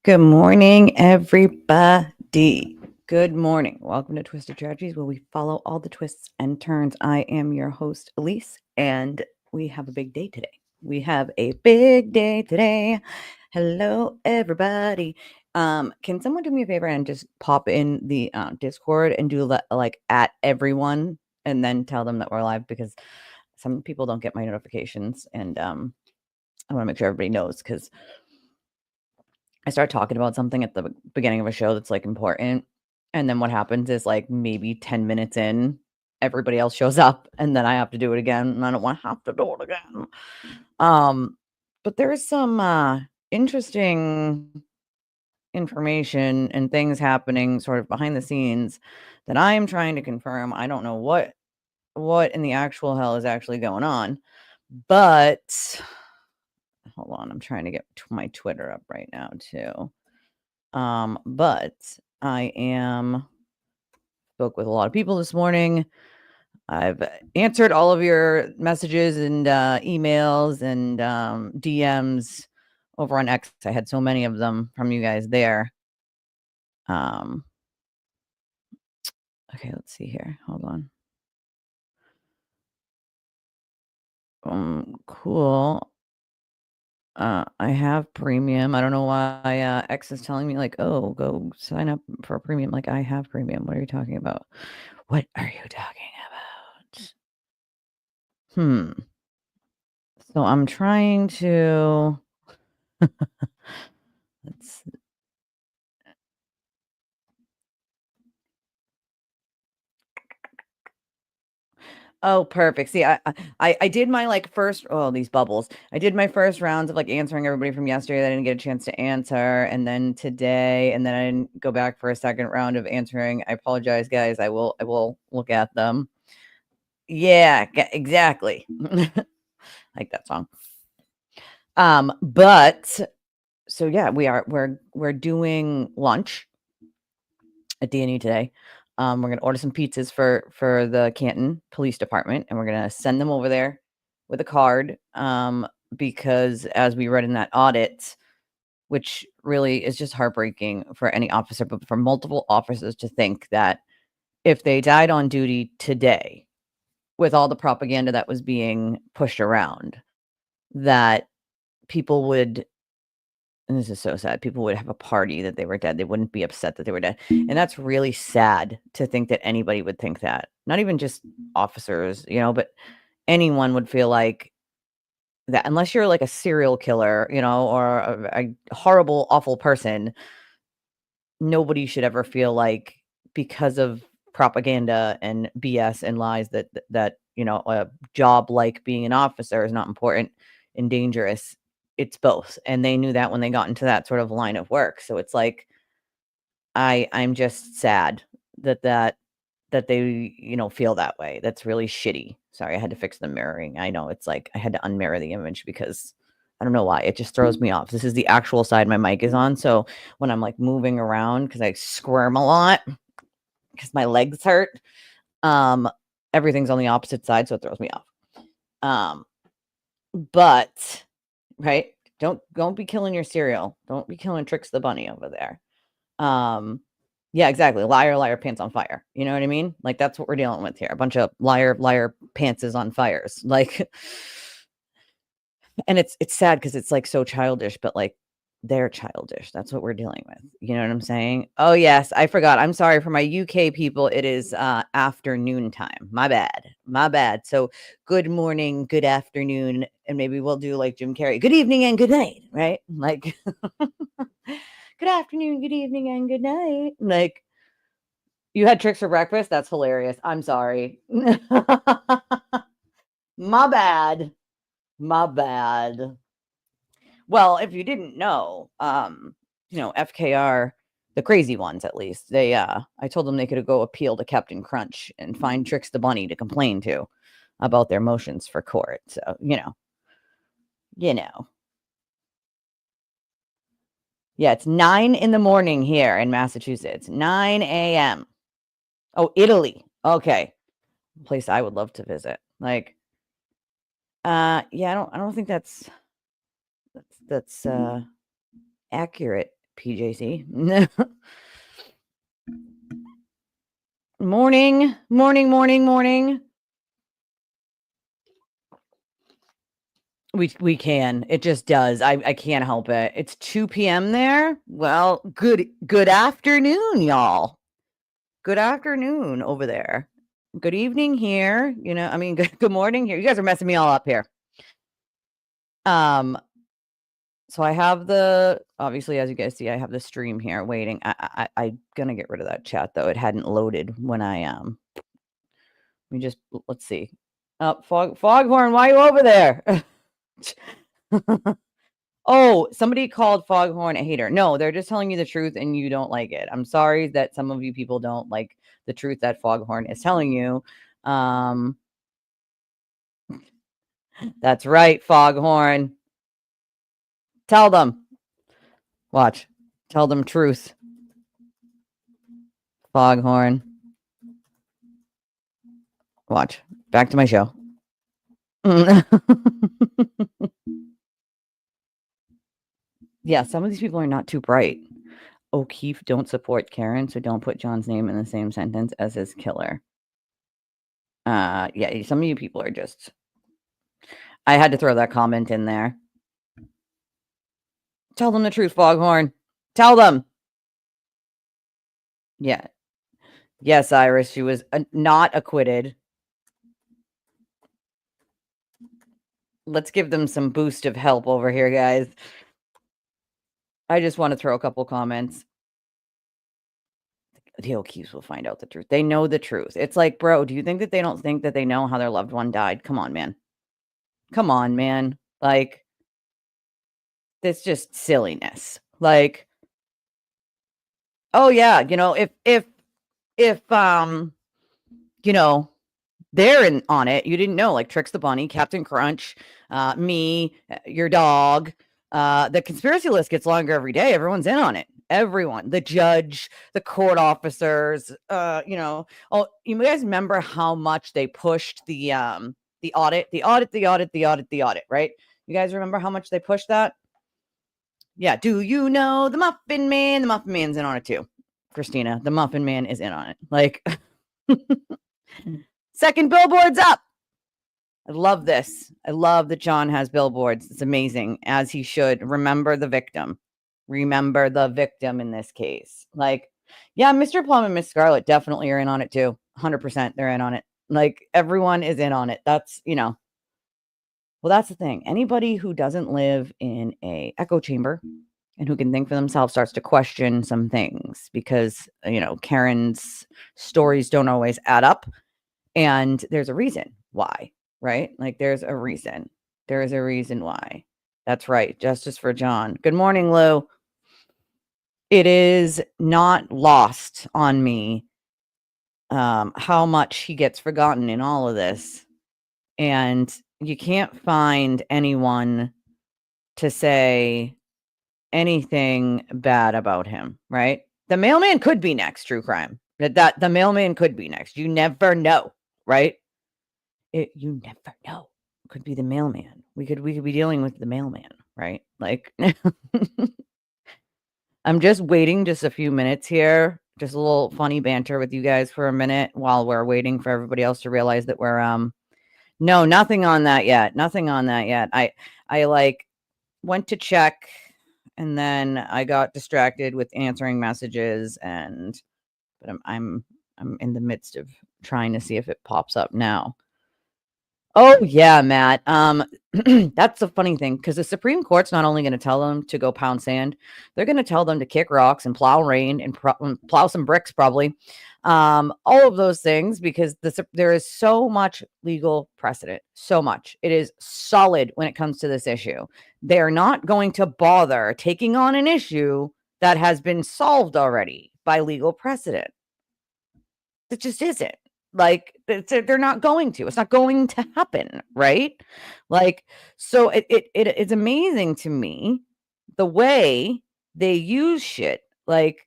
Good morning, everybody. Good morning. Welcome to Twisted Tragedies, where we follow all the twists and turns. I am your host, Elise, and we have a big day today. Hello, everybody. Can someone do me a favor and just pop in the Discord and do like at everyone and then tell them that we're live, because some people don't get my notifications, and I want to make sure everybody knows, because I start talking about something at the beginning of a show that's like important. And then what happens is, like, maybe 10 minutes in, everybody else shows up, and then I have to do it again. And I don't want to have to do it again. But there is some interesting information and things happening sort of behind the scenes that I am trying to confirm. I don't know what in the actual hell is actually going on, but hold on, I'm trying to get my Twitter up right now too. But I spoke with a lot of people this morning. I've answered all of your messages and emails and DMs over on X. I had so many of them from you guys there. Okay, let's see here. Hold on. Cool. I have premium. I don't know why X is telling me, like, oh, go sign up for premium. Like, I have premium. What are you talking about? What are you talking about? So I'm trying to let's Oh, perfect. See, I did my, like, first these bubbles. I did my first rounds of, like, answering everybody from yesterday that I didn't get a chance to answer, and then today, and then I didn't go back for a second round of answering. I apologize, guys. I will look at them. Yeah, exactly. Like that song. But so yeah, we're doing lunch at D&E today. We're gonna order some pizzas for the Canton Police Department, and we're gonna send them over there with a card. Because as we read in that audit, which really is just heartbreaking for any officer, but for multiple officers to think that if they died on duty today, with all the propaganda that was being pushed around, that people would, and this is so sad, people would have a party that they were dead. They wouldn't be upset that they were dead. And that's really sad to think that anybody would think that. Not even just officers, but anyone would feel like that, unless you're like a serial killer, or a horrible, awful person. Nobody should ever feel like, because of propaganda and BS and lies, that a job like being an officer is not important and dangerous. It's both, and they knew that when they got into that sort of line of work. So it's like, I'm just sad that they feel that way. That's really shitty. Sorry, I had to fix the mirroring. I know, it's like I had to unmirror the image because I don't know why. It just throws me off. This is the actual side my mic is on. So when I'm like moving around, because I squirm a lot because my legs hurt, everything's on the opposite side, so it throws me off. But right, don't be killing your cereal. Don't be killing Tricks the bunny over there. Yeah, exactly. Liar, liar, pants on fire. You know what I mean? Like, that's what we're dealing with here. A bunch of liar, liar, pants is on fires. Like, and it's sad because it's like so childish, but like, they're childish. That's what we're dealing with. You know what I'm saying? Oh yes, I forgot. I'm sorry for my UK people. It is afternoon time. My bad. My bad. So good morning, good afternoon, and maybe we'll do like Jim Carrey. Good evening and good night, right? Like good afternoon, good evening, and good night. Like, you had tricks for breakfast? That's hilarious. I'm sorry. My bad. My bad. Well, if you didn't know, FKR, the crazy ones at least, I told them they could go appeal to Captain Crunch and find Tricks the Bunny to complain to about their motions for court. So, you know. Yeah, it's 9 in the morning here in Massachusetts. 9 a.m. Oh, Italy. Okay. Place I would love to visit. Like, yeah, I don't think that's accurate. PJC. Morning. We can. It just does. I can't help it. It's 2 p.m. there. Well, good afternoon, y'all. Good afternoon over there. Good evening here. I mean, good morning here. You guys are messing me all up here. So I have obviously, as you guys see, I have the stream here waiting. I'm gonna get rid of that chat though. It hadn't loaded when let's see. Foghorn, why are you over there? Oh, somebody called Foghorn a hater. No, they're just telling you the truth and you don't like it. I'm sorry that some of you people don't like the truth that Foghorn is telling you. That's right, Foghorn. Tell them. Watch. Tell them truth. Foghorn. Watch. Back to my show. Yeah, some of these people are not too bright. O'Keefe don't support Karen, so don't put John's name in the same sentence as his killer. Yeah, some of you people are just... I had to throw that comment in there. Tell them the truth, Foghorn. Tell them. Yeah. Yes, Iris, she was not acquitted. Let's give them some boost of help over here, guys. I just want to throw a couple comments. The O'Keefes will find out the truth. They know the truth. It's like, bro, do you think that they don't think that they know how their loved one died? Come on, man. Come on, man. Like, it's just silliness. Like, oh yeah, if they're on it, you didn't know, like Trix the Bunny, Captain Crunch, me, your dog, the conspiracy list gets longer every day. Everyone's in on it. Everyone, the judge, the court officers, oh, you guys remember how much they pushed the audit, right? You guys remember how much they pushed that? Yeah. Do you know the Muffin Man? The Muffin Man's in on it too. Christina, the Muffin Man is in on it. Like, second billboard's up. I love this. I love that John has billboards. It's amazing, as he should. Remember the victim. Remember the victim in this case. Like, yeah, Mr. Plum and Miss Scarlet definitely are in on it too. 100% they're in on it. Like, everyone is in on it. That's, well, that's the thing. Anybody who doesn't live in a echo chamber and who can think for themselves starts to question some things because, Karen's stories don't always add up. And there's a reason why, right? Like, there's a reason. There is a reason why. That's right. Justice for John. Good morning, Lou. It is not lost on me how much he gets forgotten in all of this. And you can't find anyone to say anything bad about him, right? The mailman could be next, true crime. That the mailman could be next. You never know, right? You never know. Could be the mailman. We could be dealing with the mailman, right? Like, I'm just waiting just a few minutes here. Just a little funny banter with you guys for a minute while we're waiting for everybody else to realize that we're no, nothing on that yet. Nothing on that yet. I like went to check and then I got distracted with answering messages but I'm in the midst of trying to see if it pops up now. Oh yeah, Matt. That's the funny thing, because the Supreme Court's not only going to tell them to go pound sand, they're going to tell them to kick rocks and plow rain and plow some bricks, probably. All of those things, because there is so much legal precedent, so much. It is solid when it comes to this issue. They're not going to bother taking on an issue that has been solved already by legal precedent. It just isn't. Like, they're not going to. It's not going to happen, right? Like, so it's amazing to me the way they use shit. Like,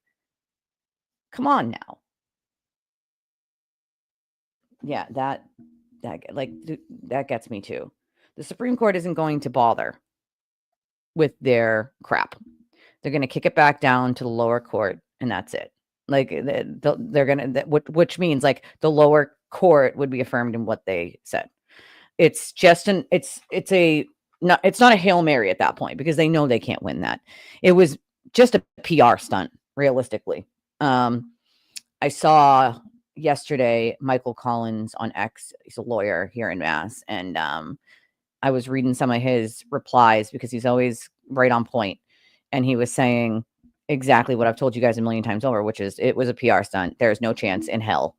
come on now. Yeah, that gets me too. The Supreme Court isn't going to bother with their crap. They're going to kick it back down to the lower court, and that's it. Like they're going to, which means like the lower court would be affirmed in what they said. It's just it's not a Hail Mary at that point because they know they can't win that. It was just a PR stunt, realistically. I saw yesterday Michael Collins on X. He's a lawyer here in Mass, and I was reading some of his replies because he's always right on point, and he was saying exactly what I've told you guys a million times over, which is it was a PR stunt. There's no chance in hell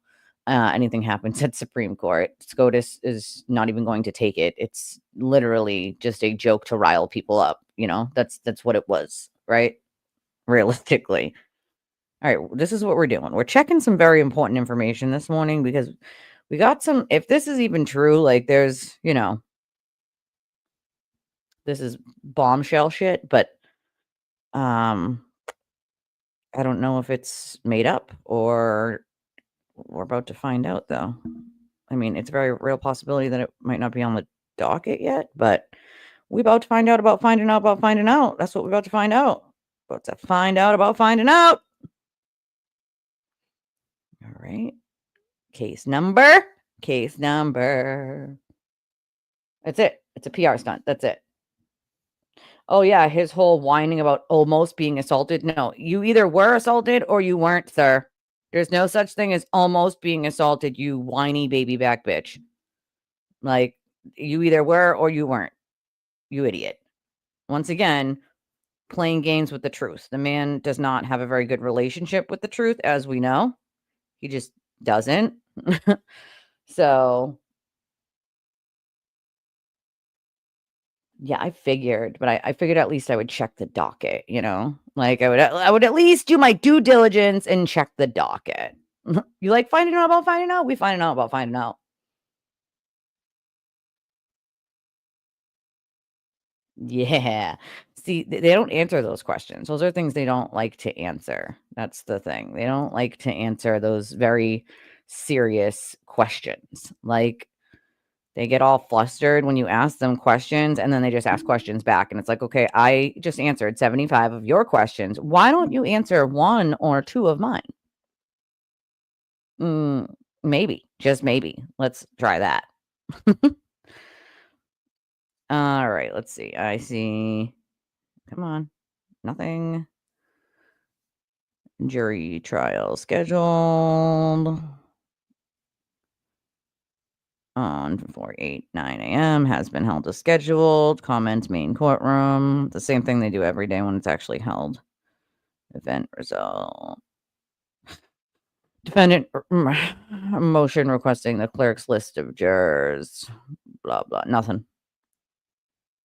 anything happens at Supreme Court. SCOTUS is not even going to take it. It's literally just a joke to rile people up. You know, that's what it was, right? Realistically. All right, this is what we're doing. We're checking some very important information this morning because we got some, if this is even true, like there's, you know, this is bombshell shit, but I don't know if it's made up or we're about to find out though. I mean, it's a very real possibility that it might not be on the docket yet, but we're about to find out about finding out about finding out. That's what we're about to find out. About to find out about finding out. All right. Case number. That's it. It's a PR stunt. That's it. Oh, yeah. His whole whining about almost being assaulted. No, you either were assaulted or you weren't, sir. There's no such thing as almost being assaulted, you whiny baby back bitch. Like, you either were or you weren't. You idiot. Once again, playing games with the truth. The man does not have a very good relationship with the truth, as we know. He just doesn't. So, yeah, I figured, but I figured at least I would check the docket, you know? Like, I would at least do my due diligence and check the docket. You like finding out about finding out? We finding out about finding out. Yeah. See, they don't answer those questions. Those are things they don't like to answer. That's the thing. They don't like to answer those very serious questions. Like, they get all flustered when you ask them questions, and then they just ask questions back. And it's like, okay, I just answered 75 of your questions. Why don't you answer 1 or 2 of mine? Maybe, just maybe. Let's try that. All right, let's see. I see. Come on. Nothing. Jury trial scheduled on 4/8/9 a.m. has been held as scheduled. Comment main courtroom. The same thing they do every day when it's actually held. Event result. Defendant motion requesting the clerk's list of jurors. Blah, blah. Nothing.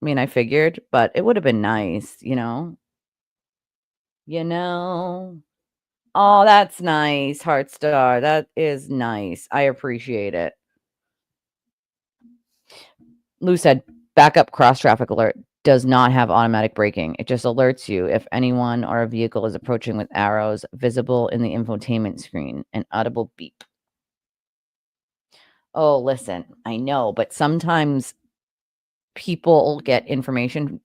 I mean, I figured, but it would have been nice, you know? You know? Oh, that's nice, Heartstar. That is nice. I appreciate it. Lou said, backup cross traffic alert does not have automatic braking. It just alerts you if anyone or a vehicle is approaching with arrows visible in the infotainment screen. An audible beep. Oh, listen, I know, but sometimes people get information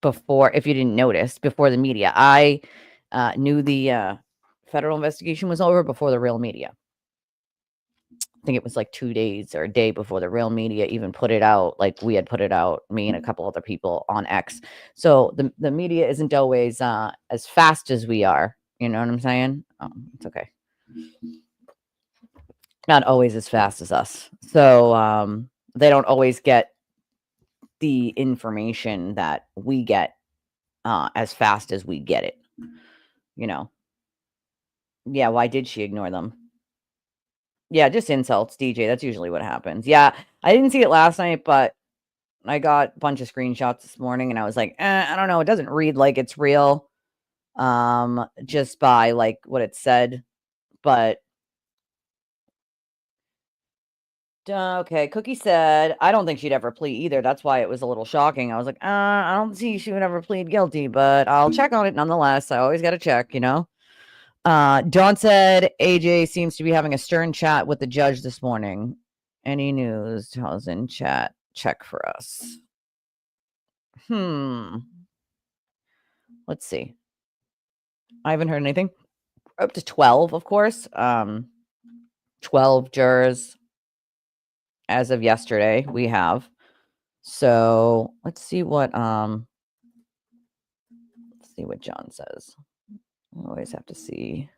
before, if you didn't notice, before the media. I knew the federal investigation was over before the real media. I think it was like 2 days or a day before the real media even put it out. Like we had put it out, me and a couple other people on X. So the media isn't always as fast as we are. You know what I'm saying? It's okay. Not always as fast as us. So they don't always get the information that we get as fast as we get it. You know? Yeah, why did she ignore them? Yeah, just insults, DJ. That's usually what happens. Yeah, I didn't see it last night, but I got a bunch of screenshots this morning, and I was like, I don't know. It doesn't read like it's real, just by like what it said. But okay, Cookie said I don't think she'd ever plead either. That's why it was a little shocking. I was like, I don't see she would ever plead guilty, but I'll check on it nonetheless. I always got to check, you know. Dawn said AJ seems to be having a stern chat with the judge this morning. Any news? Tell us in chat. Check for us. Let's see. I haven't heard anything. Up to 12, of course. 12 jurors as of yesterday we have. So let's see what John says. I always have to see.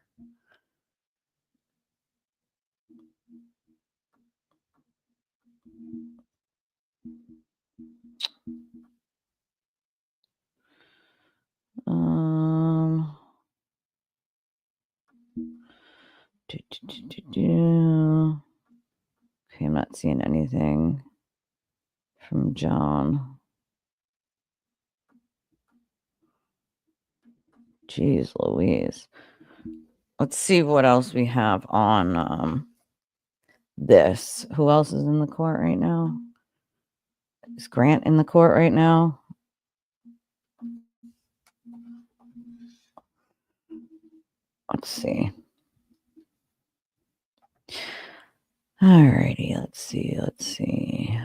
Okay, I'm not seeing anything from John. Jeez Louise. Let's see what else we have on this. Who else is in the court right now? Is Grant in the court right now? Let's see. Alrighty, let's see.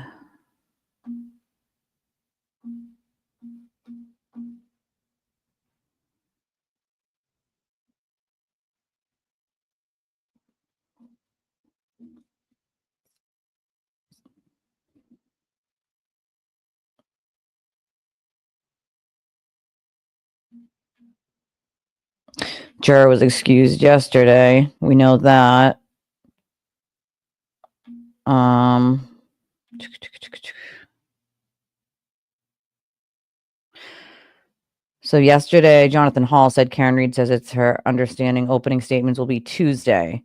Juror was excused yesterday. We know that. So yesterday, Jonathan Hall said Karen Reed says it's her understanding opening statements will be Tuesday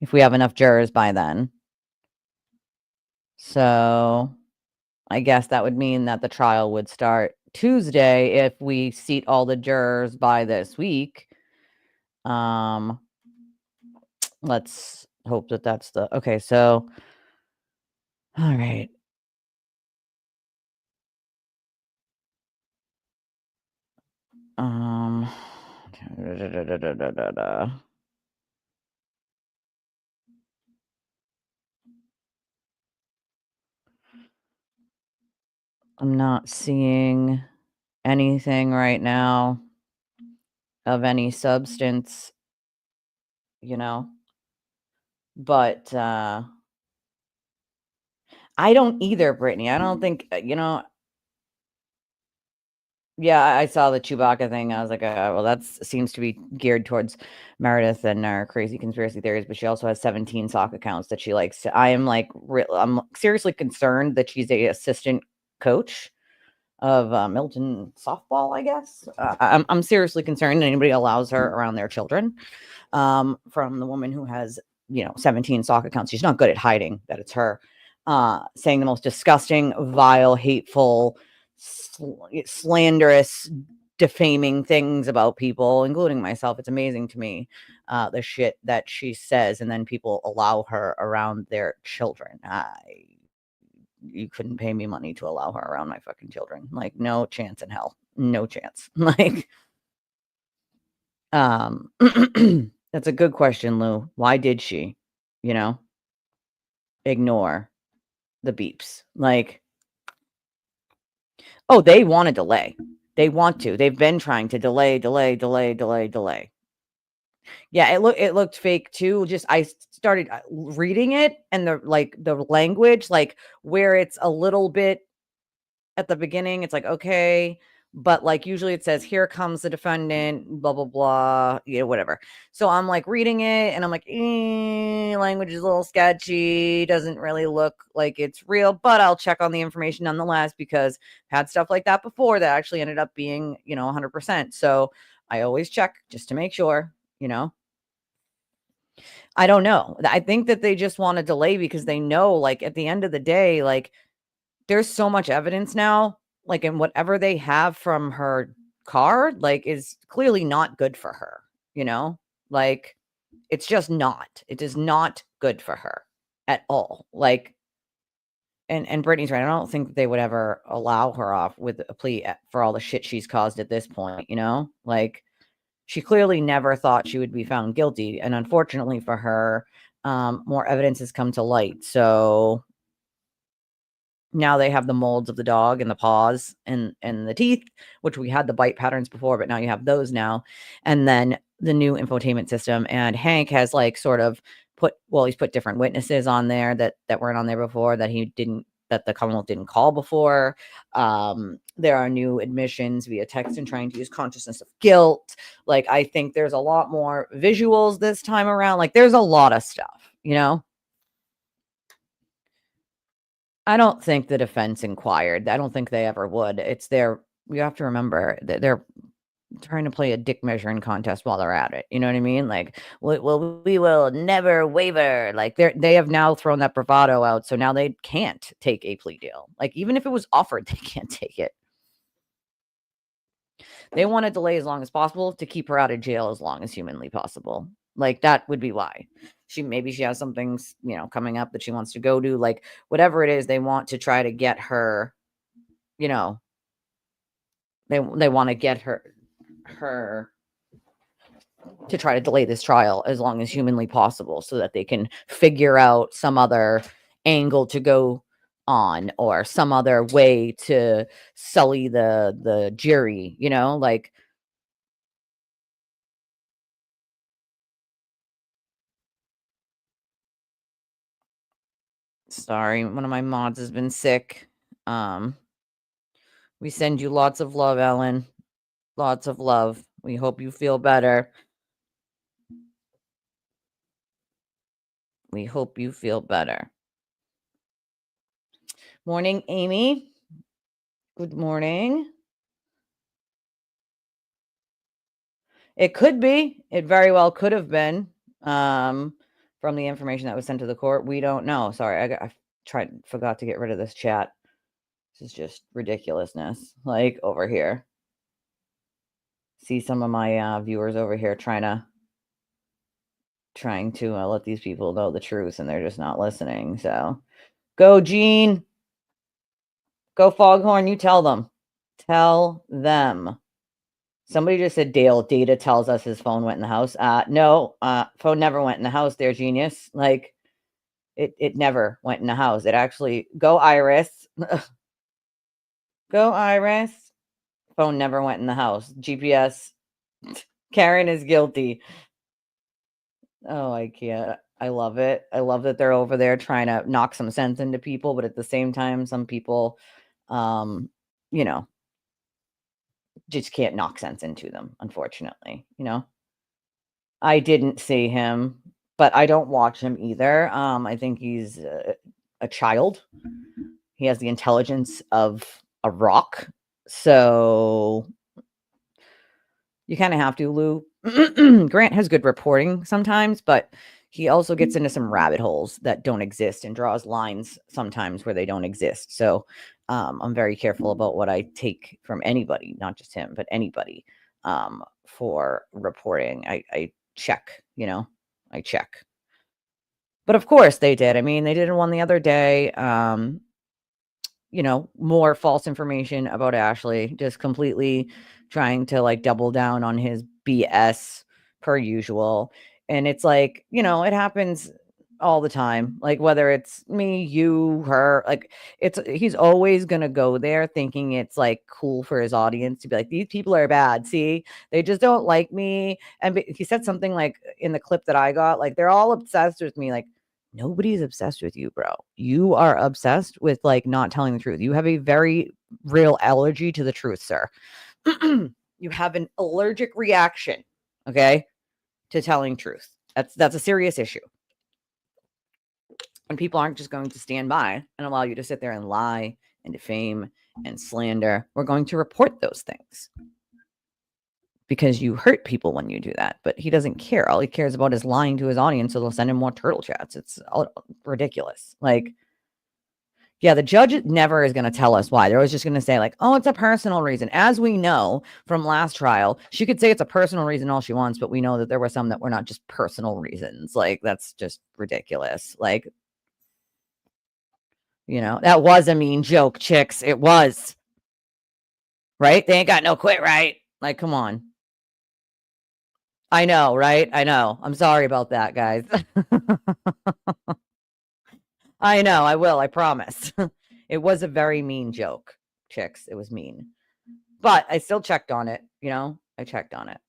if we have enough jurors by then. So I guess that would mean that the trial would start Tuesday if we seat all the jurors by this week. Let's hope that that's the okay. So, all right. I'm not seeing anything right now of any substance, but I don't either, Brittany. I don't think, yeah, I saw the Chewbacca thing. I was like, well, that seems to be geared towards Meredith and our crazy conspiracy theories, but she also has 17 sock accounts that she likes to. I am like, I'm seriously concerned that she's a assistant coach of Milton softball, I guess. I'm seriously concerned that anybody allows her around their children. From the woman who has, 17 sock accounts. She's not good at hiding that it's her. Saying the most disgusting, vile, hateful, slanderous, defaming things about people, including myself. It's amazing to me, the shit that she says, and then people allow her around their children. You couldn't pay me money to allow her around my fucking children. Like, no chance in hell. No chance. Like, that's a good question, Lou. Why did she, ignore the beeps? Like, oh, they want to delay. They want to. They've been trying to delay. Yeah, it looked fake too. Just I started reading it, and the language, like where it's a little bit at the beginning, it's like, okay, but like usually it says, here comes the defendant, blah, blah, blah, whatever. So I'm like reading it and I'm like, language is a little sketchy, doesn't really look like it's real, but I'll check on the information nonetheless because I've had stuff like that before that actually ended up being, 100%. So I always check just to make sure, I don't know. I think that they just want to delay because they know, like, at the end of the day, like, there's so much evidence now, like, in whatever they have from her car, like, is clearly not good for her, Like, it's just not. It is not good for her at all. Like, and Brittany's right. I don't think they would ever allow her off with a plea for all the shit she's caused at this point, Like, she clearly never thought she would be found guilty, and unfortunately for her, more evidence has come to light. So Now they have the molds of the dog and the paws and the teeth, which we had the bite patterns before, but now you have those now. And then the new infotainment system. And Hank has like sort of he's put different witnesses on there that weren't on there before, that the Commonwealth didn't call before. There are new admissions via text and trying to use consciousness of guilt. Like, I think there's a lot more visuals this time around. Like, there's a lot of stuff, you know? I don't think the defense inquired. I don't think they ever would. You have to remember that they're trying to play a dick measuring contest while they're at it. You know what I mean? Like, well, we will never waver. Like, they have now thrown that bravado out. So now they can't take a plea deal. Like, even if it was offered, they can't take it. They want to delay as long as possible to keep her out of jail as long as humanly possible. Like, that would be why. Maybe she has some things, coming up that she wants to go to, like whatever it is, they want to try to get her, they want to get her to try to delay this trial as long as humanly possible so that they can figure out some other angle to go on or some other way to sully the jury, like. Sorry, one of my mods has been sick. We send you lots of love, Ellen. Lots of love. We hope you feel better. We hope you feel better. Morning, Amy. Good morning. It could be. It very well could have been. From the information that was sent to the court, we don't know. Sorry, I forgot to get rid of this chat. This is just ridiculousness. Like, over here. See some of my viewers over here trying to let these people know the truth, and they're just not listening. So, go, Gene. Go, Foghorn. You tell them. Tell them. Somebody just said Data tells us his phone went in the house. No, phone never went in the house there, genius. Like, it never went in the house. It actually, go Iris. Go Iris. Phone never went in the house. GPS. Karen is guilty. Oh, I can't. I love it. I love that they're over there trying to knock some sense into people, but at the same time, some people, just can't knock sense into them, unfortunately. I didn't see him, but I don't watch him either. I think he's a child. He has the intelligence of a rock. So you kind of have to, Lou. Grant has good reporting sometimes, but he also gets into some rabbit holes that don't exist and draws lines sometimes where they don't exist. So I'm very careful about what I take from anybody, not just him, but anybody, for reporting. I check, I check. But of course they did. I mean, they did one the other day. More false information about Ashley, just completely trying to like double down on his BS per usual. And it's like, it happens all the time. Like, whether it's me, you, her, like, he's always going to go there thinking it's like cool for his audience to be like, these people are bad. See, they just don't like me. And he said something like in the clip that I got, like, they're all obsessed with me. Like, nobody's obsessed with you, bro. You are obsessed with like not telling the truth. You have a very real allergy to the truth, sir. You have an allergic reaction, okay, to telling truth. That's a serious issue. And people aren't just going to stand by and allow you to sit there and lie and defame and slander. We're going to report those things because you hurt people when you do that. But he doesn't care. All he cares about is lying to his audience, so they'll send him more turtle chats. It's all ridiculous. Like, yeah, the judge never is going to tell us why. They're always just going to say like, oh, it's a personal reason. As we know from last trial, she could say it's a personal reason all she wants, but we know that there were some that were not just personal reasons. Like, that's just ridiculous. Like, that was a mean joke, chicks. It was. Right? They ain't got no quit, right? Like, come on. I know, right? I know. I'm sorry about that, guys. I know. I will. I promise. It was a very mean joke, chicks. It was mean. But I still checked on it, you know? I checked on it.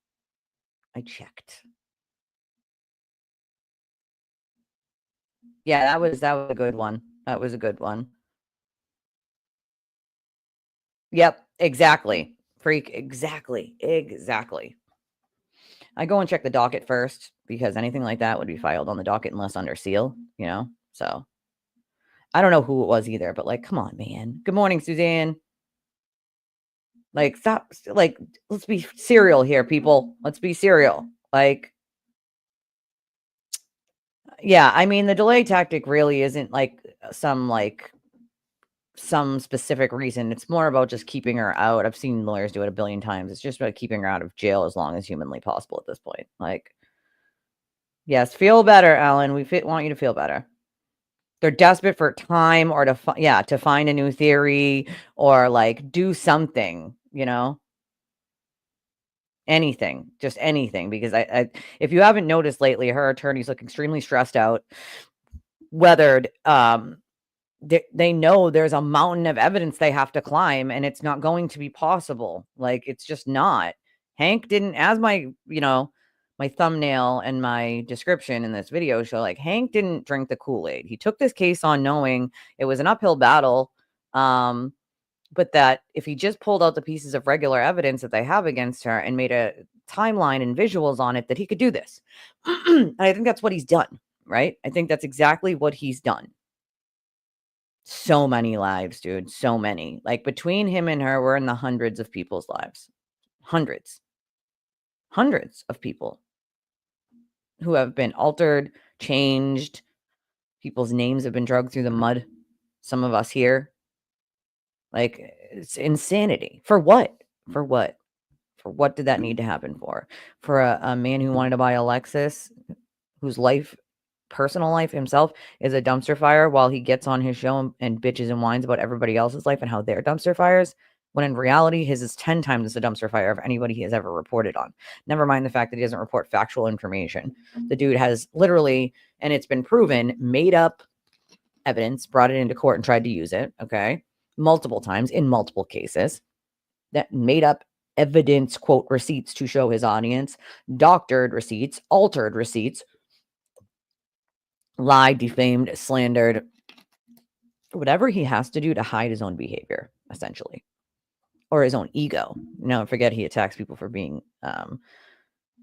I checked. Yeah, that was a good one. That was a good one. Yep, exactly. Freak, exactly. Exactly. I go and check the docket first because anything like that would be filed on the docket unless under seal, you know? So I don't know who it was either, but like, come on, man. Good morning, Suzanne. Like, stop. Like, let's be serial here, people. Let's be serial. Like, yeah, I mean, the delay tactic really isn't like some specific reason. It's more about just keeping her out. I've seen lawyers do it a billion times. It's just about keeping her out of jail as long as humanly possible at this point. Like, yes, feel better, Alan. We want you to feel better. They're desperate for time or to find a new theory or like do something, you know? Anything, just anything, because I if you haven't noticed lately, her attorneys look extremely stressed out, weathered. They know there's a mountain of evidence they have to climb, and it's not going to be possible. Like, it's just not. Hank didn't, as my, my thumbnail and my description in this video show, like, Hank didn't drink the Kool-Aid. He took this case on knowing it was an uphill battle. But that if he just pulled out the pieces of regular evidence that they have against her and made a timeline and visuals on it, that he could do this. And I think that's what he's done, right? I think that's exactly what he's done. So many lives, dude. So many. Like, between him and her, we're in the hundreds of people's lives. Hundreds. Hundreds of people who have been altered, changed. People's names have been dragged through the mud. Some of us here. Like, it's insanity. For what? For what? For what did that need to happen for? For a man who wanted to buy a Lexus, whose personal life himself is a dumpster fire, while he gets on his show and bitches and whines about everybody else's life and how they're dumpster fires, when in reality his is 10 times the dumpster fire of anybody he has ever reported on. Never mind the fact that he doesn't report factual information. The dude has literally, and it's been proven, made up evidence, brought it into court and tried to use it, okay, multiple times in multiple cases. That made up evidence, quote, receipts to show his audience, doctored receipts, altered receipts, lied, defamed, slandered, whatever he has to do to hide his own behavior, essentially, or his own ego. Don't forget, he attacks people for being,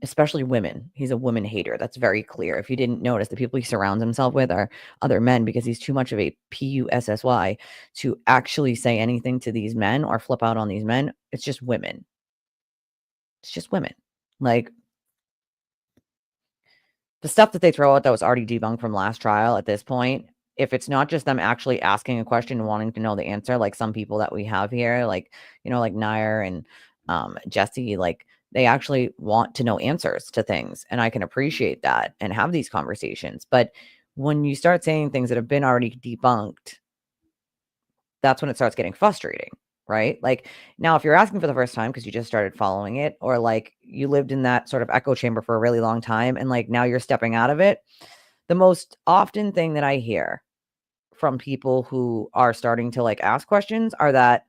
especially women. He's a woman hater. That's very clear. If you didn't notice, the people he surrounds himself with are other men because he's too much of a pussy to actually say anything to these men or flip out on these men. It's just women. It's just women. Like, the stuff that they throw out that was already debunked from last trial at this point, if it's not just them actually asking a question and wanting to know the answer, like some people that we have here, like, like Nair and Jesse, like, they actually want to know answers to things. And I can appreciate that and have these conversations. But when you start saying things that have been already debunked, that's when it starts getting frustrating. Right? Like, now, if you're asking for the first time because you just started following it, or like you lived in that sort of echo chamber for a really long time and like now you're stepping out of it, the most often thing that I hear from people who are starting to like ask questions are that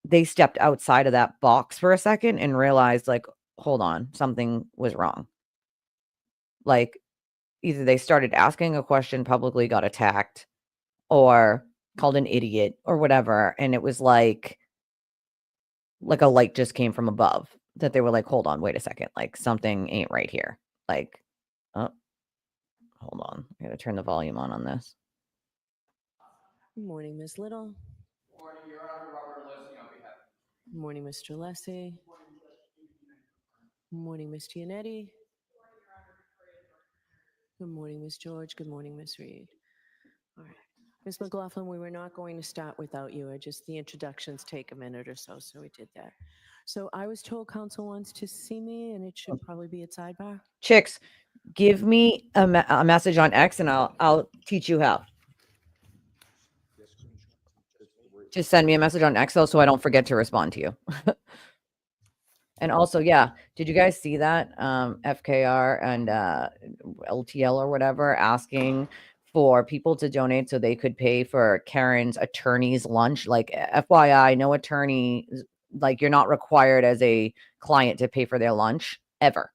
they stepped outside of that box for a second and realized, like, hold on, something was wrong. Like, either they started asking a question, publicly got attacked, or called an idiot or whatever, and it was like a light just came from above, that they were like, hold on, wait a second, like, something ain't right here. Like, oh, hold on, I gotta turn the volume on this. Good morning, Ms. Little. Morning, Your Honor. Robert Leslie on behalf. Good morning, Mr. Leslie. Good morning, Ms. Gianetti. Good morning, Ms. George. Good morning, Ms. Reed. All right. Ms. McLaughlin, we were not going to start without you. The introductions take a minute or so, so we did that. So I was told counsel wants to see me, and it should probably be at sidebar. Chicks, give me a message on X, and I'll teach you how. Just send me a message on X, so I don't forget to respond to you. And also, yeah, did you guys see that FKR and LTL or whatever asking for people to donate so they could pay for Karen's attorney's lunch. Like, FYI, no attorney, like, you're not required as a client to pay for their lunch ever.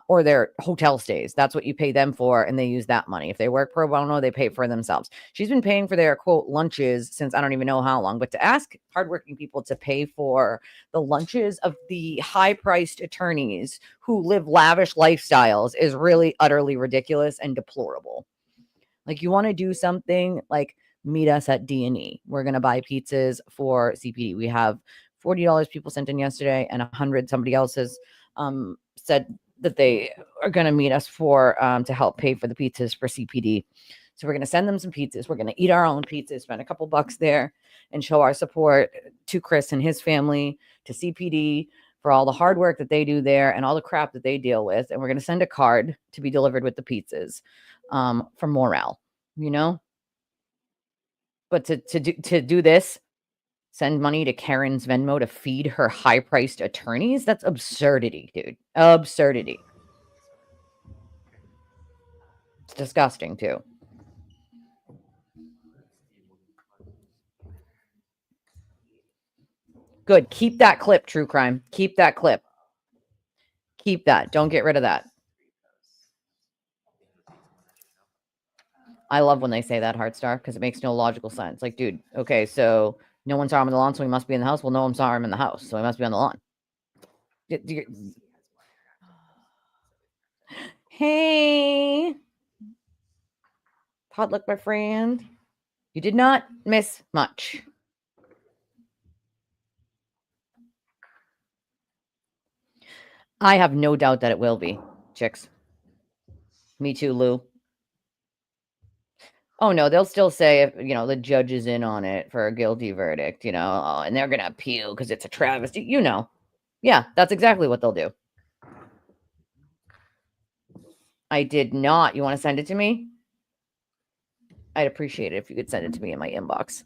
Or their hotel stays. That's what you pay them for, and they use that money. If they work pro bono, they pay for themselves. She's been paying for their, quote, lunches since I don't even know how long. But to ask hardworking people to pay for the lunches of the high-priced attorneys who live lavish lifestyles is really utterly ridiculous and deplorable. Like, you want to do something, like, meet us at D&E. We're going to buy pizzas for CPD. We have $40 people sent in yesterday, and 100 somebody else has said that they are going to meet us for to help pay for the pizzas for CPD. So we're going to send them some pizzas. We're going to eat our own pizzas, spend a couple bucks there, and show our support to Chris and his family, to CPD, for all the hard work that they do there and all the crap that they deal with. And we're going to send a card to be delivered with the pizzas for morale, you know? But to do this, send money to Karen's Venmo to feed her high-priced attorneys? That's absurdity, dude. Absurdity. It's disgusting, too. Good. Keep that clip, true crime. Keep that clip. Keep that. Don't get rid of that. I love when they say that, Heartstar, because it makes no logical sense. Like, dude, okay, so no one saw him on the lawn, so he must be in the house. Well, no one saw him in the house, so he must be on the lawn. Hey, potluck, my friend. You did not miss much. I have no doubt that it will be, chicks. Me too, Lou. Oh, no, they'll still say, if, you know, the judge is in on it for a guilty verdict, you know, and they're going to appeal because it's a travesty, you know. Yeah, that's exactly what they'll do. I did not. You want to send it to me? I'd appreciate it if you could send it to me in my inbox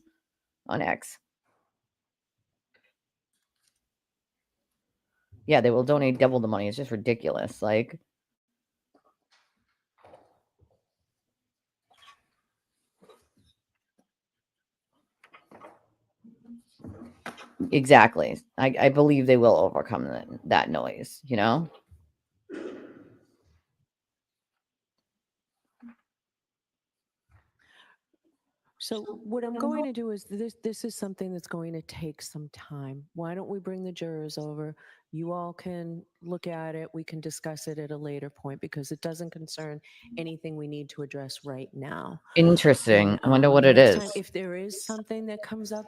on X. Yeah, they will donate double the money. It's just ridiculous. Like, exactly. I believe they will overcome that noise, you know? So what I'm going to do is this is something that's going to take some time. Why don't we bring the jurors over? You all can look at it. We can discuss it at a later point because it doesn't concern anything we need to address right now. Interesting. And, I wonder what it next is. time, if there is something that comes up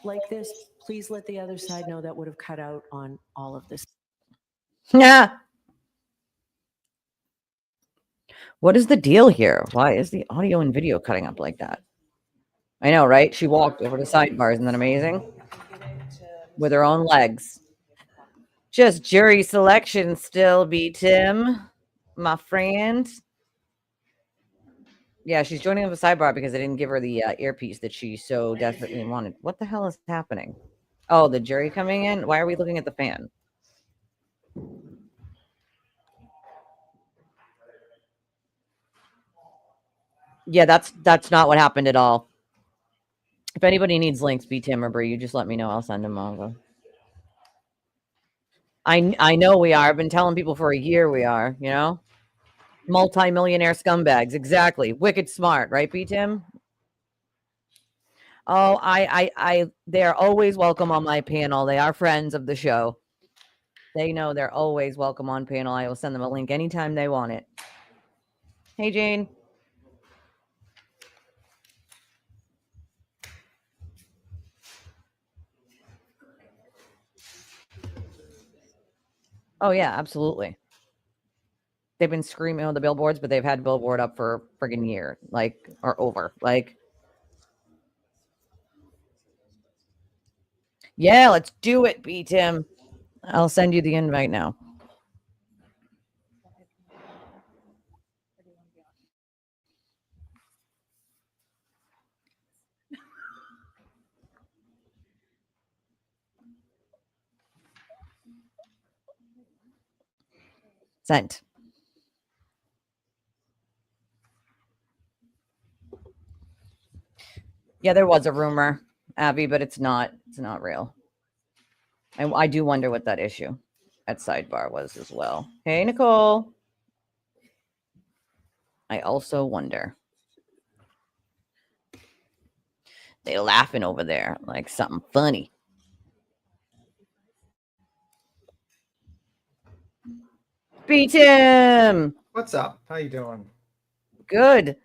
like this, please let the other side know. That would have cut out on all of this. Yeah. What is the deal here? Why is the audio and video cutting up like that? I know, right? She walked over to sidebar. Isn't that amazing? With her own legs. Just jury selection still, B. Tim, my friend. Yeah, she's joining up a sidebar because I didn't give her the earpiece that she so desperately wanted. What the hell is happening? Oh, the jury coming in? Why are we looking at the fan? Yeah, that's not what happened at all. If anybody needs links, B. Tim or Bree, you just let me know. I'll send them over. I know we are. I've been telling people for a year we are, you know? Multi-millionaire scumbags. Exactly. Wicked smart, right, B. Tim? Oh, they're always welcome on my panel. They are friends of the show. They know they're always welcome on panel. I will send them a link anytime they want it. Hey, Jane. Oh, yeah, absolutely. They've been screaming on the billboards, but they've had billboard up for a friggin' year, like, or over. Like, yeah, let's do it, B. Tim. I'll send you the invite now. Sent. Yeah, there was a rumor, Abby, but it's not real. And I do wonder what that issue at Sidebar was as well. Hey, Nicole. I also wonder. They laughing over there like something funny. Beat him. What's up? How you doing? Good.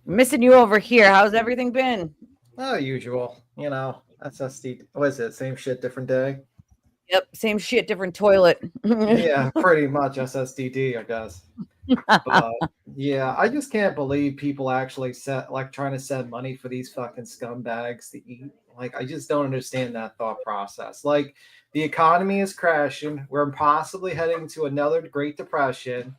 Missing you over here. How's everything been? Oh, usual. You know, SSD. What is it? Same shit, different day? Yep, same shit, different toilet. Yeah, pretty much SSDD, I guess. But yeah, I just can't believe people actually trying to send money for these fucking scumbags to eat. Like, I just don't understand that thought process. Like, the economy is crashing. We're possibly heading to another Great Depression.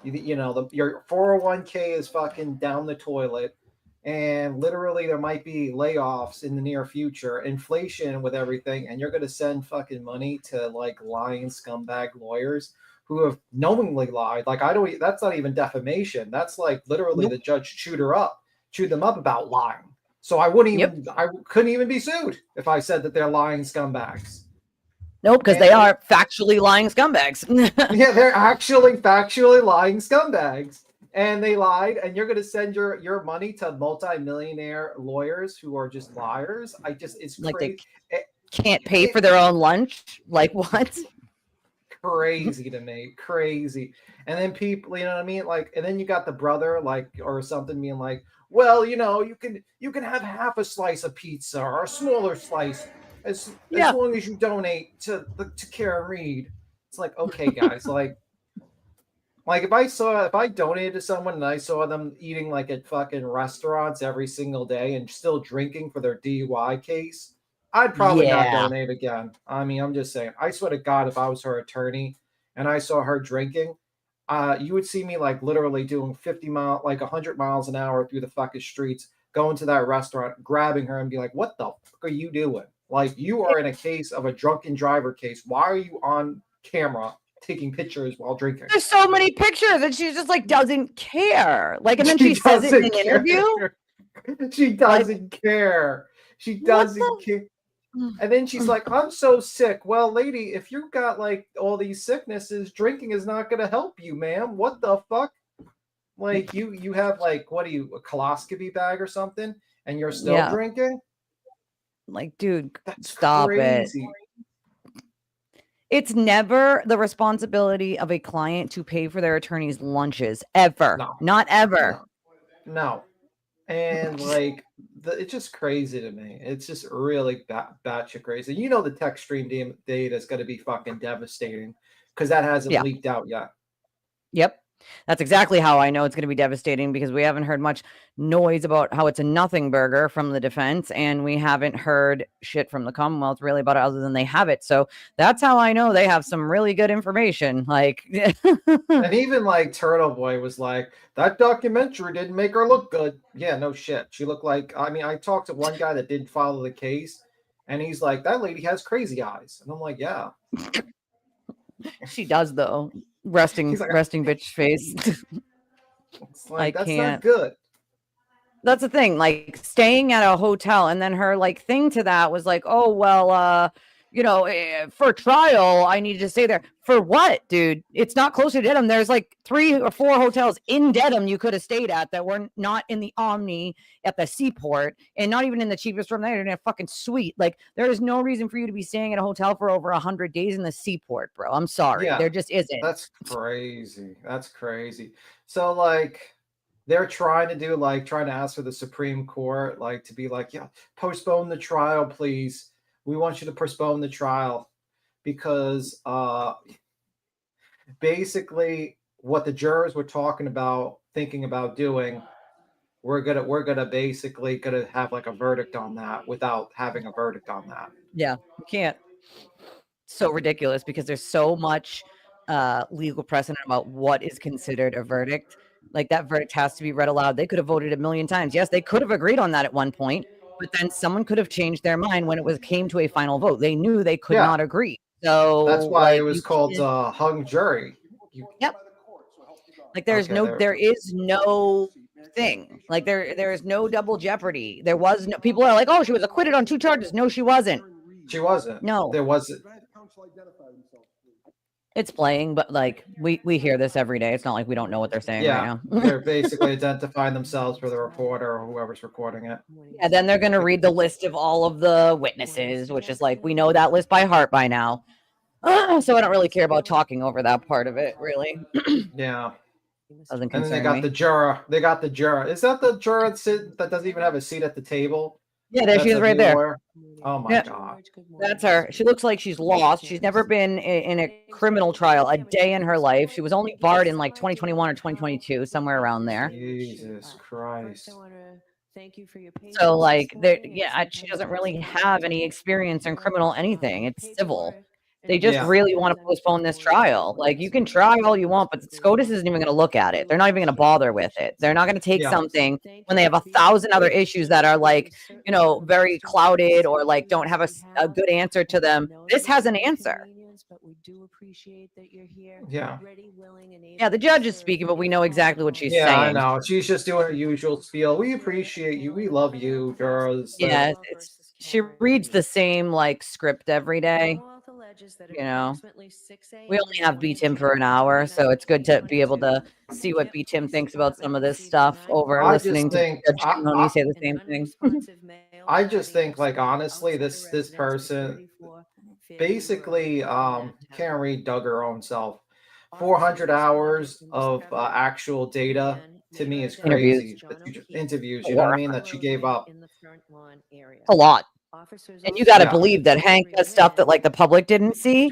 You know, your 401k is fucking down the toilet. And literally, there might be layoffs in the near future, inflation with everything, and you're going to send fucking money to like lying scumbag lawyers who have knowingly lied. Like, I don't. That's not even defamation. That's like literally the judge chewed them up about lying. So I wouldn't even. I couldn't even be sued if I said that they're lying scumbags. Nope, because they are factually lying scumbags. Yeah, they're actually factually lying scumbags. And they lied, and you're going to send your money to multi-millionaire lawyers who are just liars. It's like crazy. They can't pay for their own lunch. Like, what? Crazy to me, crazy. And then people, you know what I mean? Like, and then you got the brother, like, or something being like, well, you know, you can have half a slice of pizza or a smaller slice as long as you donate to Karen Read. It's like, okay, guys, like if I donated to someone and I saw them eating like at fucking restaurants every single day and still drinking for their DUI case, I'd probably not donate again. I mean, I'm just saying. I swear to God, if I was her attorney and I saw her drinking, you would see me like literally doing 100 miles an hour through the fucking streets, going to that restaurant, grabbing her and be like, what the fuck are you doing? Like, you are in a case of a drunken driver case. Why are you on camera taking pictures while drinking? There's so many pictures, and she just like doesn't care. Like, and then she says it in an interview. She doesn't care. She doesn't care. And then she's like, I'm so sick. Well, lady, if you've got like all these sicknesses, drinking is not going to help you, ma'am. What the fuck? Like, you have like, what are you, a coloscopy bag or something, and you're still drinking? Like, dude, that's stop crazy. It. It's never the responsibility of a client to pay for their attorney's lunches, ever. No. Not ever. No. And like, it's just crazy to me. It's just really batshit crazy. You know, the tech stream data is going to be fucking devastating because that hasn't leaked out yet. Yep. That's exactly how I know it's going to be devastating, because we haven't heard much noise about how it's a nothing burger from the defense, and we haven't heard shit from the Commonwealth really about it other than they have it. So that's how I know they have some really good information. Like, and even like Turtle Boy was like, that documentary didn't make her look good. Yeah, no shit. She looked like, I mean, I talked to one guy that didn't follow the case, and he's like, that lady has crazy eyes. And I'm like, yeah. She does, though. Resting bitch face. It's like, that's not good. That's the thing. Like, staying at a hotel, and then her like thing to that was like, oh well, you know, for trial I needed to stay there. For what, dude? It's not close to Dedham. There's like 3 or 4 hotels in Dedham you could have stayed at that were not in the Omni at the Seaport, and not even in the cheapest room there, in a fucking suite. Like, there is no reason for you to be staying at a hotel for over 100 days in the Seaport, bro. I'm sorry. There just isn't. That's crazy. That's crazy. So like, they're trying to ask for the Supreme Court, like, to be like, yeah, postpone the trial, please. We want you to postpone the trial because basically what the jurors were thinking about doing, we're gonna basically have like a verdict on that without having a verdict on that. Yeah, you can't. So ridiculous, because there's so much legal precedent about what is considered a verdict. Like, that verdict has to be read aloud. They could have voted a million times. Yes, they could have agreed on that at one point, but then someone could have changed their mind when it came to a final vote. They knew they could not agree. So that's why it was called hung jury. Yep. Like, there is no thing. Like there is no double jeopardy. There was no, people are like, oh, she was acquitted on 2 charges. No, she wasn't. She wasn't. No. There wasn't. It's playing, but like we hear this every day. It's not like we don't know what they're saying right now. They're basically identifying themselves for the reporter or whoever's recording it. Yeah, then they're gonna read the list of all of the witnesses, which is like we know that list by heart by now. So I don't really care about talking over that part of it, really. Yeah. Doesn't And then they concern got me. the juror. They got the juror. Is that the juror that doesn't even have a seat at the table? Yeah, there she That's is a right new there. lawyer? Oh my Yeah. God. That's her. She looks like she's lost. She's never been in a criminal trial a day in her life. She was only barred in like 2021 or 2022, somewhere around there. Jesus Christ. So like, she doesn't really have any experience in criminal anything. It's civil. They just really want to postpone this trial. Like, you can try all you want, but SCOTUS isn't even going to look at it. They're not even going to bother with it. They're not going to take something when they have 1,000 other issues that are like, you know, very clouded or like don't have a good answer to them. This has an answer. Yeah. Yeah, the judge is speaking, but we know exactly what she's saying. Yeah, I know. She's just doing her usual spiel. We appreciate you. We love you, girls. Yeah, she reads the same like script every day. You know, we only have B Tim for an hour, so it's good to be able to see what B Tim thinks about some of this stuff over I just listening to think Judge Tony say the same thing. I just think, like, honestly, this person basically can't read Doug her own self. 400 hours of actual data to me is crazy. Interviews, you know what I mean, that she gave up. A lot. And you got to believe that Hank does stuff that like the public didn't see,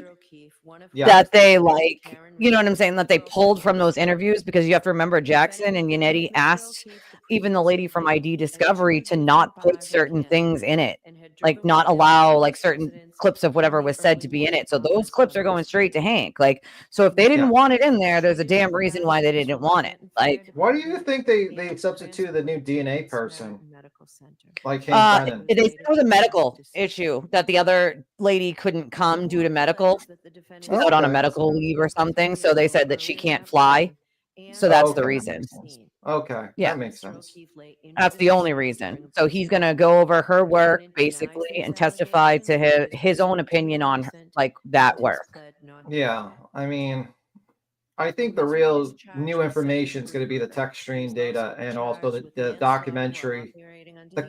that they like, you know what I'm saying, that they pulled from those interviews, because you have to remember Jackson and Yannetti asked even the lady from ID Discovery to not put certain things in it, like not allow like certain clips of whatever was said to be in it. So those clips are going straight to Hank. Like, so if they didn't want it in there, there's a damn reason why they didn't want it. Like, why do you think they substitute the new DNA person? Like Hank Brennan. They said it was a medical issue that the other lady couldn't come due to medical. She's out on a medical leave or something. So they said that she can't fly. So that's the reason. Okay. Yeah. That makes sense. That's the only reason. So he's going to go over her work basically and testify to his own opinion on like that work. Yeah. I mean, I think the real new information is going to be the text stream data and also the documentary, the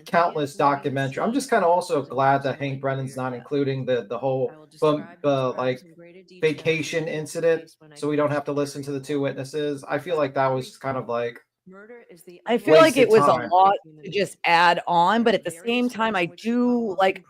countless documentary. I'm just kind of also glad that Hank Brennan's not including the whole like vacation incident, so we don't have to listen to the 2 witnesses. I feel like that was kind of like, I feel like it was a lot to just add on, but at the same time, I do like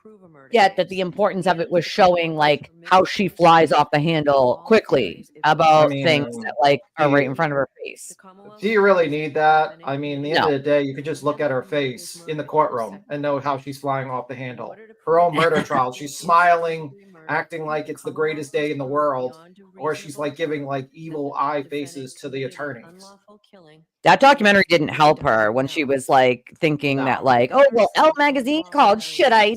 get that the importance of it was showing like how she flies off the handle quickly about things that like are right in front of her face. Do you really need that? I mean, at the end of the day, you could just look at her face in the courtroom and know how she's flying off the handle. Her own murder trial, she's smiling, acting like it's the greatest day in the world, or she's like giving like evil eye faces to the attorneys. That documentary didn't help her when she was like thinking that like, oh, well, Elle magazine called, should I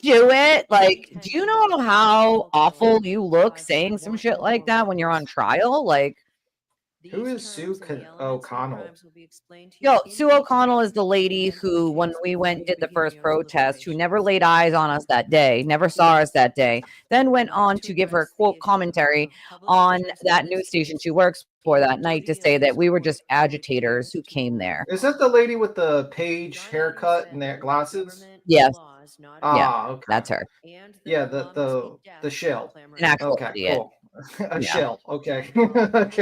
do it? Like, do you know how awful you look saying some shit like that when you're on trial? Like, who is Sue O'Connell? Yo, Sue O'Connell is the lady who, when we went and did the first protest, who never laid eyes on us that day, never saw us that day, then went on to give her quote commentary on that news station she works for that night to say that we were just agitators who came there. Is that the lady with the page haircut and their glasses? Yes. Ah, okay. That's her. Yeah, the shill. An actual idiot. Cool. A shill. Okay.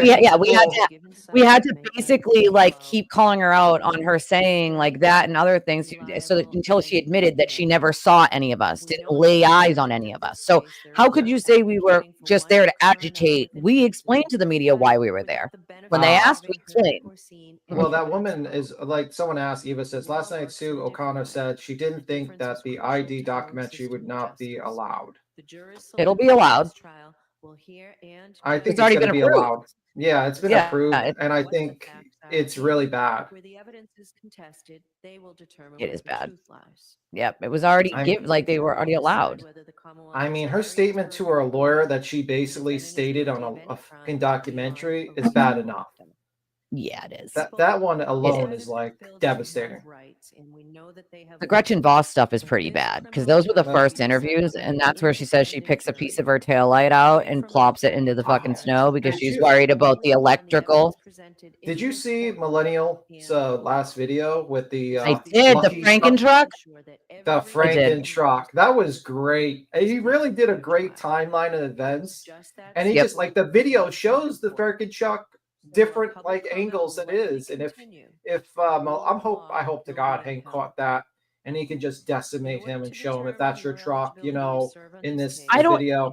Yeah, we had to basically like keep calling her out on her saying like that and other things, so that until she admitted that she never saw any of us, didn't lay eyes on any of us. So how could you say we were just there to agitate? We explained to the media why we were there. When they asked, we explained. Well, that woman is like, someone asked, Eva says, last night Sue O'Connor said she didn't think that the ID documentary would not be allowed. It'll be allowed. I think it's already been approved. Allowed. Yeah, it's been approved, and I think it's really bad. It is bad. Yep, it was already like they were already allowed. I mean, her statement to her lawyer that she basically stated on a fucking documentary is bad enough. Yeah, it is. That one alone is. is like devastating. The Gretchen Voss stuff is pretty bad because those were the That's- first interviews, and that's where she says she picks a piece of her tail light out and plops it into the fucking snow because Did she's you- worried about the electrical. Did you see Millennial's last video with the I did the Lucky Franken truck. The Franken truck. That was great. And he really did a great timeline of events. And he Yep. just like the video shows the Franken truck different like angles it is. And if I hope to God Hank caught that and he can just decimate him and show him if that's your truck, you know, in this I don't- video.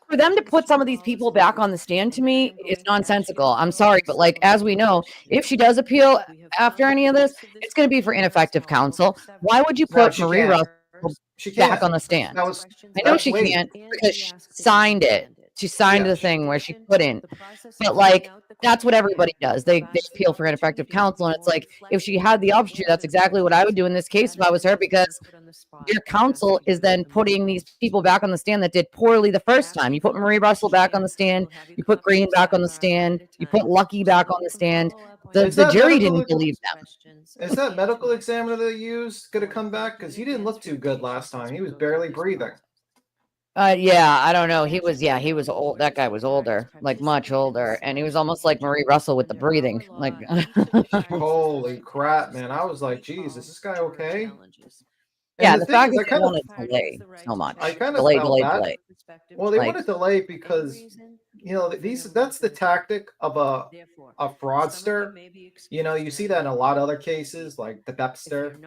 For them to put some of these people back on the stand to me is nonsensical. I'm sorry, but like as we know, if she does appeal after any of this, it's going to be for ineffective counsel. Why would you No, put she Marie can't. Russell She back can't. on the stand? That was I know that's she wait. can't because she signed it. She signed Yeah. the thing where she couldn't. But like that's what everybody does. They appeal for ineffective counsel, and it's like if she had the option to, that's exactly what I would do in this case if I was her, because your counsel is then putting these people back on the stand that did poorly the first time. You put Marie Russell back on the stand, you put Green back on the stand, you put Lucky back on the stand. The jury didn't believe them. Is that medical examiner they used going to come back? Because he didn't look too good last time. He was barely breathing. Yeah, I don't know. He was old. That guy was older, like much older, and he was almost like Marie Russell with the breathing. Like, Holy crap, man! I was like, "Geez, is this guy okay?" yeah, And the thing fact is, that they wanted to delay so much, I kind of delay, felt bad. delay. Well, they Like- want to delay because you know that's the tactic of a fraudster. You know, you see that in a lot of other cases, like the Bepster,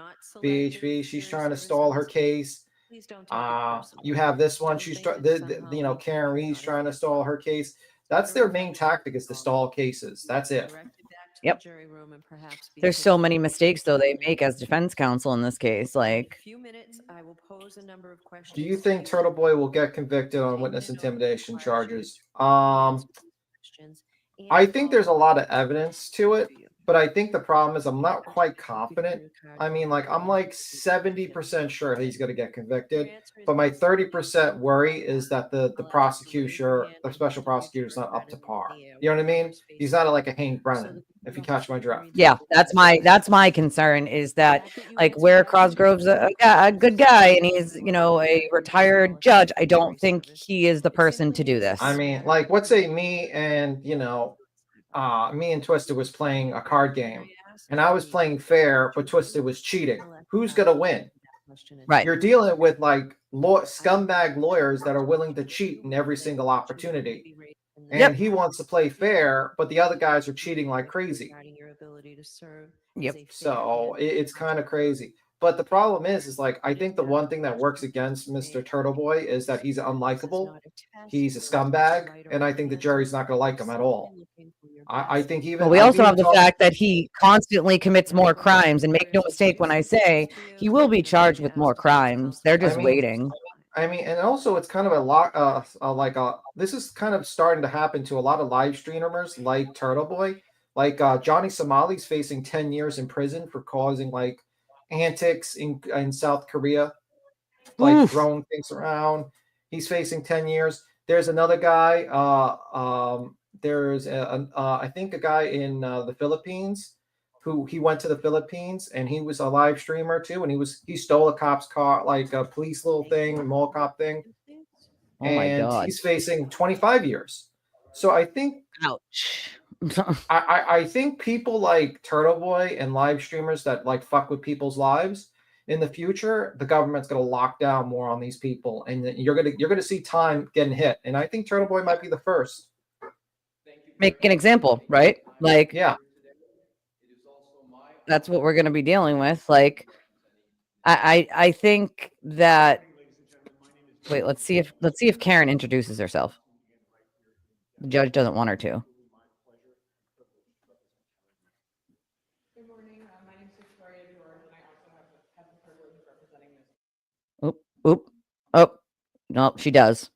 BHB. She's trying to stall her case. You have this one. She's you know, Karen Reed's trying to stall her case. That's their main tactic, is to stall cases. That's it. Yep. There's so many mistakes though they make as defense counsel in this case. Like, Do you think Turtle Boy will get convicted on witness intimidation charges? I think there's a lot of evidence to it, but I think the problem is I'm not quite confident. I mean, like I'm like 70% sure he's going to get convicted, but my 30% worry is that the prosecutor, the special prosecutor, is not up to par. You know what I mean? He's not like a Hank Brennan, if you catch my drift. yeah, that's my concern, is that like where Cosgrove's a good guy and he's, you know, a retired judge. I don't think he is the person to do this. I mean, like, let's say me and me and Twisted was playing a card game, and I was playing fair, but Twisted was cheating. Who's gonna win? Right. You're dealing with like scumbag lawyers that are willing to cheat in every single opportunity, and Yep. he wants to play fair, but the other guys are cheating like crazy. Yep. So it's kind of crazy. But the problem is like I think the one thing that works against Mr. Turtle Boy is that he's unlikable. He's a scumbag, and I think the jury's not going to like him at all. I think even. Well, we I've also have even the fact that he constantly commits more crimes, and make no mistake when I say he will be charged with more crimes. They're just waiting. I mean, and also it's kind of a lot, this is kind of starting to happen to a lot of live streamers like Turtle Boy. Like Johnny Somali's facing 10 years in prison for causing like antics in South Korea, like Oof. throwing things around. He's facing 10 years. There's another guy. There's I think a guy in the Philippines who he went to the Philippines, and he was a live streamer too, and he stole a cop's car, like a police little thing, mall cop thing. Oh my and God. he's facing 25 years. So I think Ouch. I think people like Turtle Boy and live streamers that like fuck with people's lives, in the future, the government's going to lock down more on these people, and you're gonna see time getting hit. And I think Turtle Boy might be the first. Make an example, right? Like, Yeah, that's what we're going to be dealing with. Like, I think that. Wait, let's see if Karen introduces herself. The judge doesn't want her to. Good morning. My name is Victoria George, and I also have the privilege of representing Ms. Oop. Oh, no, she does.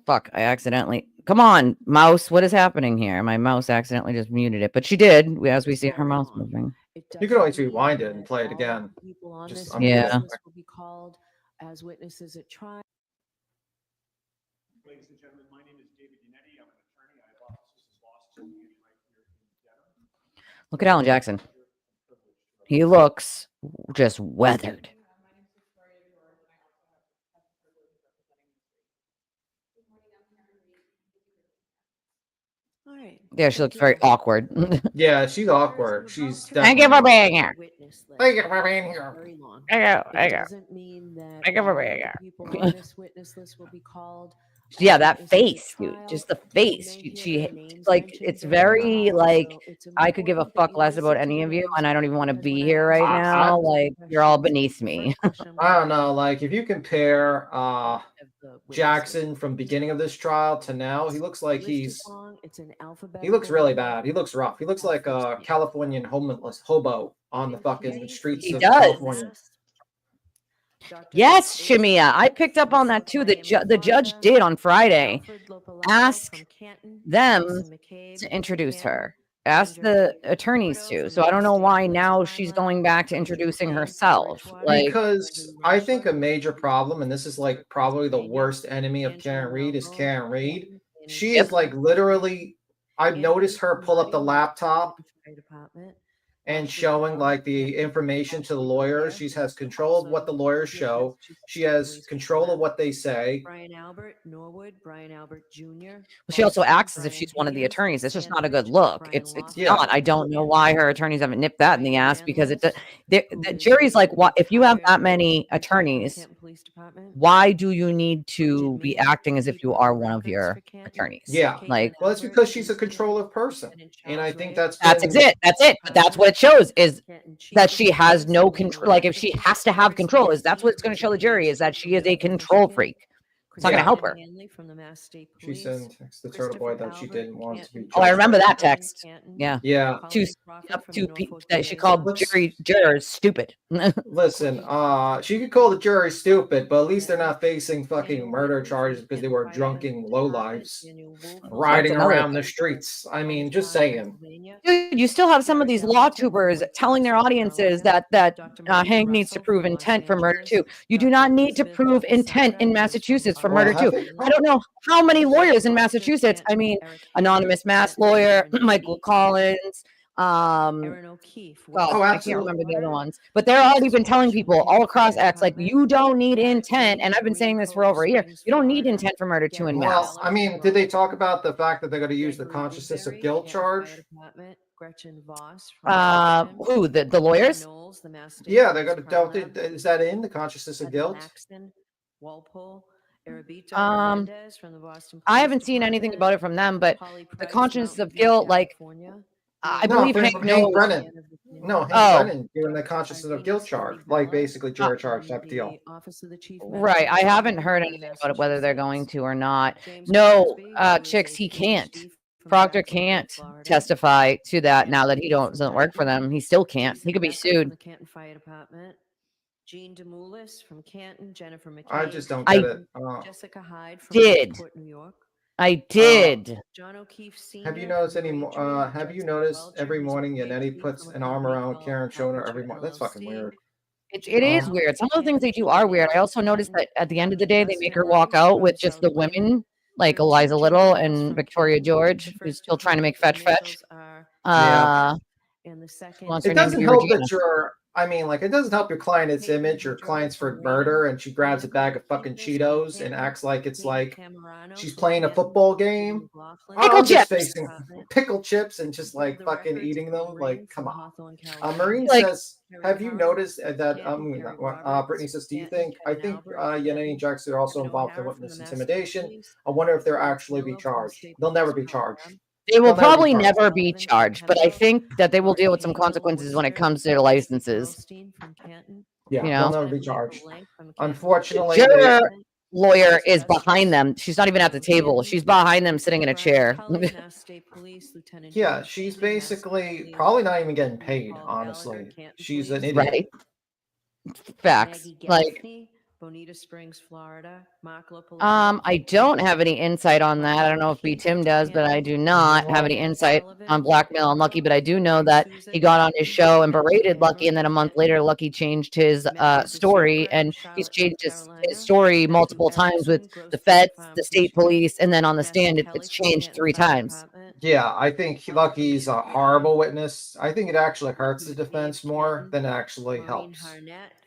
Fuck, I accidentally. Come on, mouse. What is happening here? My mouse accidentally just muted it, but she did, as we see her mouse moving. you can always rewind it and play it again. Just Yeah. Will be called as witnesses at trial. Ladies and gentlemen, my name is David Yannetti. I'm an attorney. I have offices in Boston and right here in Dedham. Look at Alan Jackson. He looks just weathered. My name is Victoria George, and I also have the privilege of representing Ms. Reed. Good morning, I'm Karen Reed. All right. Yeah, she thank looks you very all. awkward. Yeah, she's Members, awkward. we're She's about to Thank you for definitely. being here. witness list. Thank you for being here. Very long. Thank you. It Thank you. doesn't mean that Thank you for all being of the here. people on this witness list will be called. Yeah, As that a face, dude. trial, Just the you face. may She, hear she their names like mentioned it's during the very trial, like so it's I could give a important that fuck you less listen about to any the of you, names, and I don't even want to because be when I here ask right you now. questions, Like you're all questions, beneath the me. first question I will don't know. Like if you compare of the witnesses. Jackson from beginning of this trial to now, he looks like The list is he's long, it's in he alphabetical looks really order. bad. He looks rough. He looks Have like first a name. Californian homeless hobo on the William fucking Casey, streets He of does. California. Dr. Yes, Asa Shimia. I Smith picked up from on that South too. Miami, The judge Florida. did on Friday Alfred Lopalato ask from Canton. them Allison McCabe to from introduce Canton. her. Ask Sandra the attorneys Porto to. from So I don't know Mass why State now Police she's Crime going Lab. back to Richard introducing McLean from herself. Bridgewater. Like Because Gregory I think a Rushworth major from problem, and this is like Syracuse, probably the Pennsylvania. worst enemy of Angela Karen Reed, is Melville Karen from Reed. Canton, Planning She Yep. is like Commission. literally, I've Anthony noticed her pull up the Martin, laptop Canton Fire Department. and Ashley showing Bell, like the Canton information to the Washington lawyers. Fire. She has control of what the Also, lawyers Woodbridge, show. Massachusetts She State has Police control of Crime Lab. what they say. Brian Albert, Norwood. Brian Albert Jr. she also Boston. acts as if Brian she's one of the Hayden from attorneys. It's just not a good Sandbridge. look. Brian It's Yeah. not. I don't know why her attorneys haven't nipped that in the Diane ass because Daniels, the who is jury's a like, what if you have that retired many from attorneys? Canton Police Department. Why do you need Bridget to be Mead, acting as if you keeper are of one of records your for Canton. attorneys? Yeah. Like Well, it's Albert, because she's a Lieutenant- controlled person. Lieutenant And I Charles think Ray, that's that's been it. That's it. But that's what it shows is Canton Chief that of she has Police, no William control. Like if she Washington, has to have control, is that's Steve what it's going to show the jury is that she is a Michigan, control freak. It's not going Yeah. to help her. Hanley from the Mass State She Police. sent the turtle boy Christopher that she Albert, didn't want to be Canton Oh, I judged remember by. that text. Canton. Yeah. Yeah. Colleen Two, Crawford from two the people Norfolk that she DA. called jurors stupid. Listen, she could call the jury stupid, but at least they're not facing fucking murder charges because they were drunken lowlives riding another around the thing. streets. I mean, just saying. Dude, you still have some of these law tubers telling their audiences that Hank needs to prove intent for murder too. You do not need to prove intent in Massachusetts for Well, murder too. I don't know how many lawyers in Massachusetts. I mean, anonymous mass lawyer, Michael Collins. Aaron O'Keefe. God, Oh, I can't absolutely. remember the other ones, but they're already been telling people all across X, like, you don't need intent. And I've been saying this for over a year. You don't need intent for murder too in Mass. Well, I mean, did they talk about the fact that they're going to use the consciousness of guilt charge? Gretchen Voss. Who, the lawyers? Yeah, they're going to. Is that in the consciousness of guilt? Walpole. I haven't seen anything about it from them, but the consciousness of guilt, like, I believe from Hank Hank knows. Brennan. No, Hank Oh. Brennan doing the consciousness of guilt charge, like basically jury charge type of deal. Right. I haven't heard anything about it, whether they're going to or not. No, chicks, he can't. Proctor can't testify to that now that he doesn't work for them. He still can't. He could be sued. Jean DeMoulis from Canton, Jennifer McCabe. I just don't get it. Jessica Hyde from Did. Newport, New York. I did. John O'Keefe Sr. Have you noticed have you noticed every morning Yannetti puts an arm around Karen Schoner every morning? That's fucking weird. It is weird. Some of the things they do are weird. I also noticed that at the end of the day, they make her walk out with just the women, like Eliza Little and Victoria George, who's still trying to make fetch. It doesn't help that you're. I mean, like, it doesn't help your client's image or client's for murder, and she grabs a bag of fucking Cheetos and acts like it's like she's playing a football game. Pickle chips. Facing pickle chips and just like fucking eating them. Like, come on. Marine Like- says, have you noticed that? Brittany says, do you think? I think Yannetti and Jackson are also involved in witness intimidation. I wonder if they'll actually be charged. They'll never be charged. They will They'll never be probably charged. never be charged, but I think that they will deal with some consequences when it comes to their licenses. Yeah, You know? they'll never be charged. Unfortunately, Juror lawyer is behind them. She's not even at the table. She's behind them sitting in a chair. yeah, she's basically probably not even getting paid, honestly. She's an idiot. Right. Facts. Like, Bonita Springs, Florida. Mark I don't have any insight on that. I don't know if B. Tim does, but I do not have any insight on blackmail on Lucky. But I do know that he got on his show and berated Lucky, and then a month later, Lucky changed his story, and he's changed his story multiple times with the feds, the state police, and then on the stand, it's changed 3 times. Yeah, I think Lucky's a horrible witness. I think it actually hurts the defense more than it actually helps.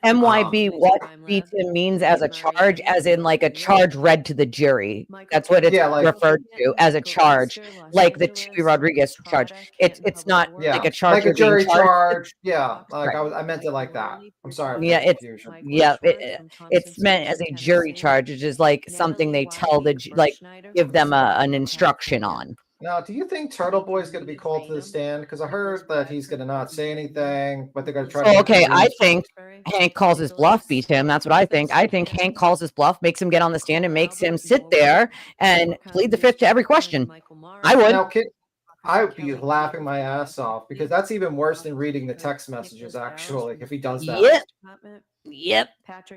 MYB, what beat him means as a charge, as in like a charge read to the jury. That's what it's Yeah, like- referred to as a charge, like the Chewy Rodriguez charge. It's not Yeah, like a charge like a you're being jury charged. charge. Yeah, like Right. I meant it like that. I'm sorry for Yeah, the it's confusion. it's meant as a jury charge, which is like something they tell the like give them an instruction on. Now, do you think Turtle Boy's going to be called to the stand? Because I heard that he's going to not say anything, but they're going to try to. Oh, okay, I think Hank calls his bluff, beat him. That's what I think. I think Hank calls his bluff, makes him get on the stand, and makes him sit there and plead the fifth to every question. I would. Now, I would be laughing my ass off because that's even worse than reading the text messages. Actually, if he does that. Yep. Yep.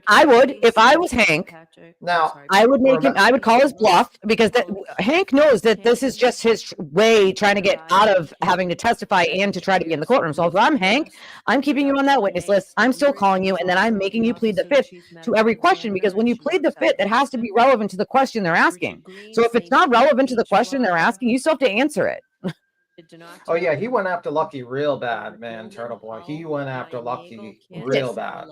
I would if I was Hank. Now, I would make him. I would call his bluff because Hank knows that this is just his way trying to get out of having to testify and to try to be in the courtroom. So if I'm Hank, I'm keeping you on that witness list. I'm still calling you, and then I'm making you plead the fifth to every question, because when you plead the fifth, it has to be relevant to the question they're asking. So if it's not relevant to the question they're asking, you still have to answer it. Oh yeah, he went after Lucky real bad, man. Turtle Boy, he went after Lucky real bad.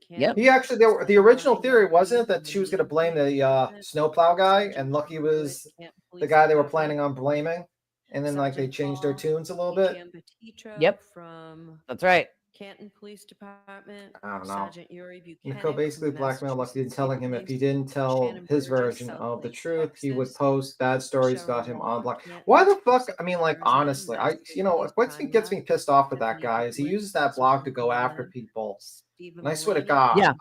Yep. He actually, the original theory wasn't it that she was going to blame the snowplow guy, and Lucky was the guy they were planning on blaming, and then like they changed their tunes a little bit. Yep. That's right. Canton Police Department. I don't know. Sergeant Yuri Buchanan Nicole basically from blackmailed Lucky into Massachusetts telling him if he Police, didn't tell Shannon his Burgess, version South of the Lake, truth, he would Texas, post bad stories about Cheryl him on block. Canton Why the fuck? Police I mean, like Department, honestly, what investigating gets me crime pissed off with lab, that guy is he Anthony uses that blog to go after Nicholas, people. Stephen And I swear to Mulaney, God, Yeah.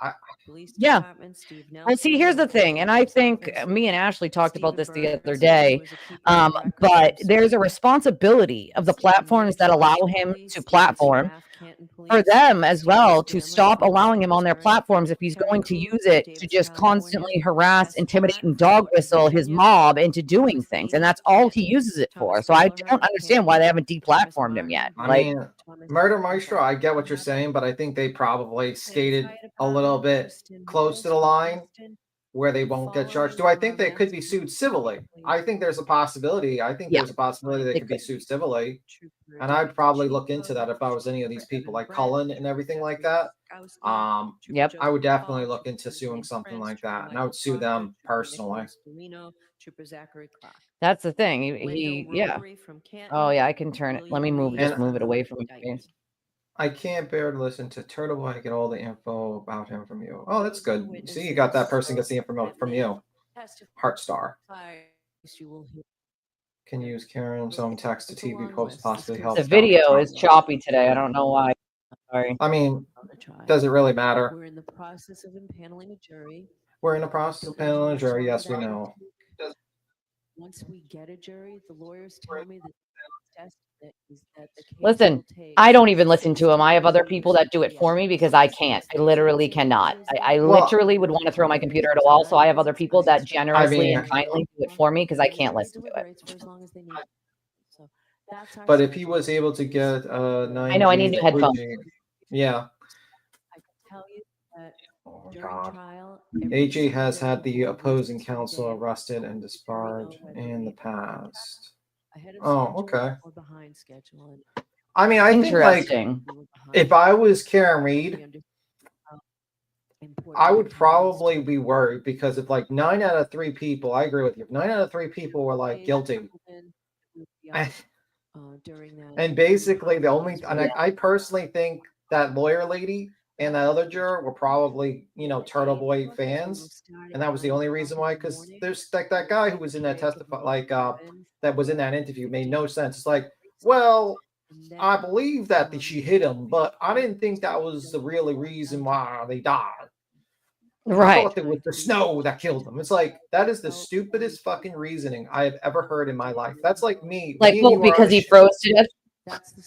Police Yeah. Department, Steve Well, see, Nelson, here's the Local thing, and I Sheriff's think Office, me and Ashley talked about Stephen this the other Bergerson, day. who is a keeper of records But from there's a responsibility of the Stephen platforms that Mitchell, allow him Police, to Stephen platform Staff, Canton for Police, them as Stephen well to Stanley, stop Police allowing him on their Department, platforms if he's Terry going to Cruz, use it to Davis, just California, constantly harass, Wes intimidate, Platt, and dog Portland, whistle his Virginia, mob into doing Thomas things. Lee, And that's all he Canton, uses it for. Thomas So I Miller, don't understand why they haven't Thomas deplatformed him yet. I Like, mean, Thomas Murder Miller, Maestro, I get what you're saying, but I think they probably skated a little bit close to the line where they won't get charged. Do I think they could be sued civilly? I think there's a possibility. I think Yeah, there's a possibility they they could be could. sued civilly. And I'd probably look into that if I was any of these people like Cullen and everything like that. Yep. I would definitely look into suing something like that, and I would sue them personally. That's the thing. Yeah. Oh, yeah, I can turn it. Let me just move it away from my face. I can't bear to listen to Turtle Boy get all the info about him from you. Oh, that's good. See, you got that person gets the info from you. Heartstar. Can use Karen's own text to TV post possibly help. The video is choppy today. I don't know why. Sorry. I mean, does it really matter? We're in the process of impaneling a jury. We're in the process of paneling a jury. Yes, we know. Once we get a jury, the lawyers tell me that the test is that the case Listen, will take I don't even listen to him. I have other people that do it for me because I can't. I literally cannot. I Well- literally would want to throw my computer at a wall. So I have other people that generously mean- and kindly do it for me because I can't listen to it. deliberates for as long as they need. So that's our But if he schedule. was able to get 90, I know, I need new headphones. Yeah. I can tell you that Oh my during God. trial, AJ has had the opposing counsel arrested and disbarred in the past. ahead of Oh, schedule okay. or behind schedule. And I mean, I think like Interesting. we were behind if I was Karen we Reed, understood how important I would it was. probably be worried because if like 9 out of 3 people, I agree with you. If 9 out of 3 people were like guilty, and, during that. and basically the only, and I personally think that lawyer lady and that other juror were probably, Turtle Boy fans, and that was the only reason why. Because there's like that guy who was in that that was in that interview made no sense. It's like, well, I believe that she hit him, but I didn't think that was the really reason why they died. I Right. thought it was the snow that killed them. It's like that is the stupidest fucking reasoning I have ever heard in my life. That's like me. Like, me and well, you are on because a he ship. froze to death.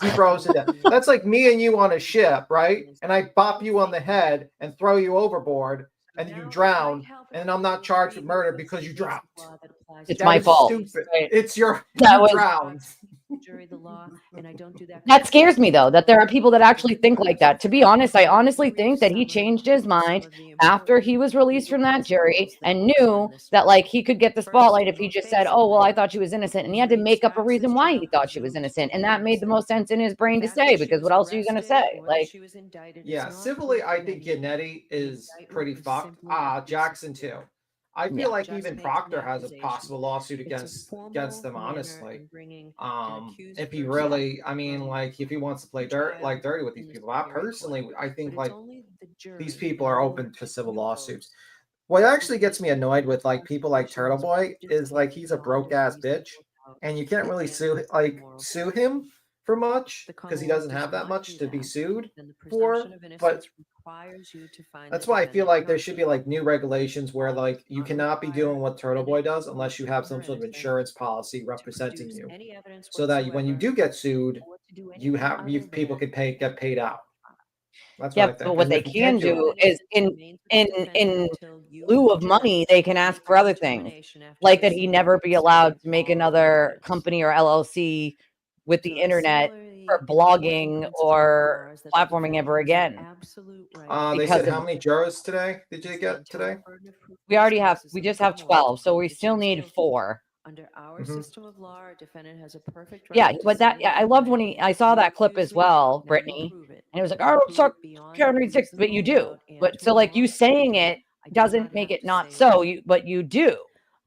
He froze to death. That's like me and you on a ship, right? And I bop you on the head and throw you overboard, and you drown, and I'm not charged with murder because you drowned. It's That my is fault. Stupid. Right. It's your That you was- drowned. jury the law, and I don't do that. That scares me, though, that there are people that actually think like that. To be honest, I honestly think that he changed his mind after he was released from that jury and knew that, like, he could get the spotlight if he just said, oh, well, I thought she was innocent. And he had to make up a reason why he thought she was innocent. And that made the most sense in his brain to say, because what else are you going to say? Like, Yeah, civilly, I think Yannetti is pretty fucked. Jackson too. I feel Yeah. like even Proctor has a possible lawsuit against them, honestly. If he really, I mean, like, if he wants to play dirty with these people, I personally, I think like these people are open to civil lawsuits. What actually gets me annoyed with like people like Turtle Boy is like he's a broke ass bitch, and you can't really sue him for much because he doesn't have that much to be sued for. But that's why I feel like there should be like new regulations where like you cannot be doing what Turtle Boy does unless you have some sort of insurance policy representing you, so that when you do get sued, people can get paid out. That's what I yeah, think. but what 'Cause they if you can can't do is in lieu of money, they can ask for other things, like that he never be allowed to make another company or LLC with the internet for blogging or platforming ever again. They because said of- how many jurors today did you get today? we just have 12, so we still need 4. Under our Mhm. system of law, a defendant has a perfect right Yeah, to but that settle I loved when anything I saw that he clip as accuses well, of. Now you Brittany, prove it. and it was like, You oh, prove suck it beyond Karen a Read 6, but you reasonable do. doubt and But to so a like you lawsuit. saying it I do doesn't not make have it to not say so. it. But you do.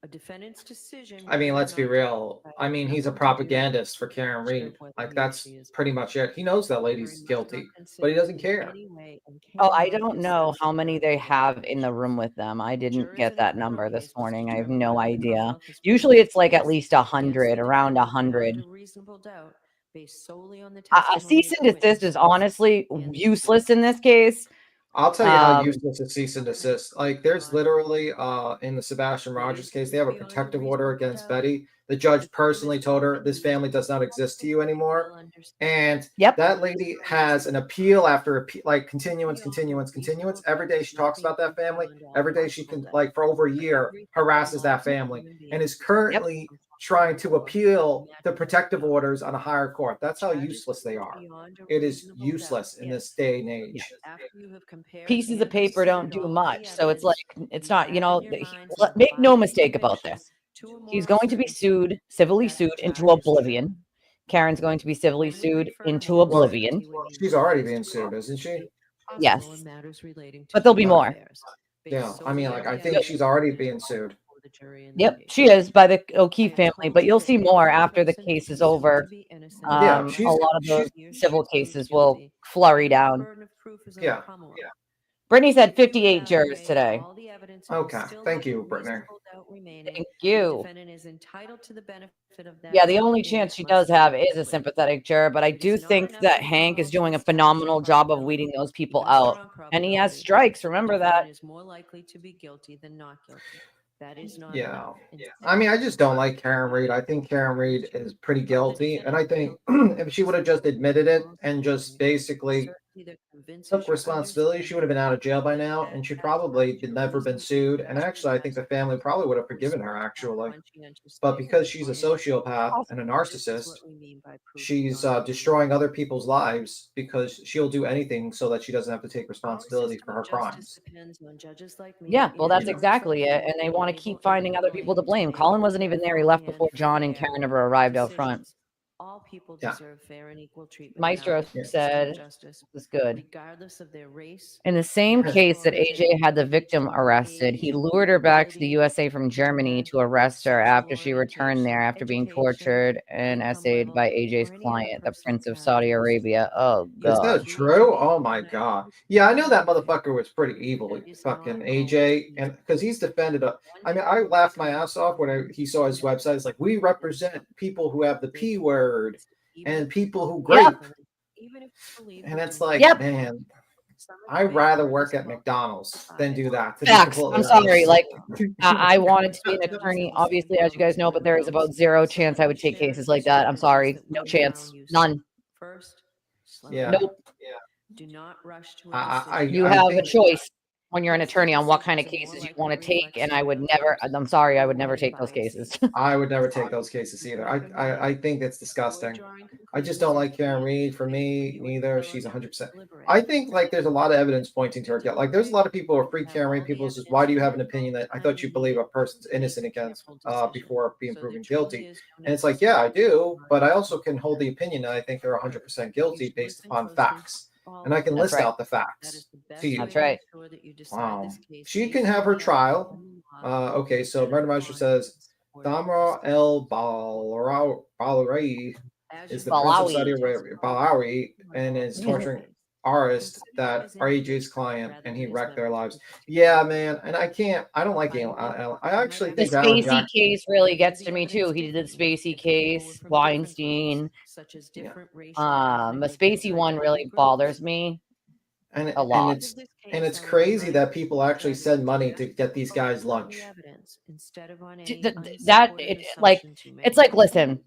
A defendant's decision. I mean, whether or let's be not to real. testify I has mean, he's a nothing to do propagandist for with Karen the nature Read. of whether Like he or that's she is pretty much it. He knows that jury lady's must guilty, not but consider he doesn't in care. any way and Oh, I cannot don't know assess how the many burden they of have in the information. room with them. I didn't Jurors get in a that criminal number case this must morning. I have determine no whether the idea. Commonwealth has Usually it's like at proven least its case against 100, the around defendant beyond 100. a reasonable doubt based solely on the A testimony cease of and the desist is witnesses honestly and the useless in this case. I'll tell you how Um, useless a cease and desist. Like, there's literally in the Sebastian Rogers case, they have a protective order against Betty. The judge personally told her this family does not exist to you anymore, and Yep. that lady has an appeal after appeal, like continuance. Every day she talks about that family. Every day she can, like, for over a year, harasses that family, and is currently trying to appeal the protective orders on a higher court. That's how useless they are. It is useless in this day and age. Pieces of paper don't do much. So it's like, it's not, make no mistake about this. He's going to be sued, civilly sued into oblivion. Karen's going to be civilly sued into oblivion. She's already being sued, isn't she? Yes. But there'll be more. Yeah, I mean, like, I think she's already being sued. Yep, she is by the O'Keefe family, but you'll see more after the case is over. Yeah, A lot of those civil cases will flurry down. Yeah. Brittany said 58 jurors today. Okay, thank you, Brittany. Thank you. Yeah, the only chance she does have is a sympathetic juror, but I do think that Hank is doing a phenomenal job of weeding those people out. And he has strikes, remember that. Is more likely to be guilty than not guilty. That is not Yeah. enough. I mean, I just don't like Karen Read. I think Karen Read is pretty guilty, and I think if she would have just admitted it and just basically took responsibility, she would have been out of jail by now, and she probably had never been sued. And actually, I think the family probably would have forgiven her, actually. But because she's a sociopath and a narcissist, she's destroying other people's lives because she'll do anything so that she doesn't have to take responsibility for her crimes. Yeah, well, that's exactly it. And they want to keep finding other people to blame. Colin wasn't even there. He left before John and Karen ever arrived out front. All people Yeah. deserve fair and equal treatment. Maestro without the said system of justice, this is good. regardless of their race. In the same case that AJ had the victim arrested, he lured her back to the USA from Germany to arrest her after she returned there after being tortured and essayed by AJ's client, the Prince of Saudi Arabia. Oh, Is God. that true? Oh my god. Yeah, I know that motherfucker was pretty evil, fucking AJ, and because he's defended a. I mean, I laughed my ass off when he saw his website. It's like, we represent people who have the P word and people who grape, and it's like, Yep. man, I'd rather work at McDonald's than do that. To be Facts. completely I'm sorry. honest. Like, I wanted to be an attorney, obviously, as you guys know, but there is about zero chance I would take cases like that. I'm sorry. No chance. None. First, Yeah. Nope. do not rush to I You I have a think- choice. when you're an These attorney on what kind of decisions are more cases you likely want to to take, reflect and I would strong never. views I'm sorry, I would or never take those biases. cases. I would never take those cases either. I think that's disgusting. I just don't like Karen Read. For me, neither. She's 100%. I think like there's a lot of evidence pointing to her guilt. Like there's a lot of people who are free Karen Read. People says, why do you have an opinion that I thought you believe a person's innocent against before being proven guilty? And it's like, yeah, I do, but I also can hold the opinion that I think they're 100% guilty based upon facts, and I can That's list right. out the facts to you. That's right. Wow. She can have her trial. Okay, so Murder Master says Thamra El Balari is the Prince of Saudi Arabia, Balawi, and is torturing artist that are AJ's client, and he wrecked their lives. Yeah, man, and I don't like Alan. I actually The think Alan Spacey Jackson. case really gets to me too. He did the Spacey case, Weinstein. Yeah. The Spacey one really bothers me And a lot. it's crazy that people actually send money to get these guys lunch. It's like, listen,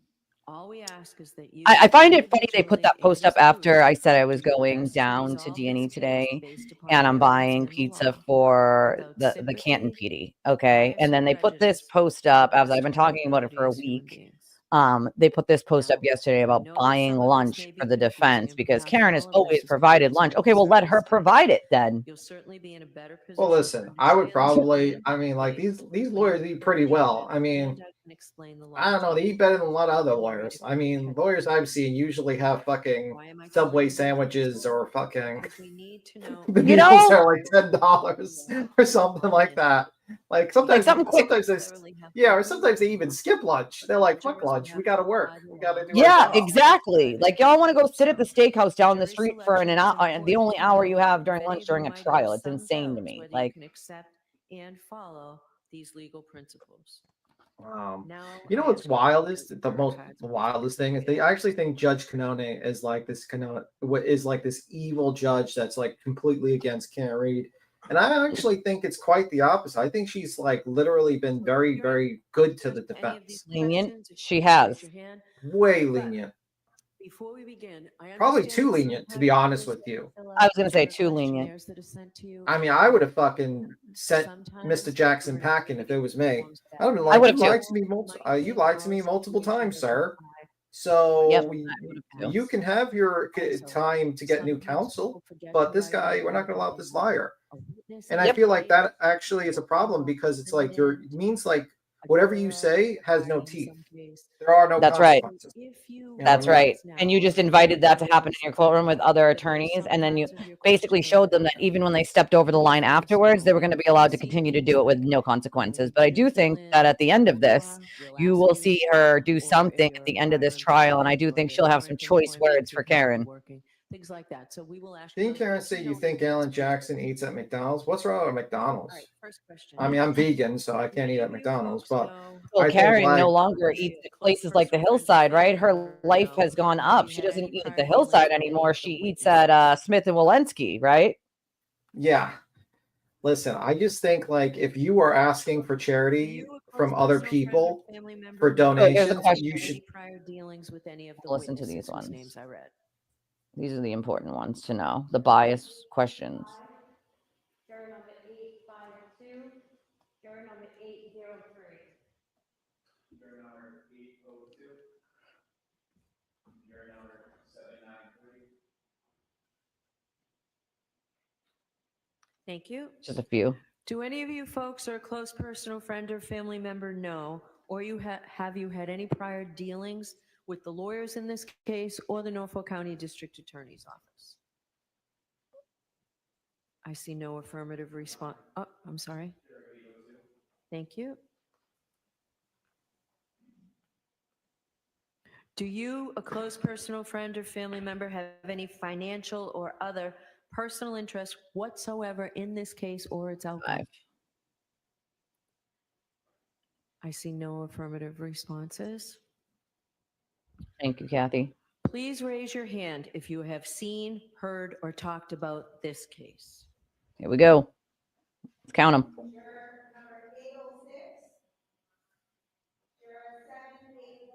All we ask is that you I find it funny they put that post up after I said I was going down to D&E today and I'm buying pizza for the Canton PD. Okay. And then they put this post up as I've been talking about it for a week. They put this post up yesterday about buying lunch for the defense because Karen has always provided lunch. Okay, well, let her provide it then. You'll certainly be in a better position. Well, listen, I would probably, I mean, like these lawyers eat pretty well. I mean, I don't know, they eat better than a lot of other lawyers. I mean, lawyers I've seen usually have fucking Subway sandwiches or fucking the You meals know, are like $10 or something like that. Like sometimes, something quick. sometimes they, yeah, or sometimes they even skip lunch. They're like, fuck lunch, we gotta work, we gotta do our Yeah, job. exactly. Like y'all want to go sit at the steakhouse down the street for an hour, the only hour you have during lunch during a trial. It's insane to me. Like, you can accept and follow these legal principles. You know what's wildest? The most wildest thing is I actually think Judge Canone is like this this evil judge that's like completely against Karen Read. And I actually think it's quite the opposite. I think she's like literally been very, very good to the defense. lenient. She has. Way lenient. Before we begin, Probably too lenient, to be honest with you. I was going to say too lenient. I mean, I would have fucking sent Mr. Jackson packing if it was me. I would have been I like, would you have lied too. to me you lied to me multiple times, sir. So Yep, I would have too. you can have your time to get new counsel, but this guy, we're not going to allow this liar. And I feel like that actually is a problem because it's like it means like whatever you say has no teeth. There are no That's right. consequences. That's right. And you just invited that to happen in your courtroom with other attorneys. And then you basically showed them that even when they stepped over the line afterwards, they were going to be allowed to continue to do it with no consequences. But I do think that at the end of this, you will see her do something at the end of this trial. And I do think she'll have some choice words for Karen. Things like that. So we will ask. Didn't Karen say you think Alan Jackson eats at McDonald's? What's wrong with McDonald's? All right, first question. I mean, I'm vegan, so I can't eat at McDonald's, but Well, I Karen think no like longer eats at places like the Hillside, right? Her life has gone up. She doesn't eat at the Hillside anymore. She eats at Smith and Walensky, right? yeah. Listen, I just think like if you are asking for charity from other people for So here's the donations, question. you should prior dealings with any of the Listen to witnesses these whose ones. names I read. These are the important ones to know. The bias questions. Juror number 852, juror number 803. Juror number 802. Juror number 793. Thank you. Just a few. Do any of you folks or a close personal friend or family member know, or have you had any prior dealings with the lawyers in this case or the Norfolk County District Attorney's Office? I see no affirmative response. Oh, I'm sorry. Thank you. Do you, a close personal friend or family member, have any financial or other personal interest whatsoever in this case or its outcome? 5. I see no affirmative responses. Thank you, Kathy. Please raise your hand if you have seen, heard, or talked about this case. Here we go. Let's count them. Juror number 806, juror 781.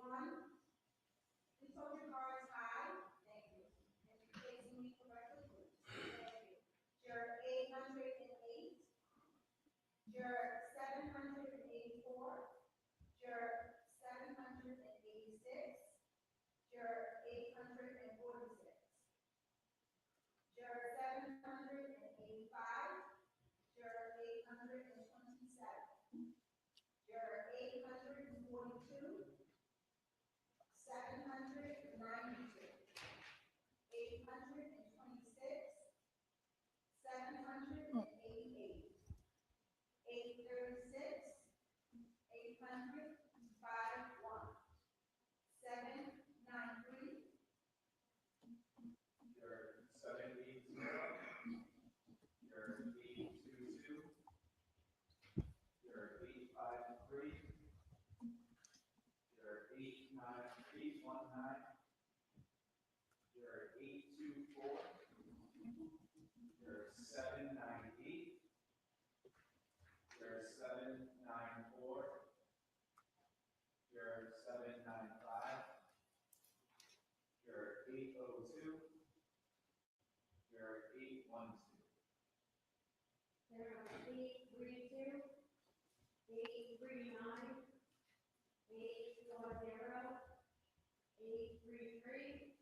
Please hold your cards high. Thank you. And you're facing me correctly, please. Thank you. Juror 808. 800-51. 793. You're 780. You're 822. You're 853. You're 89819. You're 824. You're 798. You're 794. You're 795. You're 802. You're 812. There are 832, 839, 840, 833,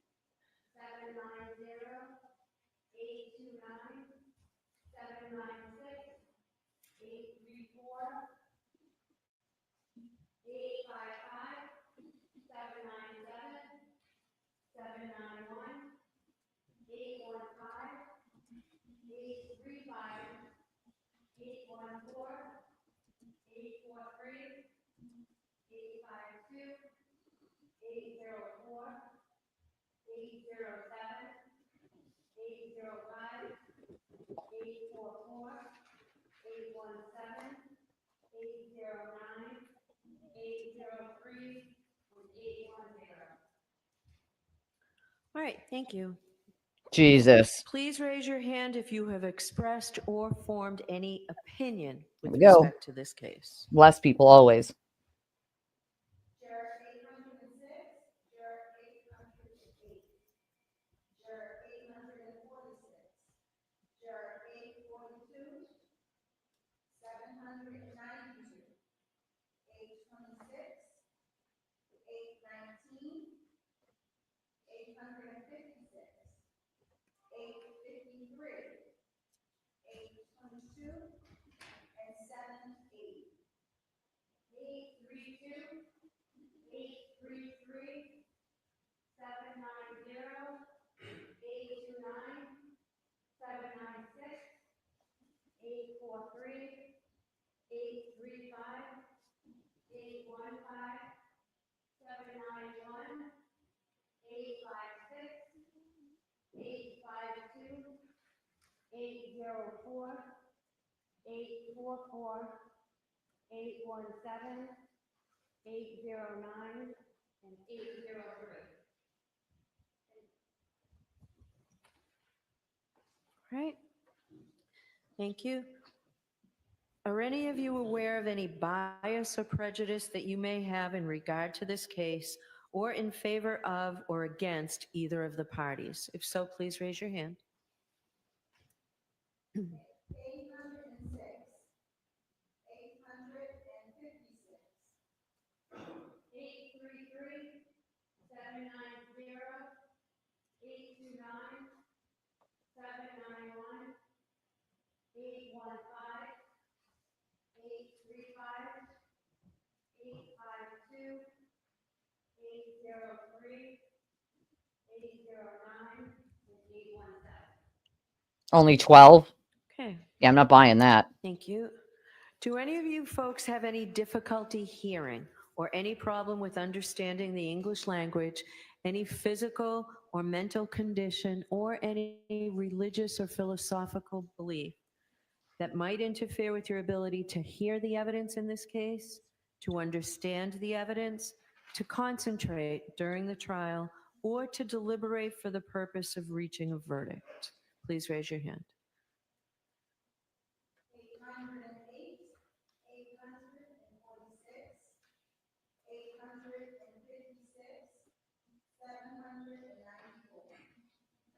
790, 829, 796, 834, 855, 797, 791, 815, 835, 814, 843, 852, 804, 807, 805, 844, 817, 809, 803, and 810. All right, thank you. Jesus. Please raise your hand if you have expressed or formed any opinion with Here we go. respect to this case. Bless people always. Juror 806, juror 808, juror 846, juror 842, 792, 826, 819, 856, 853, 822, and 780. 832, 833, 790, 829, 796, 843, 835, 815, 791, 856, 852, 804, 844, 817, 809, and 803. All right. Thank you. Are any of you aware of any bias or prejudice that you may have in regard to this case or in favor of or against either of the parties? If so, please raise your hand. 806, 856, 833, 790, 829, 791, 815, 835, 852, 803, 809, and 817. Only 12? Okay, Yeah, I'm not buying that. thank you. Do any of you folks have any difficulty hearing or any problem with understanding the English language, any physical or mental condition, or any religious or philosophical belief that might interfere with your ability to hear the evidence in this case, to understand the evidence, to concentrate during the trial, or to deliberate for the purpose of reaching a verdict? Please raise your hand. 808, 846, 856, 794,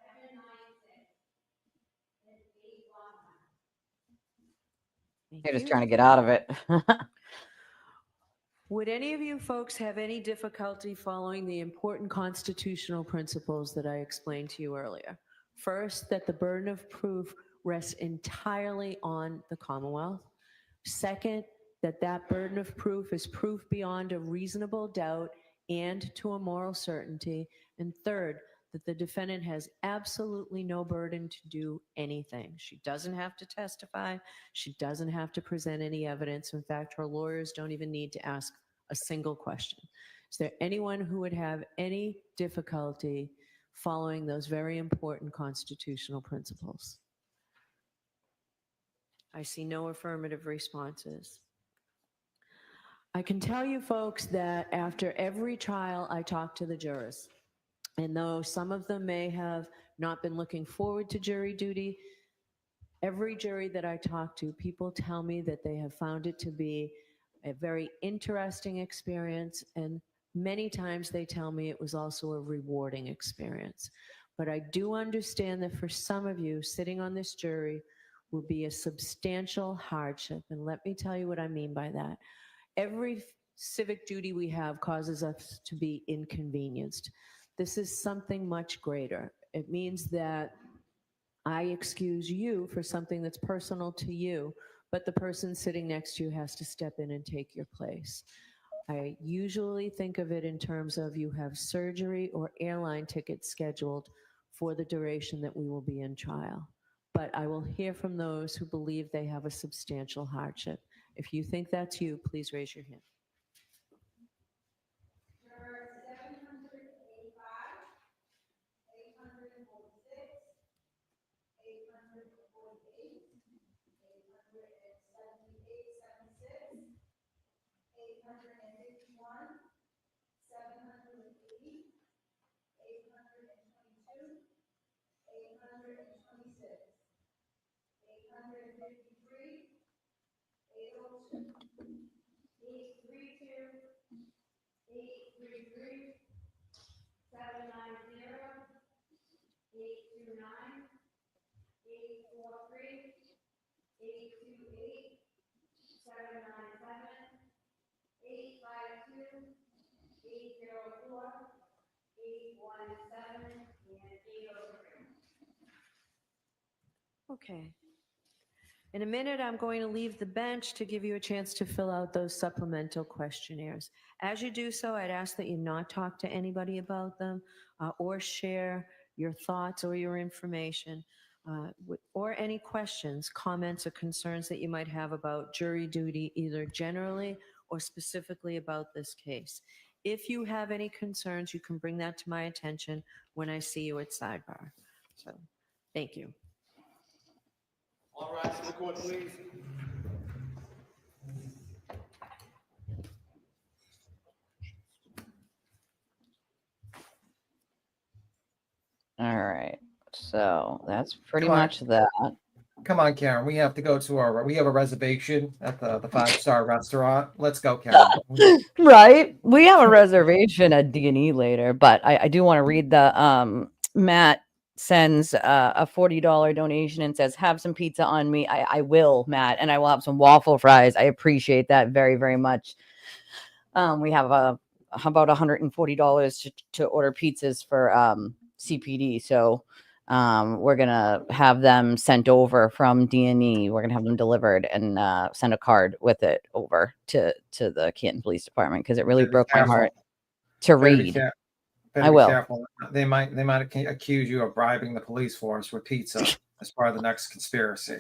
796, and 811. Thank They're just you. trying to get out of it. Would any of you folks have any difficulty following the important constitutional principles that I explained to you earlier? First, that the burden of proof rests entirely on the Commonwealth. Second, that that burden of proof is proof beyond a reasonable doubt and to a moral certainty. And third, that the defendant has absolutely no burden to do anything. She doesn't have to testify. She doesn't have to present any evidence. In fact, her lawyers don't even need to ask a single question. Is there anyone who would have any difficulty following those very important constitutional principles? I see no affirmative responses. I can tell you folks that after every trial, I talk to the jurors. And though some of them may have not been looking forward to jury duty, every jury that I talk to, people tell me that they have found it to be a very interesting experience, and many times they tell me it was also a rewarding experience. But I do understand that for some of you, sitting on this jury will be a substantial hardship. And let me tell you what I mean by that. Every civic duty we have causes us to be inconvenienced. This is something much greater. It means that I excuse you for something that's personal to you, but the person sitting next to you has to step in and take your place. I usually think of it in terms of you have surgery or airline tickets scheduled for the duration that we will be in trial. But I will hear from those who believe they have a substantial hardship. If you think that's you, please raise your hand. Juror 785, 846, 848, 878, 76, 851, 780, 822, 826, 853, 802, 832, 833, 790, 829, 843, 828, 797, 852, 804, 817, and 803. Okay. In a minute, I'm going to leave the bench to give you a chance to fill out those supplemental questionnaires. As you do so, I'd ask that you not talk to anybody about them or share your thoughts or your information or any questions, comments, or concerns that you might have about jury duty, either generally or specifically about this case. If you have any concerns, you can bring that to my attention when I see you at sidebar. So, thank you. All rise to the court, please. All right. So that's pretty Come on. much that. Come on, Karen. We have to go to we have a reservation at the 5-star restaurant. Let's go, Karen. Right. We have a reservation at D&E later, but I do want to read the Matt sends a $40 donation and says, have some pizza on me. I will, Matt, and I will have some waffle fries. I appreciate that very, very much. We have about $140 to order pizzas for CPD. So we're gonna have them sent over from D&E. We're gonna have them delivered and send a card with it over to the Canton Police Department because it really broke my heart to read. Better I will. Be careful. They might accuse you of bribing the police force with pizza as part of the next conspiracy.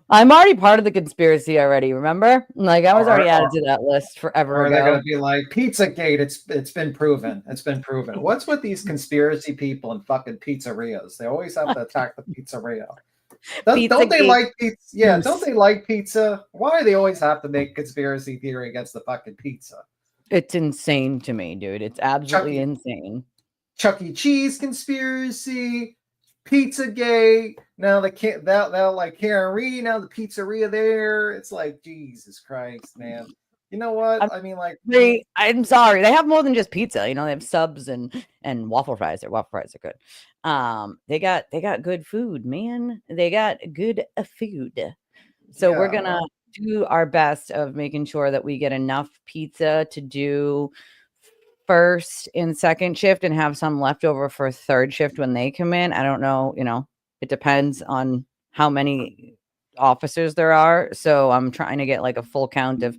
I'm already part of the conspiracy already. Remember, like I was already added to that list forever ago. They're gonna be like Pizzagate. It's been proven. It's been proven. What's with these conspiracy people and fucking pizzerias? They always have to attack the pizzeria. Don't they like pizza? Yeah, don't they like pizza? Why do they always have to make conspiracy theory against the fucking pizza? It's insane to me, dude. It's absolutely insane. Chuck E. Cheese conspiracy, Pizzagate. Now now like Karen Reed. Now the pizzeria there. It's like Jesus Christ, man. You know what? I mean, like I'm sorry. They have more than just pizza. You know, they have subs and waffle fries. Their waffle fries are good. They got good food, man. They got good food. So we're gonna do our best of making sure that we get enough pizza to do first and second shift and have some leftover for third shift when they come in. I don't know, it depends on how many officers there are. So I'm trying to get like a full count of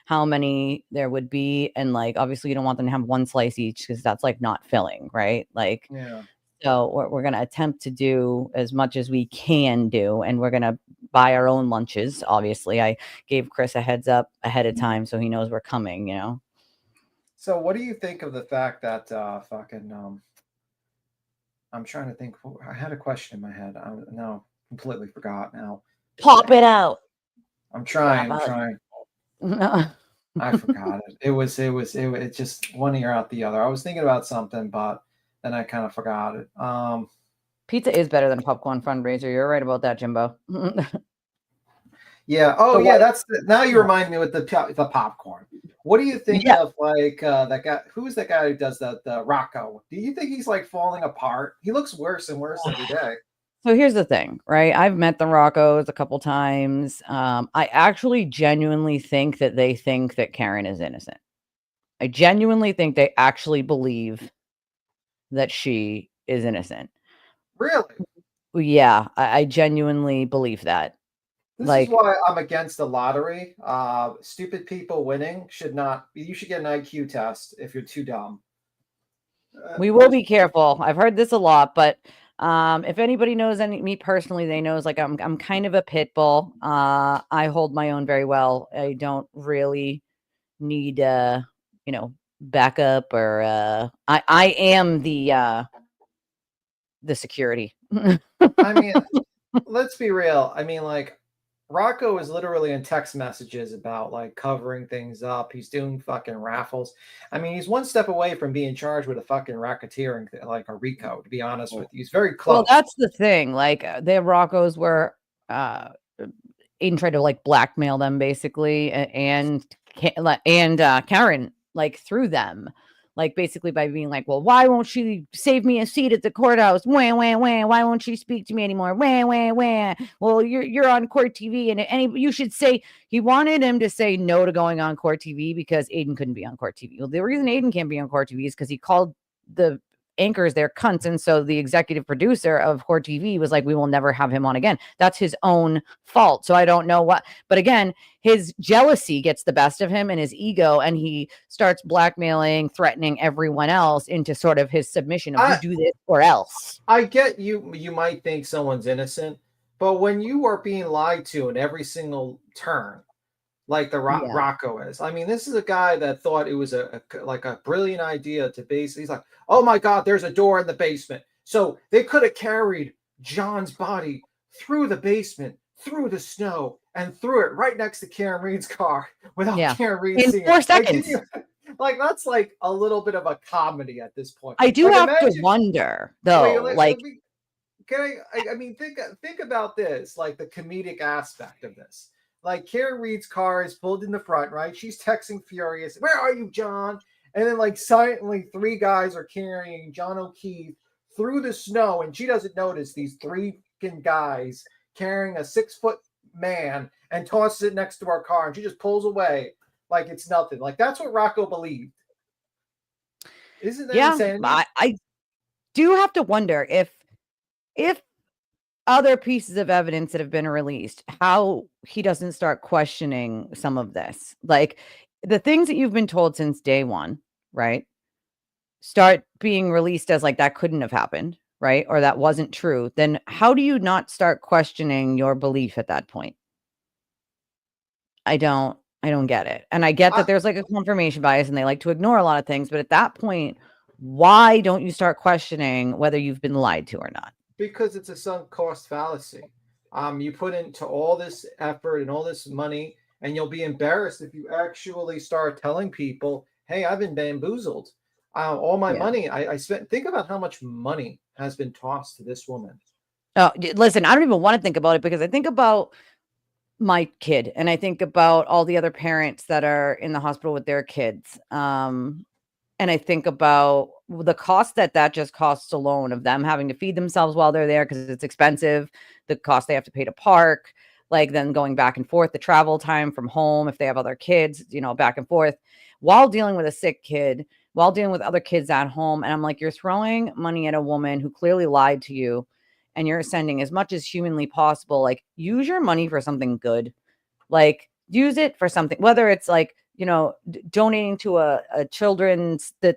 how many there would be. And like, obviously you don't want them to have one slice each because that's like not filling, right? Like, So we're going to attempt to do as much as we can do, and we're going to buy our own lunches. Obviously, I gave Chris a heads up ahead of time so he knows we're coming, you know. So what do you think of the fact that I'm trying to think. I had a question in my head. I now completely forgot now. Pop it out. I'm trying. Pop I'm out. trying. No. I forgot it. It just one ear out the other. I was thinking about something, but then I kind of forgot it. Pizza is better than a popcorn fundraiser. You're right about that, Jimbo. Yeah. Oh, So yeah. what- Now you remind me with the popcorn. What do you think Yeah. of like that guy? Who's that guy who does the Rocco? Do you think he's like falling apart? He looks worse and worse every day. So here's the thing, right? I've met the Roccos a couple times. I actually genuinely think that they think that Karen is innocent. I genuinely think they actually believe that she is innocent. Really? Yeah, I genuinely believe that. This Like, is why I'm against the lottery. Stupid people winning should not. You should get an IQ test if you're too dumb. we will be careful. I've heard this a lot, but if anybody knows me personally, they knows like I'm kind of a pit bull. I hold my own very well. I don't really need backup or I am the security. I mean, let's be real. I mean, like, Rocco is literally in text messages about like covering things up. He's doing fucking raffles. I mean, he's one step away from being charged with a fucking racketeering, like a RICO, to be honest with you. He's very close. Well, that's the thing. Like the Roccos were Aiden tried to like blackmail them basically, and Karen like through them, like basically by being like, well, why won't she save me a seat at the courthouse? Wah, wah, wah. Why won't she speak to me anymore? Wah, wah, wah. Well, you're on court TV, and you should say. He wanted him to say no to going on court TV because Aiden couldn't be on court TV. Well, the reason Aiden can't be on court TV is because he called the anchors their cunts, and so the executive producer of Court TV was like, we will never have him on again. That's his own fault. So I don't know what, but again, his jealousy gets the best of him and his ego, and he starts blackmailing, threatening everyone else into sort of his submission of you do this or else. I get you might think someone's innocent, but when you are being lied to in every single turn, like the Rocco is. I mean, this is a guy that thought it was a brilliant idea to he's like, oh my God, there's a door in the basement. So they could have carried John's body through the basement, through the snow, and threw it right next to Karen Reed's car without Karen Reed seeing it. 4 seconds. Like, that's like a little bit of a comedy at this point. I do have to wonder though, I mean, think about this, like the comedic aspect of this. Like Karen Reed's car is pulled in the front, right? She's texting furious. Where are you, John? And then like silently 3 guys are carrying John O'Keefe through the snow, and she doesn't notice these 3 guys carrying a 6-foot man and tosses it next to our car, and she just pulls away like it's nothing. Like that's what Rocco believed. Isn't that insane? I do have to wonder if other pieces of evidence that have been released, how he doesn't start questioning some of this. Like the things that you've been told since day one, right? Start being released as like that couldn't have happened, right? Or that wasn't true. Then how do you not start questioning your belief at that point? I don't get it. And I get that there's like a confirmation bias and they like to ignore a lot of things, but at that point, why don't you start questioning whether you've been lied to or not? Because it's a sunk cost fallacy. You put into all this effort and all this money, and you'll be embarrassed if you actually start telling people, hey, I've been bamboozled. All my money I spent. Think about how much money has been tossed to this woman. Oh, listen, I don't even want to think about it because I think about my kid and I think about all the other parents that are in the hospital with their kids. And I think about the cost that just costs alone of them having to feed themselves while they're there because it's expensive, the cost they have to pay to park, like then going back and forth, the travel time from home, if they have other kids, back and forth while dealing with a sick kid, while dealing with other kids at home. And I'm like, you're throwing money at a woman who clearly lied to you and you're sending as much as humanly possible. Like use your money for something good, like use it for something, whether it's like donating to a children's the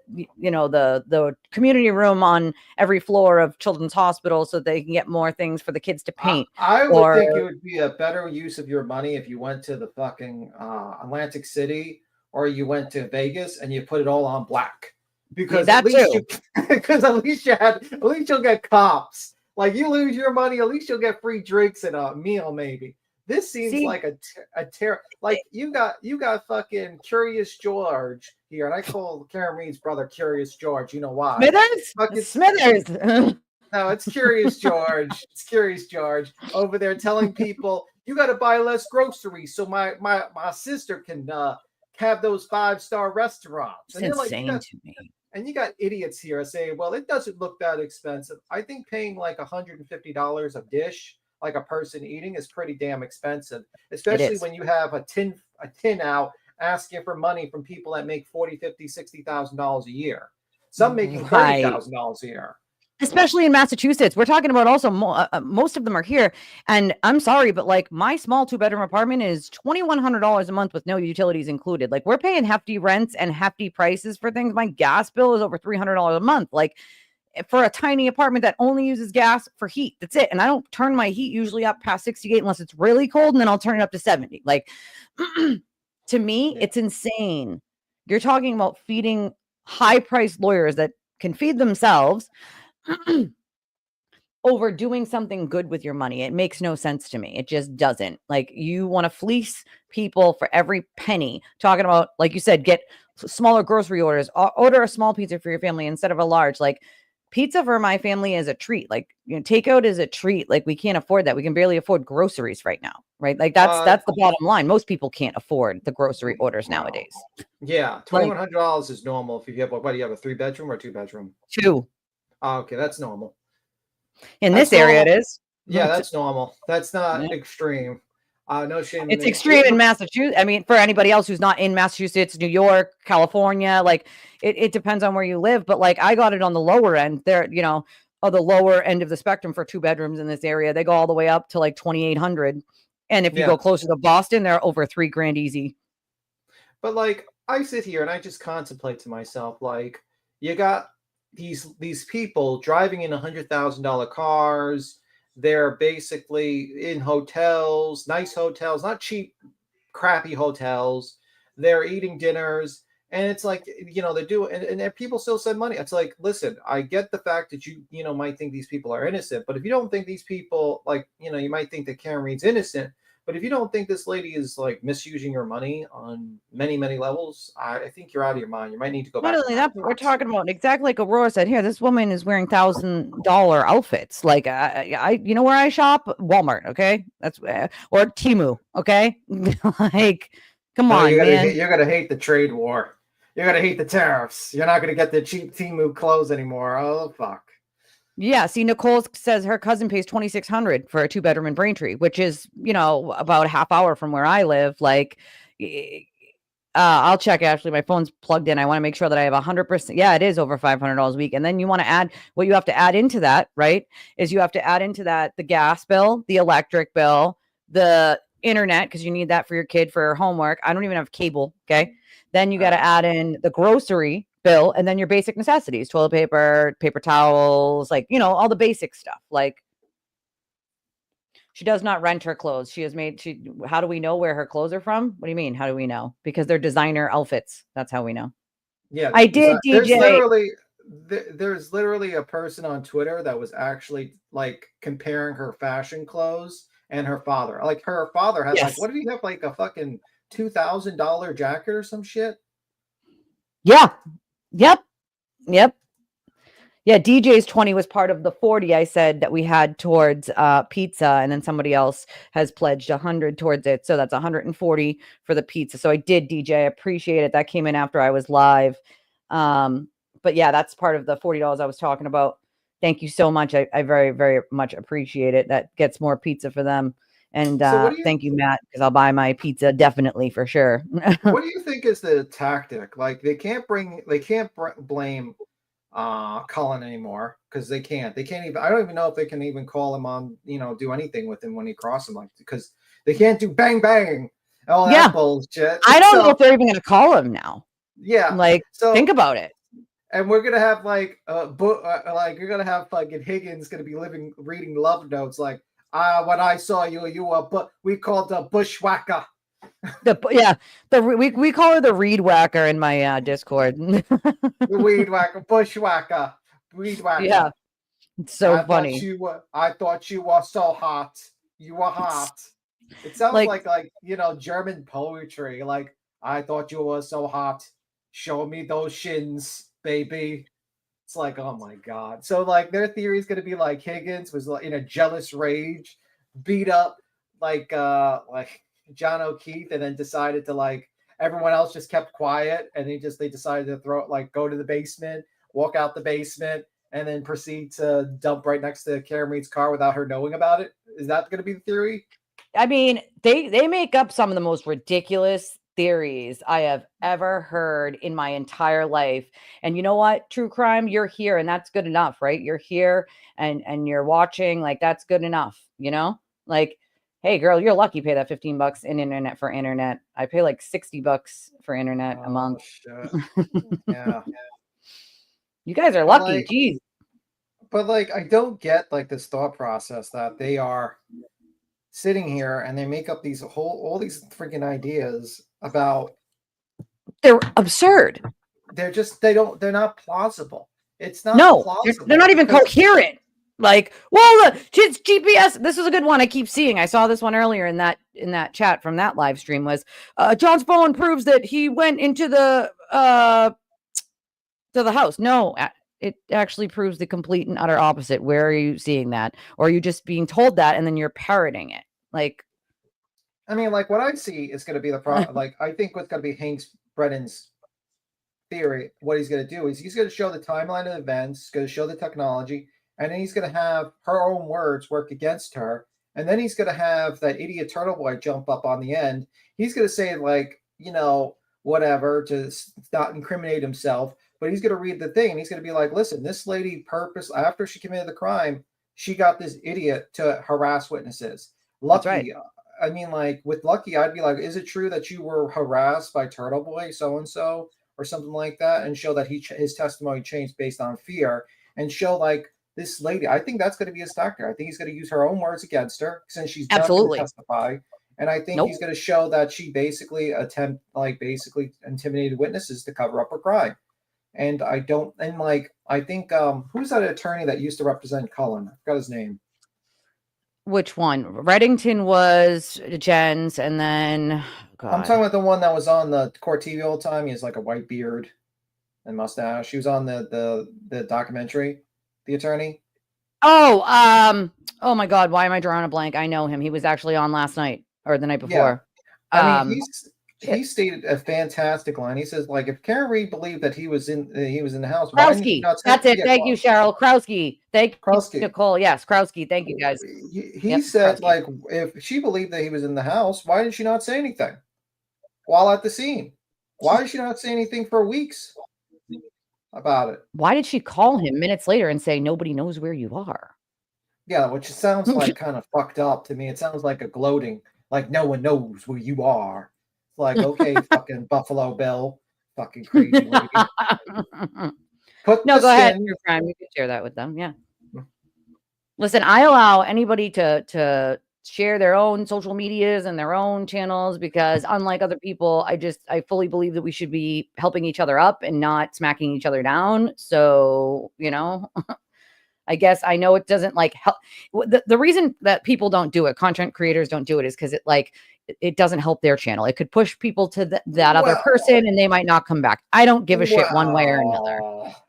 community room on every floor of children's hospitals so they can get more things for the kids to paint. I would or think it would be a better use of your money if you went to the fucking Atlantic City or you went to Vegas and you put it all on black. Because that at least too. because at least you'll get cops. Like you lose your money, at least you'll get free drinks and a meal, maybe. This seems like a terror. Like you got fucking Curious George here, and I call Karen Reed's brother Curious George. You know why? Smithers. No, it's Curious George. It's Curious George over there telling people you got to buy less groceries so my sister can have those 5-star restaurants. It's insane to me. And you got idiots here saying, well, it doesn't look that expensive. I think paying like $150 a dish, like a person eating, is pretty damn expensive, especially when you have a tin out asking for money from people that make $40,000, $50,000, $60,000 a year. Some making $30,000 a year. Especially in Massachusetts. We're talking about also most of them are here. And I'm sorry, but like my small 2-bedroom apartment is $2,100 a month with no utilities included. Like we're paying hefty rents and hefty prices for things. My gas bill is over $300 a month. Like for a tiny apartment that only uses gas for heat. That's it. And I don't turn my heat usually up past 68 unless it's really cold. And then I'll turn it up to 70. Like to me, it's insane. You're talking about feeding high-priced lawyers that can feed themselves over doing something good with your money. It makes no sense to me. It just doesn't. Like you want to fleece people for every penny. Talking about, like you said, get smaller grocery orders, order a small pizza for your family instead of a large. Like pizza for my family is a treat. Like, takeout is a treat. Like we can't afford that. We can barely afford groceries right now. Right. Like that's the bottom line. Most people can't afford the grocery orders nowadays. Yeah. $2,100 is normal. If you have, what do you have, a 3-bedroom or a 2-bedroom? 2. Oh, okay. That's normal. In this area, it is. Yeah, that's normal. That's not extreme. No shame. It's extreme in Massachusetts. I mean, for anybody else who's not in Massachusetts, New York, California, like it depends on where you live. But like I got it on the lower end there, of the lower end of the spectrum for 2 bedrooms in this area. They go all the way up to like 2,800. And if you go closer to Boston, they're over $3,000 easy. But like I sit here and I just contemplate to myself, like you got these people driving in $100,000 cars. They're basically in hotels, nice hotels, not cheap, crappy hotels. They're eating dinners. And it's like, they do, and people still send money. It's like, listen, I get the fact that you might think these people are innocent, but if you don't think these people, like, you might think that Karen Reed's innocent, but if you don't think this lady is like misusing your money on many, many levels, I think you're out of your mind. You might need to go back. Not only that, but we're talking about exactly like Aurora said here. This woman is wearing $1,000 outfits. Like I you know where I shop? Walmart. Okay, that's or Temu. Okay, like come on, man. You're gonna hate the trade war. You're gonna hate the tariffs. You're not gonna get the cheap Temu clothes anymore. Oh fuck. Yeah, see, Nicole says her cousin pays $2,600 for a 2-bedroom in Braintree, which is, about a half hour from where I live. Like, I'll check. Actually, my phone's plugged in. I want to make sure that I have 100%. Yeah, it is over $500 a week. And then you want to add what you have to add into that, right? Is you have to add into that the gas bill, the electric bill, the internet, because you need that for your kid for homework. I don't even have cable. Okay. Then you got to add in the grocery bill, and then your basic necessities, toilet paper, paper towels, like, all the basic stuff. Like she does not rent her clothes. How do we know where her clothes are from? What do you mean? How do we know? Because they're designer outfits. That's how we know. Yeah. I did DJ. There's literally a person on Twitter that was actually like comparing her fashion clothes and her father. Like her father has like, what did he have? Like a fucking $2,000 jacket or some shit. Yeah. Yep. Yeah, DJ's 20 was part of the 40 I said that we had towards pizza, and then somebody else has pledged 100 towards it. So that's 140 for the pizza. So I did, DJ. I appreciate it. That came in after I was live. But yeah, that's part of the $40 I was talking about. Thank you so much. I very, very much appreciate it. That gets more pizza for them. And thank you, Matt, because I'll buy my pizza definitely for sure. What do you think is the tactic? Like they can't blame Colin anymore because they can't even. I don't even know if they can even call him on, do anything with him when he crosses him, like, because they can't do bang bang All Yeah. that bullshit. I don't know So, if they're even going to call him now. yeah. Like, So think about it. and we're gonna have like like you're gonna have fucking Higgins gonna be reading love notes like when I saw you, you were but we called the bushwhacker. We call her the reed whacker in my Discord. The weed whacker, bushwhacker, weed whacker. Yeah, it's so funny. I thought you were so hot. You were hot. It sounds Like- like German poetry. Like I thought you were so hot. Show me those shins, baby. It's like, oh my god. So like their theory is gonna be like Higgins was like in a jealous rage, beat up like John O'Keefe, and then decided to like everyone else just kept quiet, and they decided to go to the basement, walk out the basement, and then proceed to dump right next to Karen Reed's car without her knowing about it. Is that gonna be the theory? I mean, they make up some of the most ridiculous theories I have ever heard in my entire life. And you know what? True crime, you're here and that's good enough, right? You're here and you're watching, like that's good enough, you know? Like, hey girl, you're lucky you pay that $15 in internet for internet. I pay like $60 for internet a month. Shit. Yeah. You guys are But, lucky. like, Jeez. But like I don't get like this thought process that they are sitting here and they make up all these freaking ideas about They're absurd. they're not plausible. It's not No, plausible. they're not even because- coherent. Like, well, it's GPS. This is a good one. I keep seeing. I saw this one earlier in that chat from that live stream. Was John's phone proves that he went into the to the house? No, it actually proves the complete and utter opposite. Where are you seeing that? Or are you just being told that and then you're parroting it? Like, I mean, like what I see is going to be the problem. Like I think what's going to be Hank Brennan's theory, what he's going to do is he's going to show the timeline of events, he's going to show the technology, and then he's going to have her own words work against her. And then he's going to have that idiot turtle boy jump up on the end. He's going to say like, whatever to not incriminate himself. But he's going to read the thing and he's going to be like, listen, this lady after she committed the crime, she got this idiot to harass witnesses. Lucky, right. I mean, like with Lucky, I'd be like, is it true that you were harassed by Turtle Boy so-and-so or something like that? And show that his testimony changed based on fear and show like this lady. I think that's going to be his doctor. I think he's going to use her own words against her since she's not going to testify. And I think he's going to show that she basically intimidated witnesses to cover up her crime. And I think who's that attorney that used to represent Cullen? I forgot his name. which one? Reddington was Jen's, and then I'm talking about the one that was on the court TV all the time. He has like a white beard and mustache. He was on the documentary, the attorney. Oh my God, why am I drawing a blank? I know him. He was actually on last night or the night before. I mean, he stated a fantastic line. He says, like, if Karen Reed believed that he was in the house, Krowski. That's it. Thank you, Cheryl. Krowski. Thank you, Nicole. Yes, Krowski. Thank you, guys. He said, Krowski. Like, if she believed that he was in the house, why did she not say anything while at the scene? Why did she not say anything for weeks about it? Why did she call him minutes later and say nobody knows where you are? Yeah, which sounds like kind of fucked up to me. It sounds like a gloating, like no one knows where you are. Like, okay, fucking Buffalo Bill, fucking crazy lady. Go ahead. Your crime. You can share that with them. Yeah. Listen, I allow anybody to share their own social medias and their own channels because unlike other people, I fully believe that we should be helping each other up and not smacking each other down. So, I guess I know it doesn't like help. The reason that people don't do it, content creators don't do it, is because it doesn't help their channel. It could push people to that other person and they might not come back. I don't give a shit one way or another.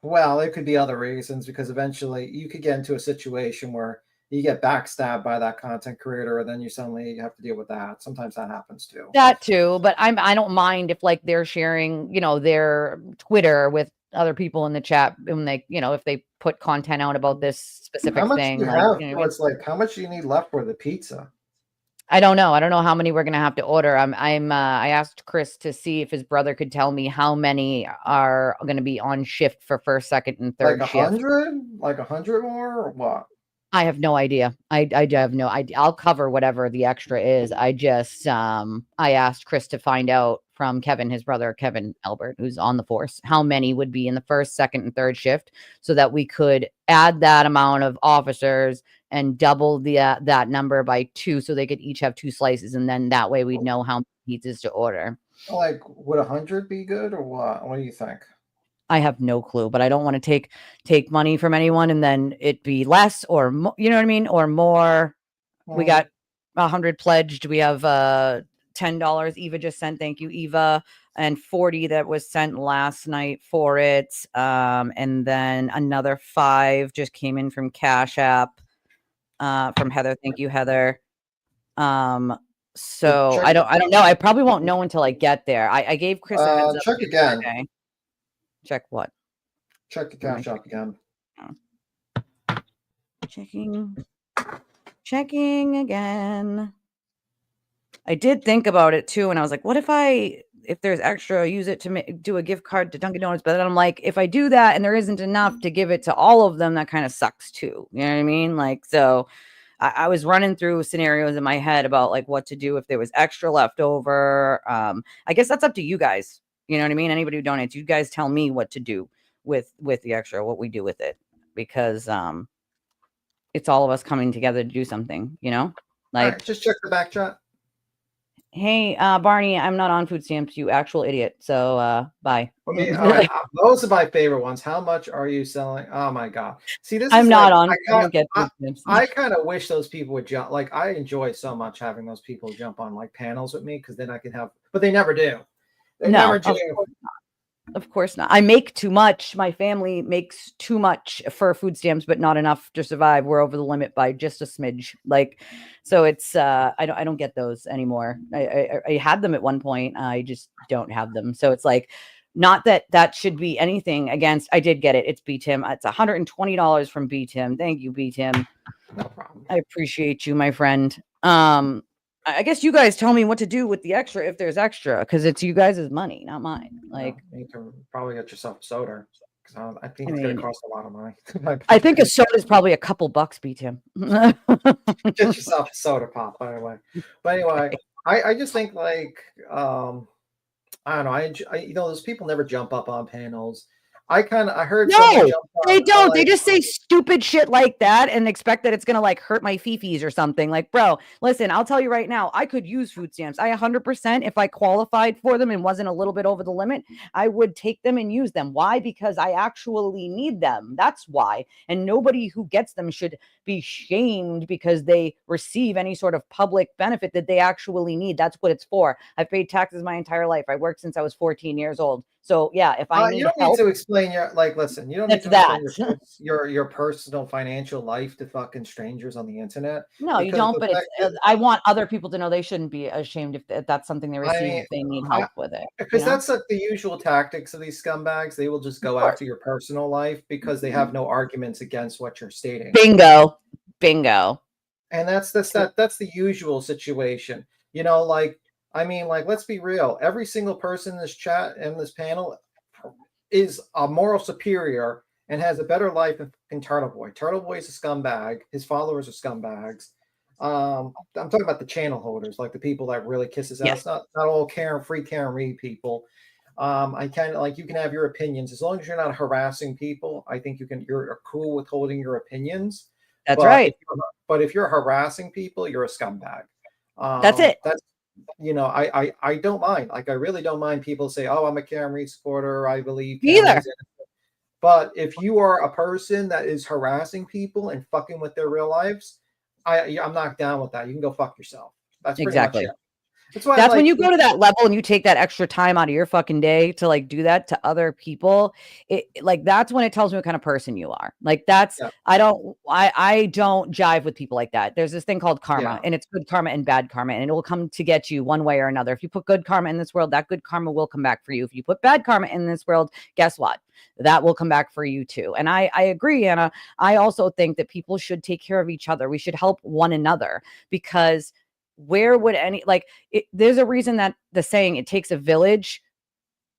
Well, it could be other reasons because eventually you could get into a situation where you get backstabbed by that content creator and then you suddenly have to deal with that. Sometimes that happens too. That too, but I don't mind if like they're sharing, their Twitter with other people in the chat and they, if they put content out about this specific thing. It's like how much do you need left for the pizza? I don't know. I don't know how many we're gonna have to order. I asked Chris to see if his brother could tell me how many are gonna be on shift for first, second, and third like shift. 100? Like 100 more or what? I have no idea. I have no idea. I'll cover whatever the extra is. I just I asked Chris to find out from Kevin, his brother, Kevin Albert, who's on the force, how many would be in the first, second, and third shift so that we could add that amount of officers and double the that number by 2 so they could each have 2 slices, and then that way we'd know how many pizzas to order. Like, would 100 be good or what? What do you think? I have no clue, but I don't want to take money from anyone and then it be less or you know what I mean, or more. We got 100 pledged. We have $10 Eva just sent. Thank you, Eva. And 40 that was sent last night for it. And then another 5 just came in from Cashapp from Heather. Thank you, Heather. So I don't know. I probably won't know until I get there. I gave Chris a heads up. Check again. Check what? Check the Cashapp again. Checking again. I did think about it too, and I was like, what if there's extra, use it to do a gift card to Dunkin' Donuts? But then I'm like, if I do that and there isn't enough to give it to all of them, that kind of sucks too. You know what I mean? Like, so I was running through scenarios in my head about like what to do if there was extra left over. I guess that's up to you guys. You know what I mean? Anybody who donates, you guys tell me what to do with the extra, what we do with it, because it's all of us coming together to do something, you know? Like, right, just check the back chat. Hey, Barney, I'm not on food stamps, you actual idiot. So bye. I mean, all right, those are my favorite ones. How much are you selling? Oh my god. See, this I'm is not like, on. I don't get food stamps. I kind of wish those people would jump. Like, I enjoy so much having those people jump on like panels with me because then I can have, but they never do. They never do. Of course not. I make too much. My family makes too much for food stamps, but not enough to survive. We're over the limit by just a smidge. Like, so it's I don't get those anymore. I had them at one point. I just don't have them. So it's like, not that should be anything against. I did get it. It's BTIM. It's $120 from BTIM. Thank you, BTIM. No problem. I appreciate you, my friend. I guess you guys tell me what to do with the extra if there's extra, because it's you guys' money, not mine. Like, you can probably get yourself a soda because I think it's going to cost a lot of money. I think a soda is probably a couple bucks, BTIM. Get yourself a soda pop, by the way. But anyway, I just think like I don't know. I those people never jump up on panels. I heard no, they don't. They just say stupid shit like that and expect that it's gonna like hurt my fifis or something. Like, bro, listen, I'll tell you right now, I could use food stamps. I 100%, if I qualified for them and wasn't a little bit over the limit, I would take them and use them. Why? Because I actually need them. That's why. And nobody who gets them should be shamed because they receive any sort of public benefit that they actually need. That's what it's for. I've paid taxes my entire life. I worked since I was 14 years old. So yeah, if I need you don't help, need to explain your listen, you don't need to explain your personal financial life to fucking strangers on the internet. No, you don't. But I want other people to know they shouldn't be ashamed if that's something they receive, if they need help with it. Because that's like the usual tactics of these scumbags. They will just go after your personal life because they have no arguments against what you're stating. Bingo. And that's the usual situation. You know, like, I mean, like, let's be real. Every single person in this chat and this panel is a moral superior and has a better life than Turtle Boy. Turtle Boy is a scumbag. His followers are scumbags. I'm talking about the channel holders, like the people that really kiss his ass. Not all free Karen Read people. I kind of like, you can have your opinions as long as you're not harassing people. I think you're cool with holding your opinions. That's right. But if you're harassing people, you're a scumbag. That's it. I don't mind. Like, I really don't mind people say, "Oh, I'm a Karen Read supporter. I believe." Either. But if you are a person that is harassing people and fucking with their real lives, I'm not down with that. You can go fuck yourself. That's exactly. Much it. That's That's when you go to that level and you take that extra time out of your fucking day to like do that to other people. That's when it tells me what kind of person you are. Like, that's I don't jive with people like that. There's this thing called karma, and it's good karma and bad karma, and it will come to get you one way or another. If you put good karma in this world, that good karma will come back for you. If you put bad karma in this world, guess what? That will come back for you too. And I agree, Anna. I also think that people should take care of each other. We should help one another, because where would there's a reason that the saying "it takes a village"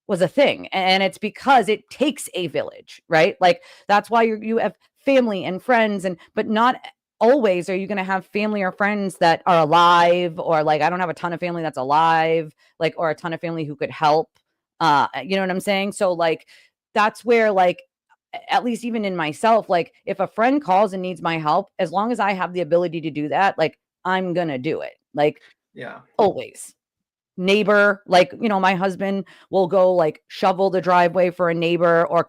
was a thing, and it's because it takes a village, right? Like, that's why you have family and friends, but not always are you going to have family or friends that are alive, or like, I don't have a ton of family that's alive, like, or a ton of family who could help. You know what I'm saying? So like, that's where like, at least even in myself, like if a friend calls and needs my help, as long as I have the ability to do that, like I'm going to do it. Like Yeah. always. Neighbor, like, you know, my husband will go like shovel the driveway for a neighbor, or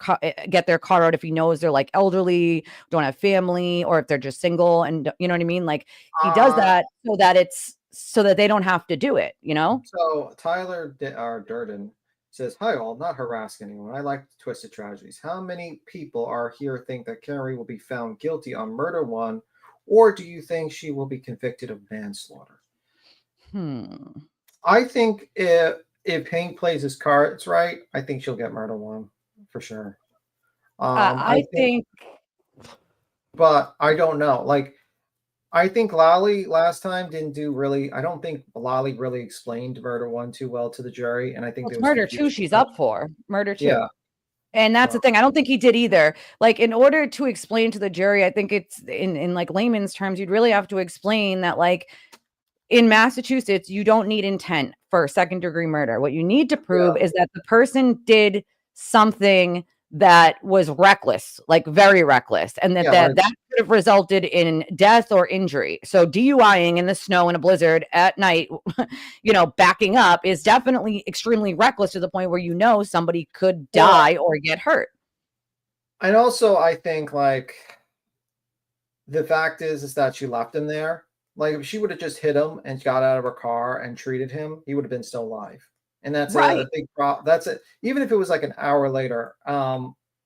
get their car out if he knows they're like elderly, don't have family, or if they're just single, and you know what I mean? Like he does that so that they don't have to do it, you know? So Tyler Durden says, "Hi all, not harassing anyone. I like twisted tragedies. How many people are here think that Carrie will be found guilty on murder one, or do you think she will be convicted of manslaughter?" I think if Hank plays his cards right, I think she'll get murder one for sure. I think but I don't know. Like, I think Lally last time didn't do really. I don't think Lally really explained murder one too well to the jury, and I think it's there was murder two she's up for. Murder two. Yeah. And that's the thing. I don't think he did either. Like, in order to explain to the jury, I think it's in like layman's terms, you'd really have to explain that, like, in Massachusetts, you don't need intent for second degree murder. What you need to prove is that the person did something that was reckless, like very reckless, and that could have resulted in death or injury. So DUIing in the snow in a blizzard at night, you know, backing up is definitely extremely reckless to the point where, you know, somebody could die or get hurt. And also, I think like the fact is that she left him there. Like, if she would have just hit him and got out of her car and treated him, he would have been still alive. And that's a big problem. That's it. Even if it was like an hour later,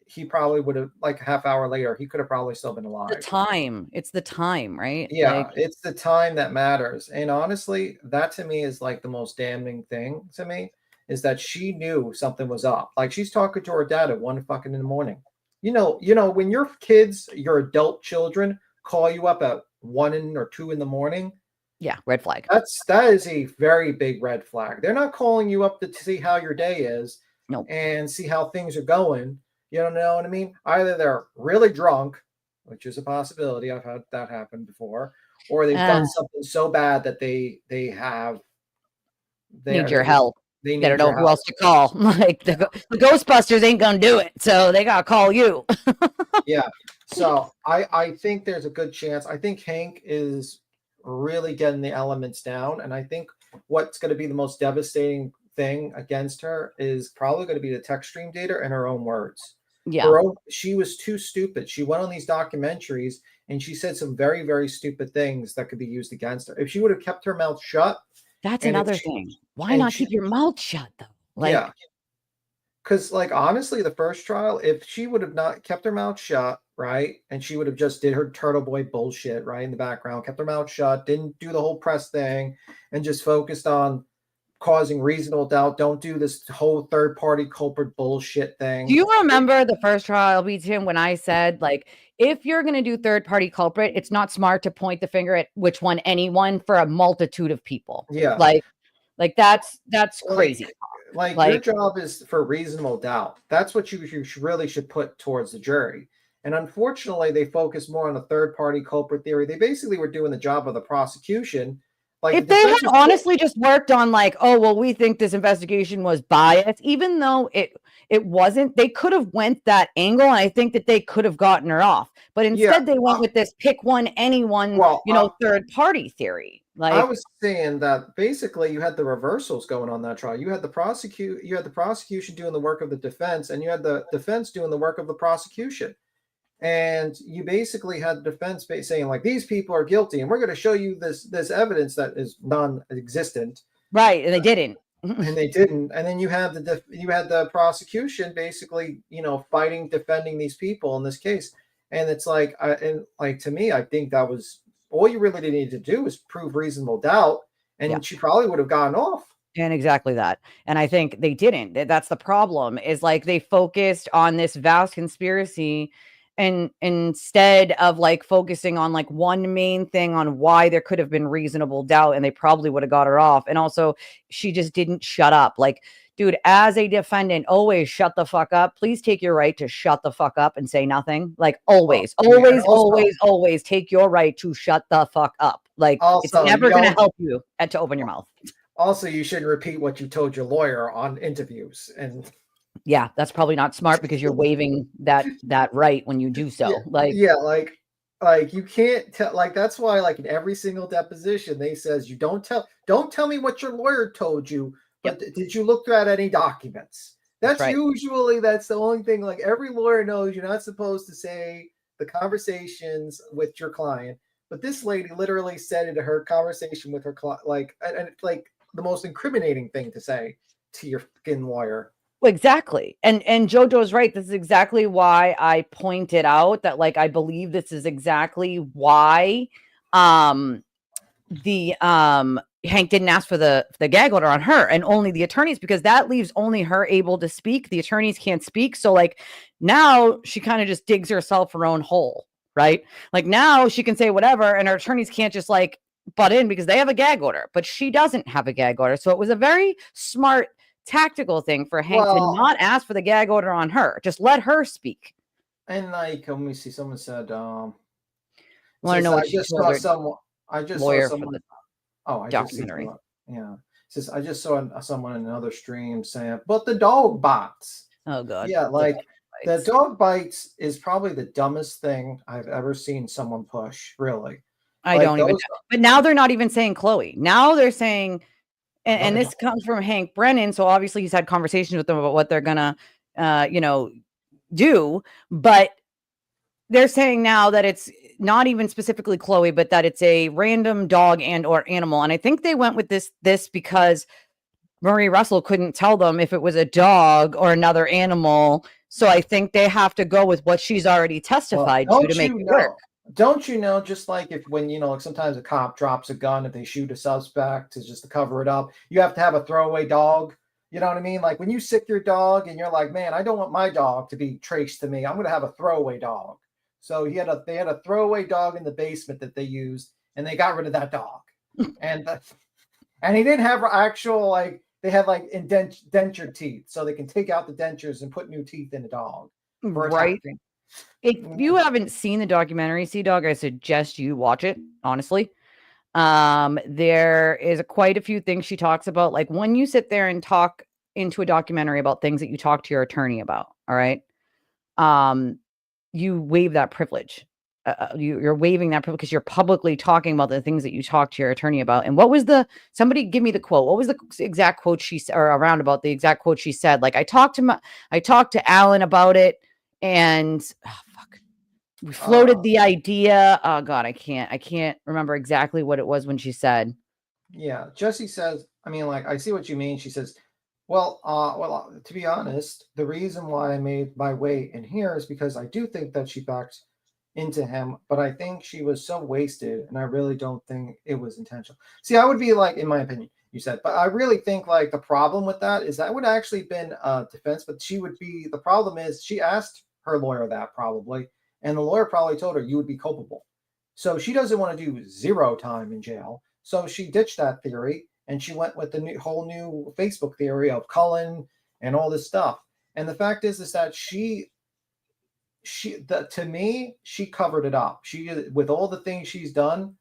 he probably would have, like a half hour later, he could have probably still been alive. The time. It's the time, right? Yeah, like, it's the time that matters. And honestly, that to me is like the most damning thing to me, is that she knew something was up. Like, she's talking to her dad at 1 fucking in the morning. You know, when your kids, your adult children, call you up at 1 or 2 in the morning. Yeah, red flag. That is a very big red flag. They're not calling you up to see how your day is and see how things are going. You don't know what I mean? Either they're really drunk, which is a possibility. I've had that happen before, or they've done something so bad that they need your help. They don't know who else to call. Like the Ghostbusters ain't gonna do it, so they gotta call you. Yeah. So I think there's a good chance. I think Hank is really getting the elements down, and I think what's going to be the most devastating thing against her is probably going to be the text stream data and her own words. Yeah. She was too stupid. She went on these documentaries and she said some very, very stupid things that could be used against her. If she would have kept her mouth shut. That's another thing. Why not keep your mouth shut though? Like, yeah. Because, like, honestly, the first trial, if she would have not kept her mouth shut, right, and she would have just did her Turtle Boy bullshit, right, in the background, kept her mouth shut, didn't do the whole press thing, and just focused on causing reasonable doubt, don't do this whole third-party culprit bullshit thing. Do you remember the first trial, Tim, when I said, like, if you're going to do third-party culprit, it's not smart to point the finger at anyone for a multitude of people. Yeah. Like that's crazy. Like your job is for reasonable doubt. That's what you really should put towards the jury. And unfortunately, they focus more on the third-party culprit theory. They basically were doing the job of the prosecution. Like, if they had honestly just worked on, like, oh, well, we think this investigation was biased, even though it wasn't, they could have went that angle, and I think that they could have gotten her off. But instead, they went with this pick one, anyone, third-party theory. Like, I was saying that basically you had the reversals going on that trial. You had the prosecution doing the work of the defense, and you had the defense doing the work of the prosecution. And you basically had the defense saying, like, these people are guilty, and we're going to show you this evidence that is non-existent. Right, and they didn't. And they didn't. And then you had the prosecution basically, defending these people in this case. And it's like, to me, I think that was all you really needed to do is prove reasonable doubt, and she probably would have gotten off. And exactly that. And I think they didn't. That's the problem, is like they focused on this vast conspiracy, and instead of like focusing on like one main thing on why there could have been reasonable doubt, and they probably would have got her off. And also, she just didn't shut up. Like, dude, as a defendant, always shut the fuck up. Please take your right to shut the fuck up and say nothing. Like always, yeah, and always, also- always, always take your right to shut the fuck up. Like it's Also, never you going to don't- help you to open your mouth. Also, you shouldn't repeat what you told your lawyer on interviews. And Yeah, that's probably not smart because you're waiving that right when you do so. like you can't tell. Like that's why, like in every single deposition, they says you don't tell me what your lawyer told you, but did you look at any documents? That's right. Usually that's the only thing. Like every lawyer knows you're not supposed to say the conversations with your client. But this lady literally said in her conversation with her client, like, and like the most incriminating thing to say to your fucking lawyer. Well, exactly. And JoJo's right. This is exactly why I pointed out that, like, I believe this is exactly why the Hank didn't ask for the gag order on her and only the attorneys, because that leaves only her able to speak. The attorneys can't speak. So like now she kind of just digs herself her own hole, right? Like now she can say whatever and her attorneys can't just like butt in because they have a gag order, but she doesn't have a gag order. So it was a very smart tactical thing for Hank to not ask for the gag order on her. Just let her speak. And like, let me see, someone said, want to know what I just saw someone. I just saw someone. Oh, I documentary. Yeah. It says I just saw someone in another stream saying, but the dog bites. Oh god. Yeah, like the dog bites is probably the dumbest thing I've ever seen someone push, really. I don't even know. But now they're not even saying Chloe. Now they're saying, and this comes from Hank Brennan. So obviously he's had conversations with them about what they're gonna do. But they're saying now that it's not even specifically Chloe, but that it's a random dog and or animal. And I think they went with this because Marie Russell couldn't tell them if it was a dog or another animal. So I think they have to go with what she's already testified to make it work. Don't you know, just like if when, like sometimes a cop drops a gun, if they shoot a suspect just to cover it up, you have to have a throwaway dog. You know what I mean? Like when you sick your dog and you're like, man, I don't want my dog to be traced to me. I'm going to have a throwaway dog. So they had a throwaway dog in the basement that they used, and they got rid of that dog. and he didn't have actual, like, they had like denture teeth, so they can take out the dentures and put new teeth in the dog. Right. If you haven't seen the documentary Sea Dog, I suggest you watch it, honestly. There is quite a few things she talks about. Like when you sit there and talk into a documentary about things that you talk to your attorney about, all right? You waive that privilege. You're waiving that privilege because you're publicly talking about the things that you talk to your attorney about. And what was somebody give me the quote? What was the exact quote she said, or around about the exact quote she said? Like I talked to Alan about it, and we floated the idea. Oh God, I can't remember exactly what it was when she said. Yeah, Jesse says, I mean, like, I see what you mean. She says, well, to be honest, the reason why I made my way in here is because I do think that she backed into him, but I think she was so wasted, and I really don't think it was intentional. See, I would be like, in my opinion, you said, but I really think like the problem with that is that would actually been a defense, but the problem is she asked her lawyer that probably, and the lawyer probably told her you would be culpable. So she doesn't want to do 0 time in jail. So she ditched that theory and she went with the whole new Facebook theory of Cullen and all this stuff. And the fact is that to me, she covered it up. With all the things she's done,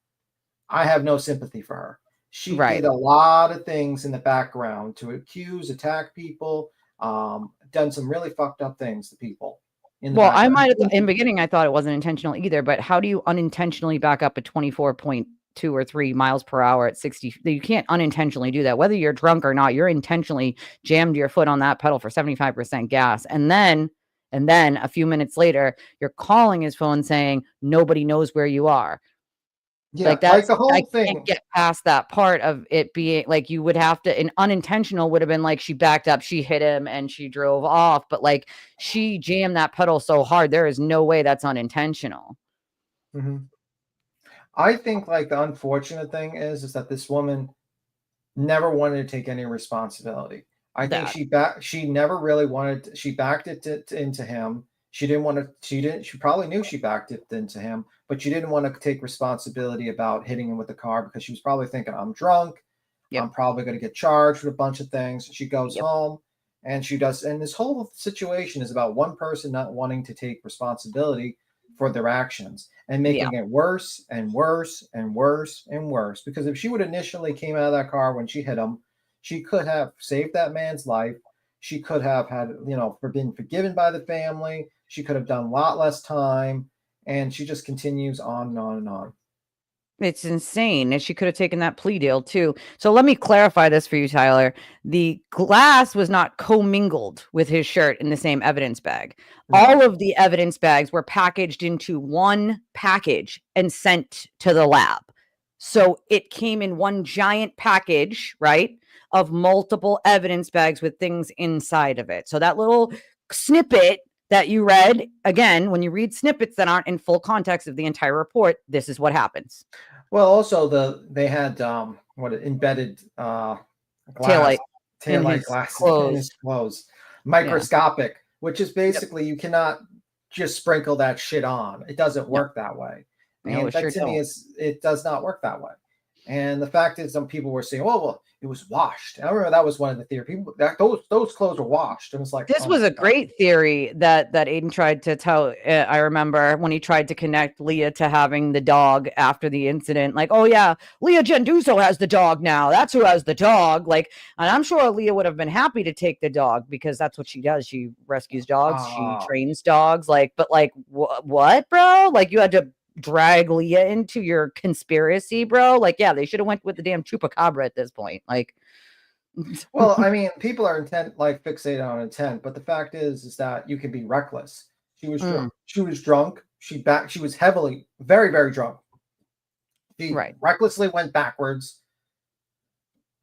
I have no sympathy for her. She did a lot of things in the background to attack people, done some really fucked up things to people. Well, I might have, in the beginning, I thought it wasn't intentional either, but how do you unintentionally back up at 24.2 or 3 miles per hour at 60? You can't unintentionally do that. Whether you're drunk or not, you're intentionally jammed your foot on that pedal for 75% gas. And then a few minutes later, you're calling his phone saying nobody knows where you are. Yeah, like that's the whole I thing. Can't get past that part of it being like you would have to. An unintentional would have been like she backed up, she hit him, and she drove off. But like she jammed that pedal so hard, there is no way that's unintentional. Mm-hmm. I think like the unfortunate thing is that this woman never wanted to take any responsibility. I think she never really wanted. She backed it into him. She didn't want to. She probably knew she backed it into him, but she didn't want to take responsibility about hitting him with the car because she was probably thinking, "I'm drunk. Yep. I'm probably going to get charged with a bunch of things. She goes Yep. home and she does. And this whole situation is about one person not wanting to take responsibility for their actions and making it worse and worse and worse and worse. Because if she would initially came out of that car when she hit him, she could have saved that man's life. She could have had, been forgiven by the family. She could have done a lot less time. And she just continues on and on and on. It's insane. And she could have taken that plea deal too. So let me clarify this for you, Tyler. The glass was not commingled with his shirt in the same evidence bag. Right. All of the evidence bags were packaged into one package and sent to the lab. So it came in one giant package, right, of multiple evidence bags with things inside of it. So that little snippet that you read, again, when you read snippets that aren't in full context of the entire report, this is what happens. Well, also they had embedded glass, Taillight in taillight his glass clothes. in his clothes, microscopic, which is basically you cannot just sprinkle that shit on. It doesn't work that way. No, And it that sure to me it does not work that way. And the fact is, some people were saying, "Oh, well, it was washed." And I remember that was one of the theories. People that those clothes were washed. And it's like this was a great theory that Aiden tried to tell. I remember when he tried to connect Leah to having the dog after the incident. Like, oh yeah, Leah Genduso has the dog now. That's who has the dog. Like, and I'm sure Leah would have been happy to take the dog because that's what she does. She rescues dogs. She trains dogs. Like, but like, what, bro? Like, you had to drag Leah into your conspiracy, bro. Like, yeah, they should have went with the damn chupacabra at this point. Like, well, I mean, people are fixated on intent, but the fact is that you can be reckless. She was she was drunk. She was heavily, very, very drunk. She recklessly went backwards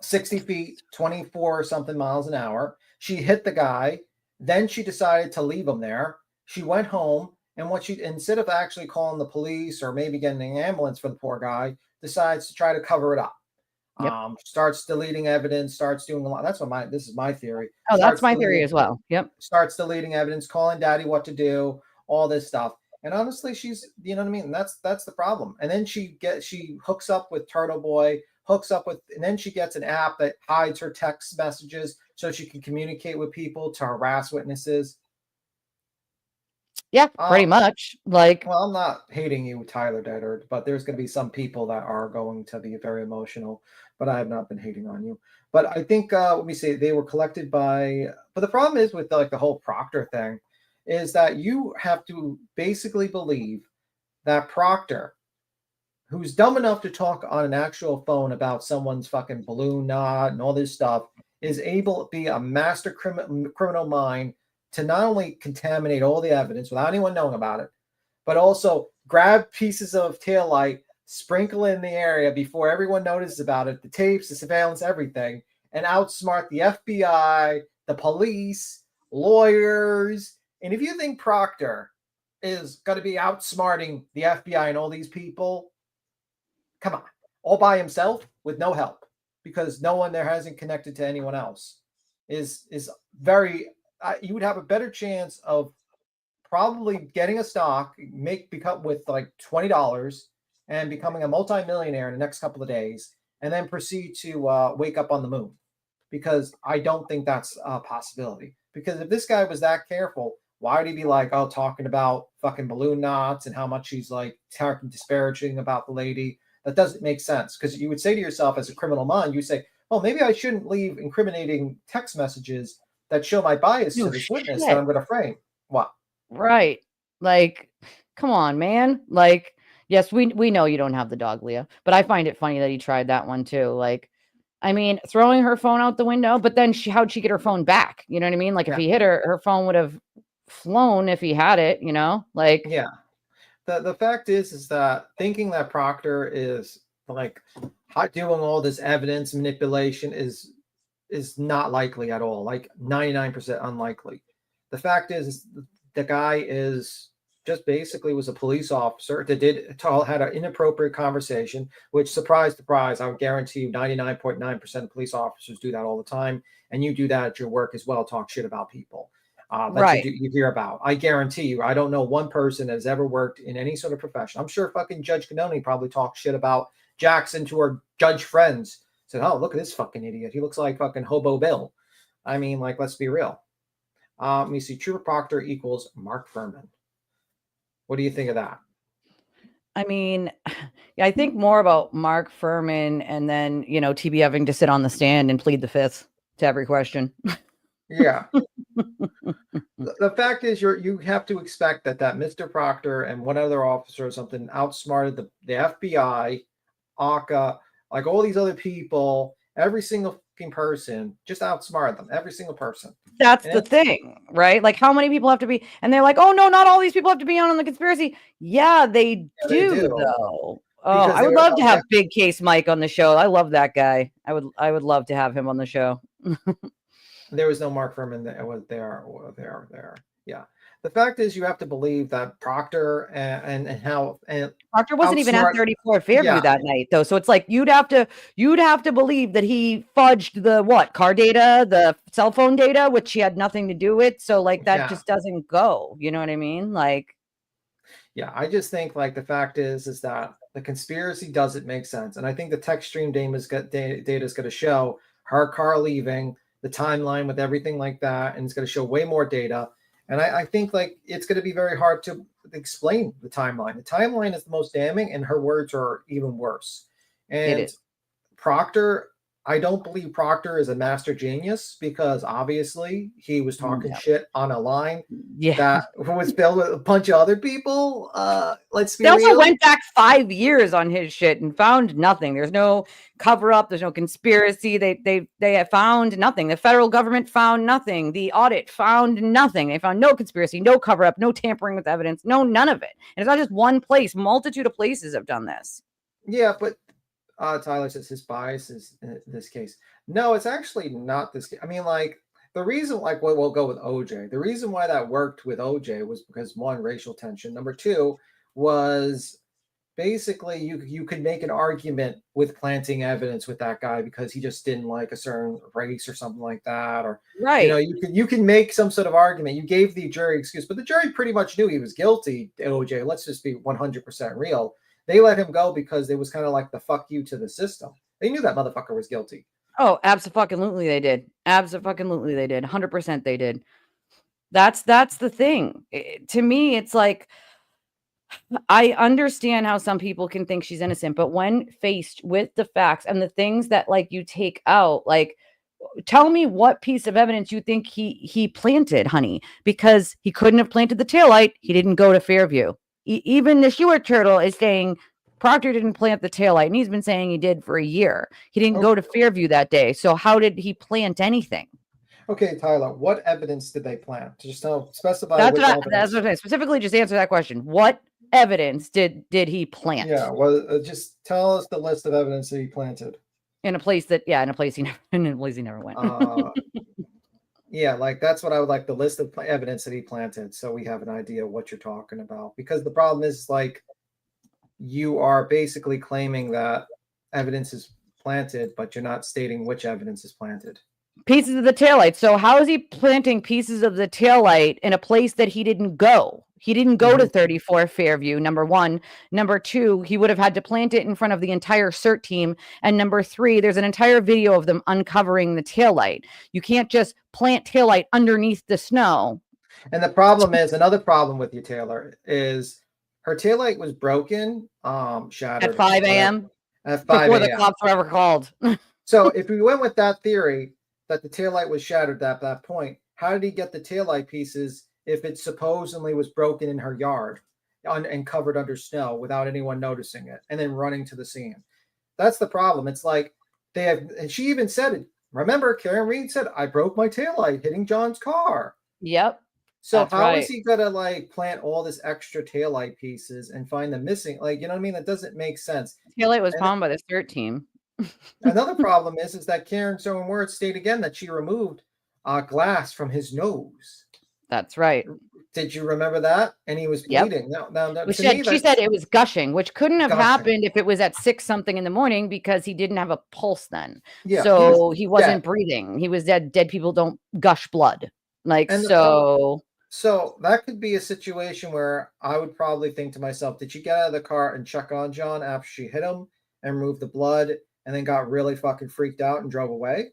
60 feet, 24 something miles an hour. She hit the guy. Then she decided to leave him there. She went home. And what she, instead of actually calling the police or maybe getting an ambulance for the poor guy, decides to try to cover it up. Yep. Starts deleting evidence, starts doing a lot. This is my theory. Oh, that's my theory as well. Yep. Starts deleting evidence, calling daddy what to do, all this stuff. And honestly, she's, you know what I mean? And that's the problem. And then she hooks up with Turtle Boy, and then she gets an app that hides her text messages so she can communicate with people to harass witnesses. Yeah, pretty much. Like, well, I'm not hating you, Tyler Deddard, but there's going to be some people that are going to be very emotional. But I have not been hating on you. But I think let me say they were collected by. But the problem is with the whole Proctor thing, is that you have to basically believe that Proctor, who's dumb enough to talk on an actual phone about someone's fucking balloon knot and all this stuff, is able to be a master criminal mind to not only contaminate all the evidence without anyone knowing about it, but also grab pieces of taillight, sprinkle in the area before everyone notices about it, the tapes, the surveillance, everything, and outsmart the FBI, the police, lawyers. And if you think Proctor is going to be outsmarting the FBI and all these people, come on, all by himself with no help, because no one there hasn't connected to anyone else, is very... you would have a better chance of probably getting a stock, become with like $20 and becoming a multimillionaire in the next couple of days, and then proceed to wake up on the moon. Because I don't think that's a possibility. Because if this guy was that careful, why would he be talking about fucking balloon knots and how much he's talking disparaging about the lady? That doesn't make sense. Because you would say to yourself as a criminal mind, you say, well, maybe I shouldn't leave incriminating text messages that show my bias to this witness that I'm going to frame. What? Right. Like, come on, man. Like, yes, we know you don't have the dog, Leah, but I find it funny that he tried that one too. Like, I mean, throwing her phone out the window, but then how'd she get her phone back? You know what I mean? Like, if he hit her, her phone would have flown if he had it, you know? Like, yeah. The fact is that thinking that Proctor is doing all this evidence manipulation is not likely at all. 99% unlikely. The fact is the guy is just basically was a police officer that had an inappropriate conversation, which, surprise, I would guarantee you 99.9% of police officers do that all the time. And you do that at your work as well, talk shit about people that you hear about. I guarantee you, I don't know one person that has ever worked in any sort of profession. I'm sure fucking Judge Canoni probably talks shit about Jackson to her judge friends. Said, oh, look at this fucking idiot. He looks like fucking Hobo Bill. I mean, like, let's be real. Let me see. Trooper Proctor equals Mark Furman. What do you think of that? I mean, yeah, I think more about Mark Furman and then, you know, TB having to sit on the stand and plead the fifth to every question. Yeah. The fact is, you have to expect that Mr. Proctor and one other officer or something outsmarted the FBI, ACA, like all these other people, every single fucking person, just outsmarted them, every single person. That's the thing, right? Like, how many people have to be? And they're like, oh no, not all these people have to be on the conspiracy. Yeah, they do though. Oh, Because I would love to have Big Case Mike on the show. I love that guy. I would love to have him on the show. There was no Mark Furman that was there. Yeah. The fact is, you have to believe that Proctor and how Proctor wasn't even at 34 Fairview that night, though. So it's like you'd have to believe that he fudged the car data, the cell phone data, which he had nothing to do with. So like that just doesn't go. You know what I mean? Like, yeah, I just think like the fact is that the conspiracy doesn't make sense, and I think the text stream data is going to show her car leaving, the timeline with everything like that, and it's going to show way more data. And I think like it's going to be very hard to explain the timeline. The timeline is the most damning, and her words are even worse. And Proctor, I don't believe Proctor is a master genius because obviously he was talking shit on a line that was filled with a bunch of other people. Let's be real. They also went back 5 years on his shit and found nothing. There's no cover up. There's no conspiracy. They have found nothing. The federal government found nothing. The audit found nothing. They found no conspiracy, no cover up, no tampering with evidence, none of it. And it's not just one place. Multitude of places have done this. Yeah, but Tyler says his bias is in this case. No, it's actually not this case. I mean, like the reason, like we'll go with OJ. The reason why that worked with OJ was because one, racial tension. Number two was basically you could make an argument with planting evidence with that guy because he just didn't like a certain race or something like that, or you can make some sort of argument. You gave the jury excuse, but the jury pretty much knew he was guilty. OJ, let's just be 100% real. They let him go because it was kind of like the fuck you to the system. They knew that motherfucker was guilty. Oh, absolutely they did. Absolutely they did. 100% they did. That's the thing. To me, it's like, I understand how some people can think she's innocent, but when faced with the facts and the things that like you take out, like, tell me what piece of evidence you think he planted, honey, because he couldn't have planted the taillight. He didn't go to Fairview. Even the Stewart Turtle is saying Proctor didn't plant the taillight, and he's been saying he did for a year. He didn't go to Fairview that day. So how did he plant anything? Okay, Tyler, what evidence did they plant? Just specify. That's what I specifically just answer that question. What evidence did he plant? Yeah, well, just tell us the list of evidence that he planted. In a place he never went. Yeah, like that's what I would like, the list of evidence that he planted, so we have an idea of what you're talking about. Because the problem is, like, you are basically claiming that evidence is planted, but you're not stating which evidence is planted. Pieces of the taillight. So how is he planting pieces of the taillight in a place that he didn't go? He didn't go to 34 Fairview, number one. Number two, he would have had to plant it in front of the entire CERT team. And number three, there's an entire video of them uncovering the taillight. You can't just plant taillight underneath the snow. And the problem is, another problem with you, Taylor, is her taillight was broken, shattered. At 5 a.m.? At 5 a.m. Before the cops were ever called. So if we went with that theory, that the taillight was shattered at that point, how did he get the taillight pieces if it supposedly was broken in her yard and covered under snow without anyone noticing it and then running to the scene? That's the problem. It's like they have, and she even said it. Remember, Karen Reed said, I broke my taillight hitting John's car. Yep. So how is he gonna like plant all this extra taillight pieces and find them missing? Like, you know what I mean? That doesn't make sense. Taillight was found by the CERT team. Another problem is that Karen's own words state again that she removed glass from his nose. That's right. Did you remember that? And he was bleeding. Now she said it was gushing, which couldn't have happened if it was at 6 something in the morning because he didn't have a pulse then. Yeah, so he wasn't breathing. He was dead. Dead people don't gush blood. Like, so that could be a situation where I would probably think to myself, did she get out of the car and check on John after she hit him and remove the blood and then got really fucking freaked out and drove away.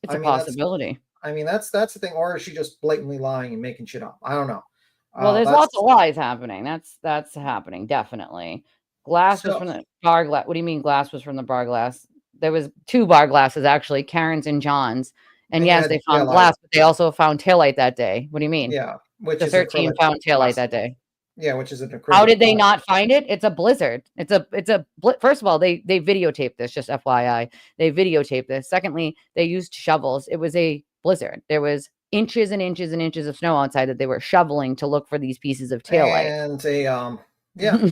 It's I a mean, that's- possibility. I mean, that's the thing. Or is she just blatantly lying and making shit up? I don't know. Well, there's That's- lots of lies happening. That's happening, definitely. Glass was So- from the bar glass. What do you mean glass was from the bar glass? There was 2 bar glasses, actually, Karen's and John's. And And you yes, had they the found taillight. glass, but they also found taillight that day. What do you mean? Yeah, which The is 13 acrylic found taillight glass. that day. Yeah, which is an acrylic. How did they glass. not find it? It's a blizzard. First of all, they videotaped this, just FYI. They videotaped this. Secondly, they used shovels. It was a blizzard. There was inches and inches and inches of snow outside that they were shoveling to look for these pieces of taillight. And yeah.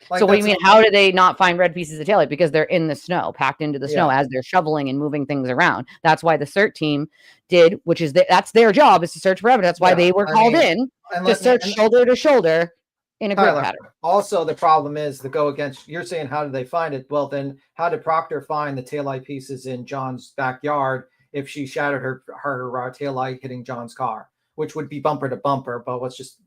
Like, So what do you that's mean? How do they not find red pieces of taillight? Because they're in the snow, packed into the snow Yeah. as they're shoveling and moving things around. That's why the CERT team did, which is that's their job, is to search for evidence. That's why Yeah, they were I called mean, in and to let me- search and- shoulder to shoulder in a grid Tyler, pattern. Also, the problem is to go against. You're saying how did they find it? Well, then how did Proctor find the taillight pieces in John's backyard if she shattered her taillight hitting John's car, which would be bumper to bumper? But let's just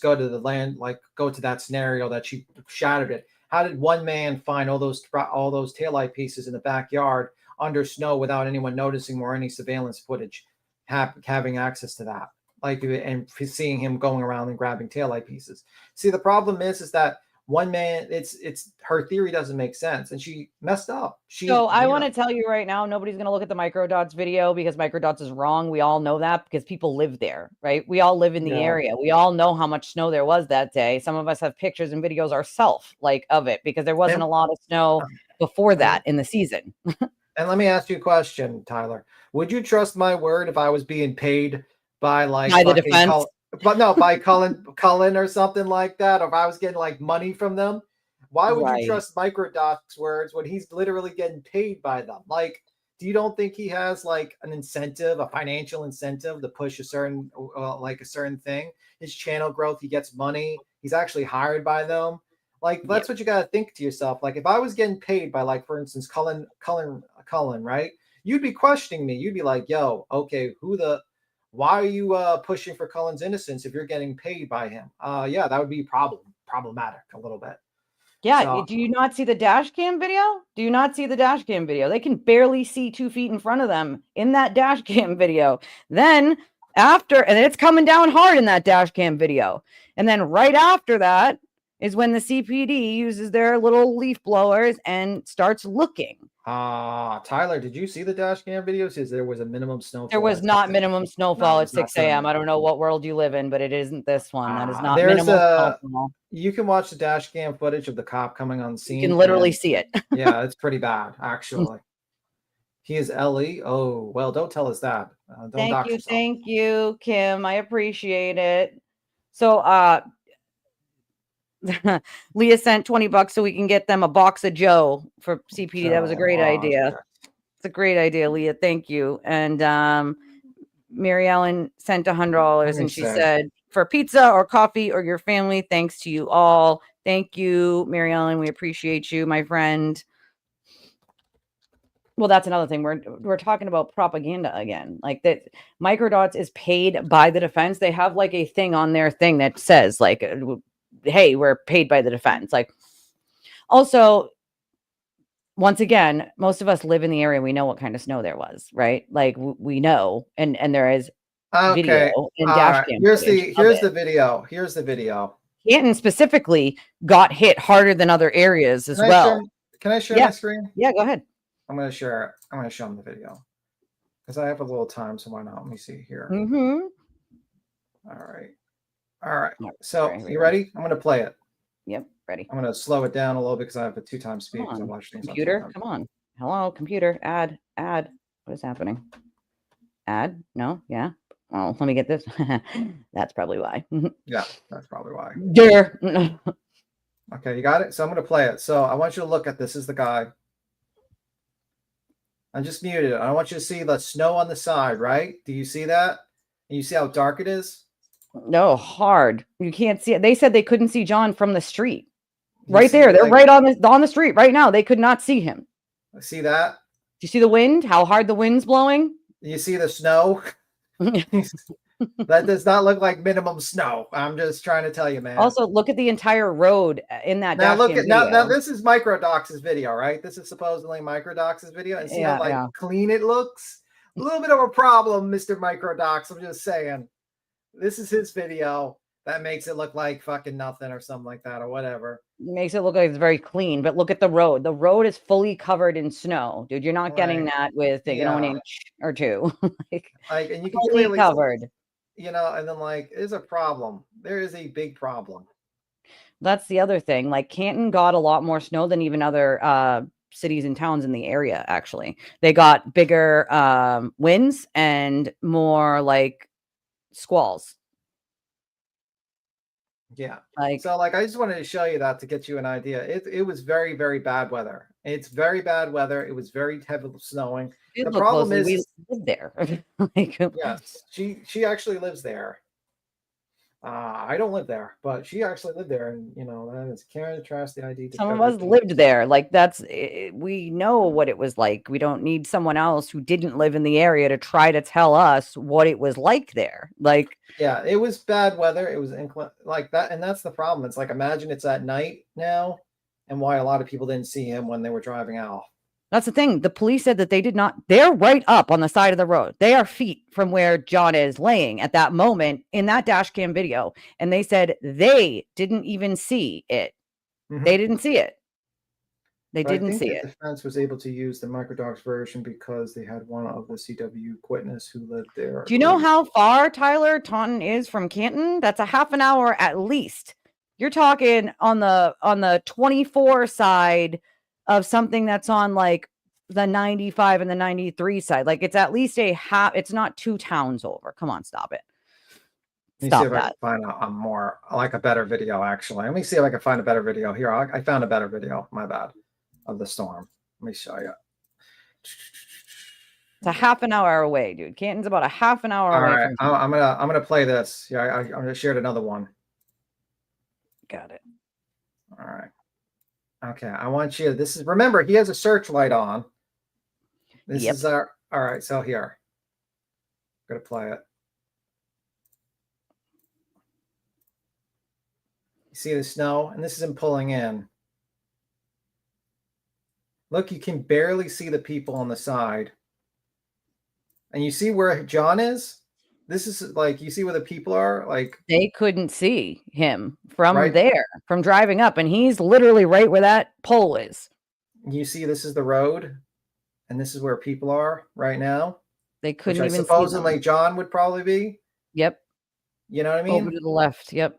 go to the land, like go to that scenario that she shattered it. How did one man find all those taillight pieces in the backyard under snow without anyone noticing or any surveillance footage having access to that? Like, and seeing him going around and grabbing taillight pieces. See, the problem is that one man, it's her theory doesn't make sense, and she messed up. So I want to tell you right now, nobody's going to look at the microdots video because microdots is wrong. We all know that because people live there, right? We all live in the Yeah. area. We all know how much snow there was that day. Some of us have pictures and videos ourselves, like, of it, because there wasn't a lot of snow before that in the season. And let me ask you a question, Tyler. Would you trust my word if I was being paid by like By the fucking defense? but no, by Cullen or something like that, or if I was getting like money from them? Why would Right. you trust Microdot's words when he's literally getting paid by them? Like, don't think he has like an incentive, a financial incentive to push a certain thing? His channel growth, he gets money. He's actually hired by them. Like, that's what you got to think to yourself. Like, if I was getting paid by, like, for instance, Cullen, right? You'd be questioning me. You'd be like, yo, okay, why are you pushing for Cullen's innocence if you're getting paid by him? Yeah, that would be problematic a little bit. Yeah. So- Do you not see the dash cam video? Do you not see the dash cam video? They can barely see 2 feet in front of them in that dash cam video. Then after, and it's coming down hard in that dash cam video. And then right after that is when the CPD uses their little leaf blowers and starts looking. Tyler, did you see the dash cam videos? Says there was a minimum snowfall. There was at not 6 minimum snowfall No, at it's not 6 a.m. I saying don't know what world you live in, but it isn't this one. That is not there's minimum a- snowfall. You can watch the dash cam footage of the cop coming on scene. You can literally and- see it. yeah, it's pretty bad, actually. He is Ellie. Oh, well, don't tell us that. Don't dox yourself. Thank you, Kim. I appreciate it. So Leah sent $20 so we can get them a box of Joe for CPD. That was a great idea. It's a great idea, Leah. Thank you. And Mary Ellen sent $100 and she said, for pizza or coffee or your family, thanks to you all. Thank you, Mary Ellen. We appreciate you, my friend. Well, that's another thing. We're talking about propaganda again. Like that Microdots is paid by the defense. They have like a thing on their thing that says like, hey, we're paid by the defense. Like, also, once again, most of us live in the area. We know what kind of snow there was, right? Like we know, and there is video and dash cam. Here's the video. Here's the video. Canton specifically got hit harder than other areas as well. Can I share my screen? Yeah, go ahead. I'm going to share it. I'm going to show them the video because I have a little time. So why not? Let me see here. Mm-hmm. All right. So you ready? I'm going to play it. Yep, ready. I'm going to slow it down a little because I have a 2x speed because I Come on, watch things. computer, come on. Hello, computer. Add. What is happening? Add? No? Yeah. Oh, let me get this. That's probably why. Yeah, that's probably why. Dear. Okay, you got it? So I'm going to play it. So I want you to look at this. Is the guy. I just muted it. I want you to see the snow on the side, right? Do you see that? And you see how dark it is? No, hard. You can't see it. They said they couldn't see John from the street. You Right see, there. They're like- right on the street right now. They could not see him. See that? Do you see the wind? How hard the wind's blowing? You see the snow? That does not look like minimum snow. I'm just trying to tell you, man. Also, look at the entire road in that now look dashcam at now video. this is Microdox's video, right? This is supposedly Microdox's video, and see how like clean it looks. A little bit of a problem, Mr. Microdox. I'm just saying. This is his video. That makes it look like fucking nothing or something like that or whatever. Makes it look like it's very clean, but look at the road. The road is fully covered in snow, dude. You're not getting that with an inch or two. like and you can fully clearly covered. You know, and then like there's a problem. There is a big problem. That's the other thing. Like Canton got a lot more snow than even other cities and towns in the area. Actually, they got bigger winds and more like squalls. Yeah. Like, so like I just wanted to show you that to get you an idea. It was very, very bad weather. It's very bad weather. It was very heavily snowing. The problem is we live there. like, yes, she actually lives there. I don't live there, but she actually lived there, and you know that is Karen Trash the ID. Some of us lived there. Like that's we know what it was like. We don't need someone else who didn't live in the area to try to tell us what it was like there. Like, yeah, it was bad weather. It was like that, and that's the problem. It's like imagine it's at night now, and why a lot of people didn't see him when they were driving out. That's the thing. The police said that they did not. They're right up on the side of the road. They are feet from where John is laying at that moment in that dash cam video. And they said they didn't even see it. Mm-hmm. They didn't see it. They didn't see it. The defense was able to use the Microdocs version because they had one of the CW witness who lived there. Do you know how far Tyler Taunton is from Canton? That's a half an hour at least. You're talking on the 24 side of something that's on like the 95 and the 93 side. Like it's at least a half. It's not 2 towns over. Come on, stop it. Stop that. I can find a more like a better video. Actually, let me see if I can find a better video here. I found a better video. My bad. Of the storm. Let me show you. It's a half an hour away, dude. Canton's about a half an hour away. Right. I'm gonna play this. Yeah, I'm gonna share another one. Got it. All right. Okay, I want you. This is remember he has a searchlight on. This is our all right. So here, I'm gonna play it. You see the snow, and this is him pulling in. Look, you can barely see the people on the side, and you see where John is. This is like you see where the people are. Like they couldn't see him from there, from driving up, and he's literally right where that pole is. You see, this is the road, and this is where people are right now. They couldn't even supposedly John would probably be. Yep. You know what I mean? Over to the left. Yep.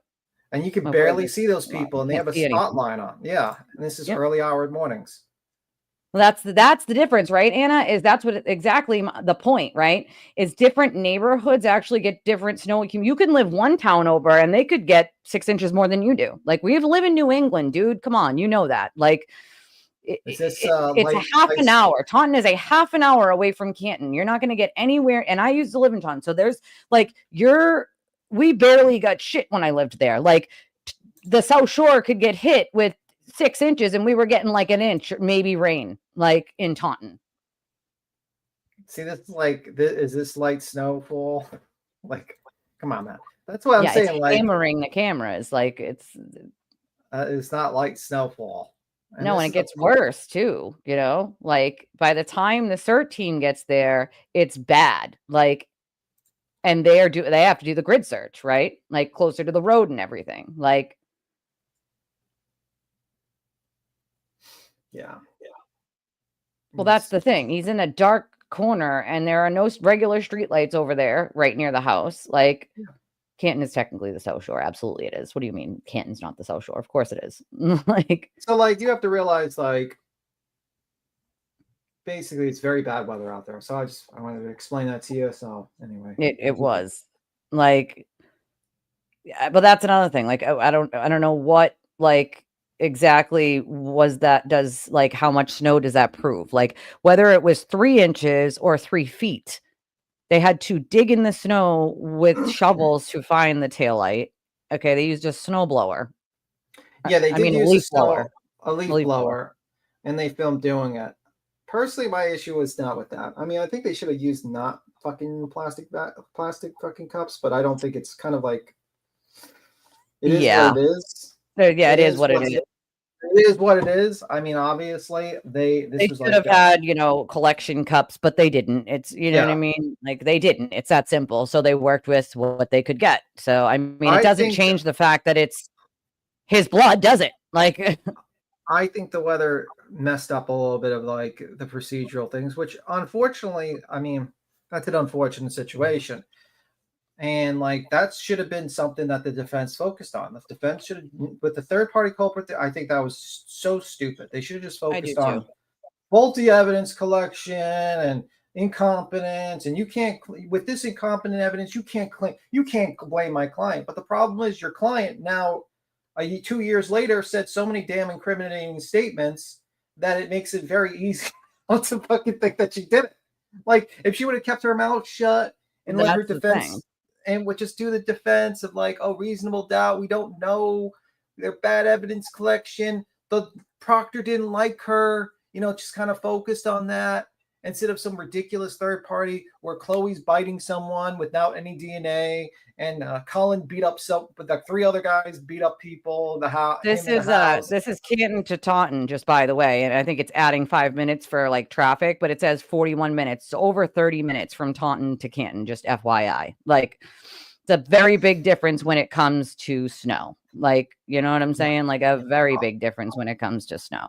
And you can barely see those people, and they have a spotlight on. Yeah, and this is early hour mornings. Well, that's the difference, right, Anna? Is that's what exactly the point, right? Is different neighborhoods actually get different snow. You can live one town over and they could get 6 inches more than you do. Like we live in New England, dude. Come on, you know that. Like it's a half an hour. Taunton is a half an hour away from Canton. You're not going to get anywhere. And I used to live in Taunton, so there's like we barely got shit when I lived there. Like the South Shore could get hit with 6 inches and we were getting like an inch, maybe rain, like in Taunton. See, this is this light snowfall? Like, come on, man. That's what I'm saying. It's like hammering the cameras. Like it's not light snowfall. And it gets worse too, you know, like by the time the CERT team gets there, it's bad. Like, and they have to do the grid search, right? Like closer to the road and everything. Like, yeah. Well, that's the thing. He's in a dark corner and there are no regular streetlights over there right near the house. Like Canton is technically the South Shore. Absolutely it is. What do you mean Canton's not the South Shore? Of course it is. So you have to realize basically it's very bad weather out there. So I wanted to explain that to you. So anyway. It was like, yeah, but that's another thing. Like I don't know what exactly how much snow does that prove? Like whether it was 3 inches or 3 feet, they had to dig in the snow with shovels to find the taillight. Okay, they used a snow blower. Yeah, they did use a leaf blower, and they filmed doing it. personally, my issue was not with that. I mean, I think they should have used not fucking plastic fucking cups, but I don't think it's kind of like it is Yeah. what it is. Yeah, it is what it is. It is what it is. I mean, obviously, this They was should like have had, collection cups, but they didn't. It's, you know what I Yeah. mean? Like they didn't. It's that simple. So they worked with what they could get. So, I mean, it I doesn't think- change the fact that it's his blood, does it? Like, I think the weather messed up a little bit of like the procedural things, which unfortunately, I mean, that's an unfortunate situation. And like that should have been something that the defense focused on. The defense should have, with the third party culprit, I think that was so stupid. They should have just focused on faulty evidence collection and incompetence. And you can't, with this incompetent evidence, you can't blame my client. But the problem is your client now, 2 years later, said so many damn incriminating statements that it makes it very easy not to fucking think that she did it. Like if she would have kept her mouth shut and let her defense and would just do the defense of like, oh, reasonable doubt, we don't know, their bad evidence collection, the proctor didn't like her, just kind of focused on that instead of some ridiculous third party where Chloe's biting someone without any DNA and Colin beat up but the 3 other guys beat up people. this is Canton to Taunton, just by the way, and I think it's adding 5 minutes for like traffic, but it says 41 minutes, so over 30 minutes from Taunton to Canton, just FYI. Like it's a very big difference when it comes to snow. Like, you know what I'm saying? Like a very big difference when it comes to snow.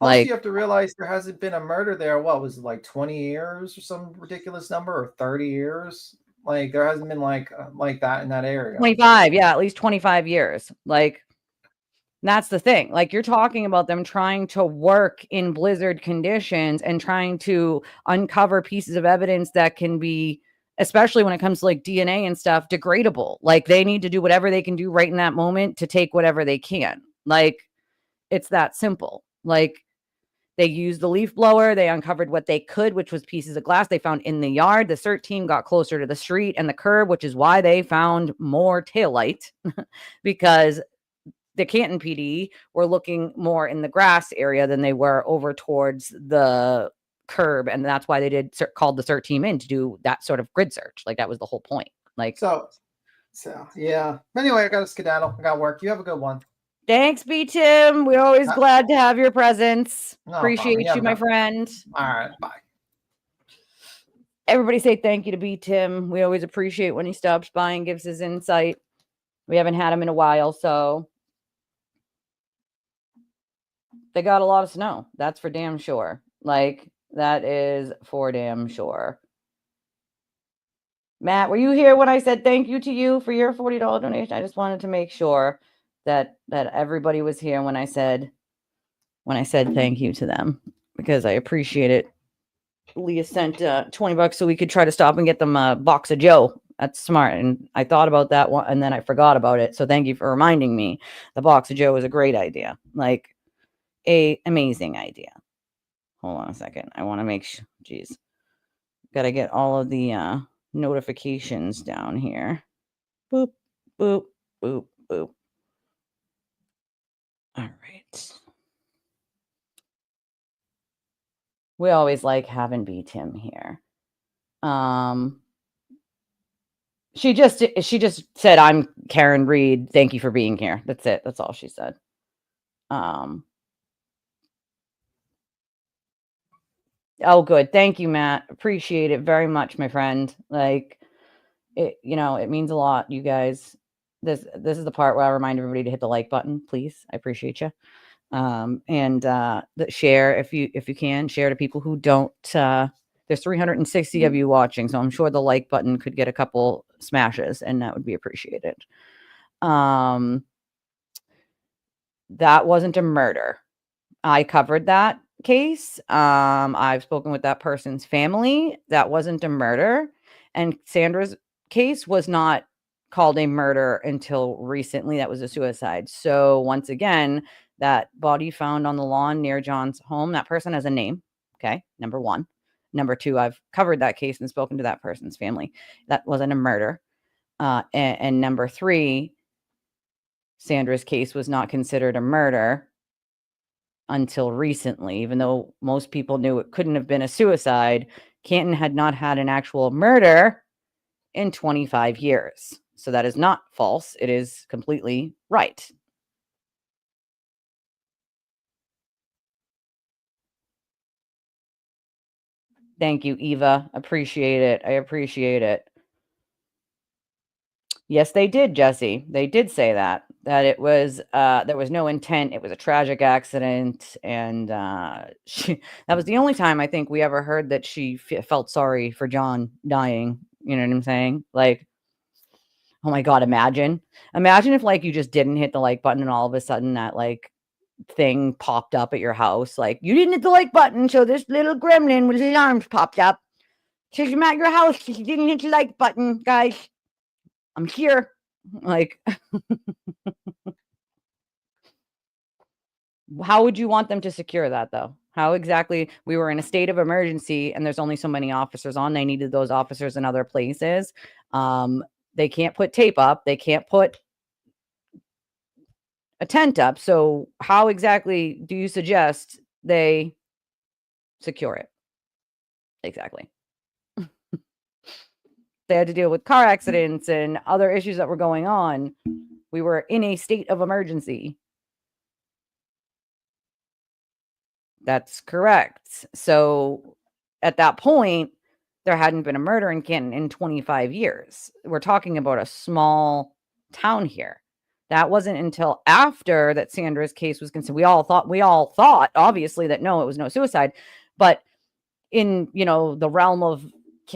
Also, Like you have to realize there hasn't been a murder there. What was it, like 20 years or some ridiculous number, or 30 years? Like there hasn't been like that in that area. 25, yeah, at least 25 years. Like that's the thing. Like you're talking about them trying to work in blizzard conditions and trying to uncover pieces of evidence that can be, especially when it comes to like DNA and stuff, degradable. Like they need to do whatever they can do right in that moment to take whatever they can. Like it's that simple. Like they used the leaf blower. They uncovered what they could, which was pieces of glass they found in the yard. The CERT team got closer to the street and the curb, which is why they found more taillight because the Canton PD were looking more in the grass area than they were over towards the curb. And that's why they called the CERT team in to do that sort of grid search. Like that was the whole point. Like, so yeah. Anyway, I got to skedaddle. I got work. You have a good one. Thanks, B. Tim. We're always glad to have your presence. No Appreciate problem. you, my friend. All right. Bye. Everybody say thank you to B. Tim. We always appreciate when he stops by and gives his insight. We haven't had him in a while, so they got a lot of snow. That's for damn sure. Like, that is for damn sure. Matt, were you here when I said thank you to you for your $40 donation? I just wanted to make sure that everybody was here when I said thank you to them because I appreciate it. Leah sent $20 so we could try to stop and get them a box of Joe. That's smart. And I thought about that one and then I forgot about it. So thank you for reminding me. The box of Joe is a great idea. Like a amazing idea. Hold on a second. I want to make sure. Geez. Got to get all of the notifications down here. Boop, boop, boop, boop. All right. We always like having B. Tim here. She just said, I'm Karen Reed. Thank you for being here. That's it. That's all she said. Oh, good. Thank you, Matt. Appreciate it very much, my friend. Like it, it means a lot, you guys. This is the part where I remind everybody to hit the like button, please. I appreciate you. And share if you can share to people who don't. There's 360 of you watching, so I'm sure the like button could get a couple smashes, and that would be appreciated. That wasn't a murder. I covered that case. I've spoken with that person's family. That wasn't a murder, and Sandra's case was not called a murder until recently. That was a suicide. So once again, that body found on the lawn near John's home, that person has a name. Okay. Number one. Number two, I've covered that case and spoken to that person's family. That wasn't a murder. And number three, Sandra's case was not considered a murder until recently, even though most people knew it couldn't have been a suicide. Canton had not had an actual murder in 25 years. So that is not false. It is completely right. Thank you, Eva. Appreciate it. I appreciate it. Yes, they did, Jesse. They did say that it was there was no intent. It was a tragic accident, and that was the only time I think we ever heard that she felt sorry for John dying. You know what I'm saying? Like, oh my God, imagine if like you just didn't hit the like button and all of a sudden that like thing popped up at your house. Like, you didn't hit the like button, so this little gremlin with his arms popped up. Says I'm at your house because you didn't hit the like button, guys. I'm here. Like, how would you want them to secure that, though? How exactly? We were in a state of emergency and there's only so many officers on. They needed those officers in other places. They can't put tape up. They can't put a tent up. So how exactly do you suggest they secure it? Exactly. They had to deal with car accidents and other issues that were going on. We were in a state of emergency. That's correct. So at that point, there hadn't been a murder in Canton in 25 years. We're talking about a small town here. That wasn't until after that Sandra's case was considered. We all thought, obviously, that no, it was no suicide. But in, the realm of,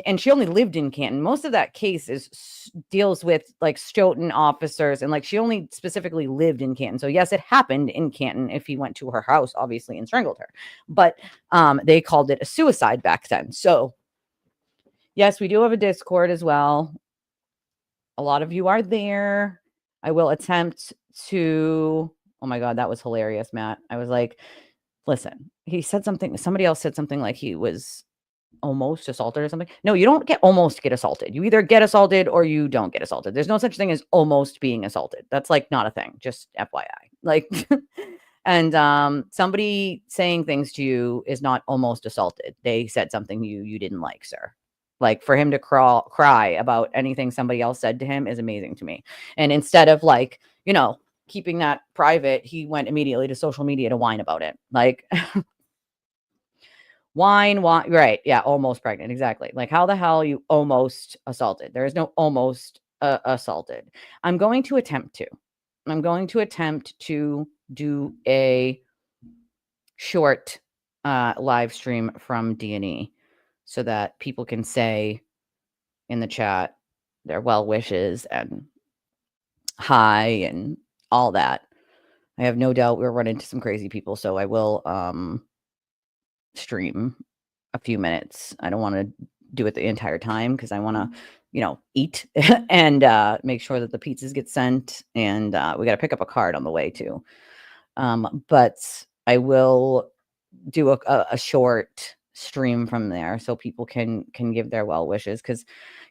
and she only lived in Canton. Most of that case deals with like Stoughton officers, and like she only specifically lived in Canton. So yes, it happened in Canton if he went to her house, obviously, and strangled her. But they called it a suicide back then. So yes, we do have a Discord as well. A lot of you are there. I will attempt to, oh my God, that was hilarious, Matt. I was like, listen, somebody else said something like he was almost assaulted or something. No, you don't get assaulted. You either get assaulted or you don't get assaulted. There's no such thing as almost being assaulted. That's like not a thing. Just FYI. Like, and somebody saying things to you is not almost assaulted. They said something you didn't like, sir. Like, for him to cry about anything somebody else said to him is amazing to me. And instead of like, keeping that private, he went immediately to social media to whine about it. Like, wine, right? Yeah, almost pregnant. Exactly. Like, how the hell you almost assaulted? There is no almost assaulted. I'm going to attempt to do a short live stream from D&E so that people can say in the chat their well wishes and hi and all that. I have no doubt we'll run into some crazy people, so I will stream a few minutes. I don't want to do it the entire time because I want to, eat and make sure that the pizzas get sent, and we got to pick up a card on the way too. But I will do a short stream from there so people can give their well wishes, because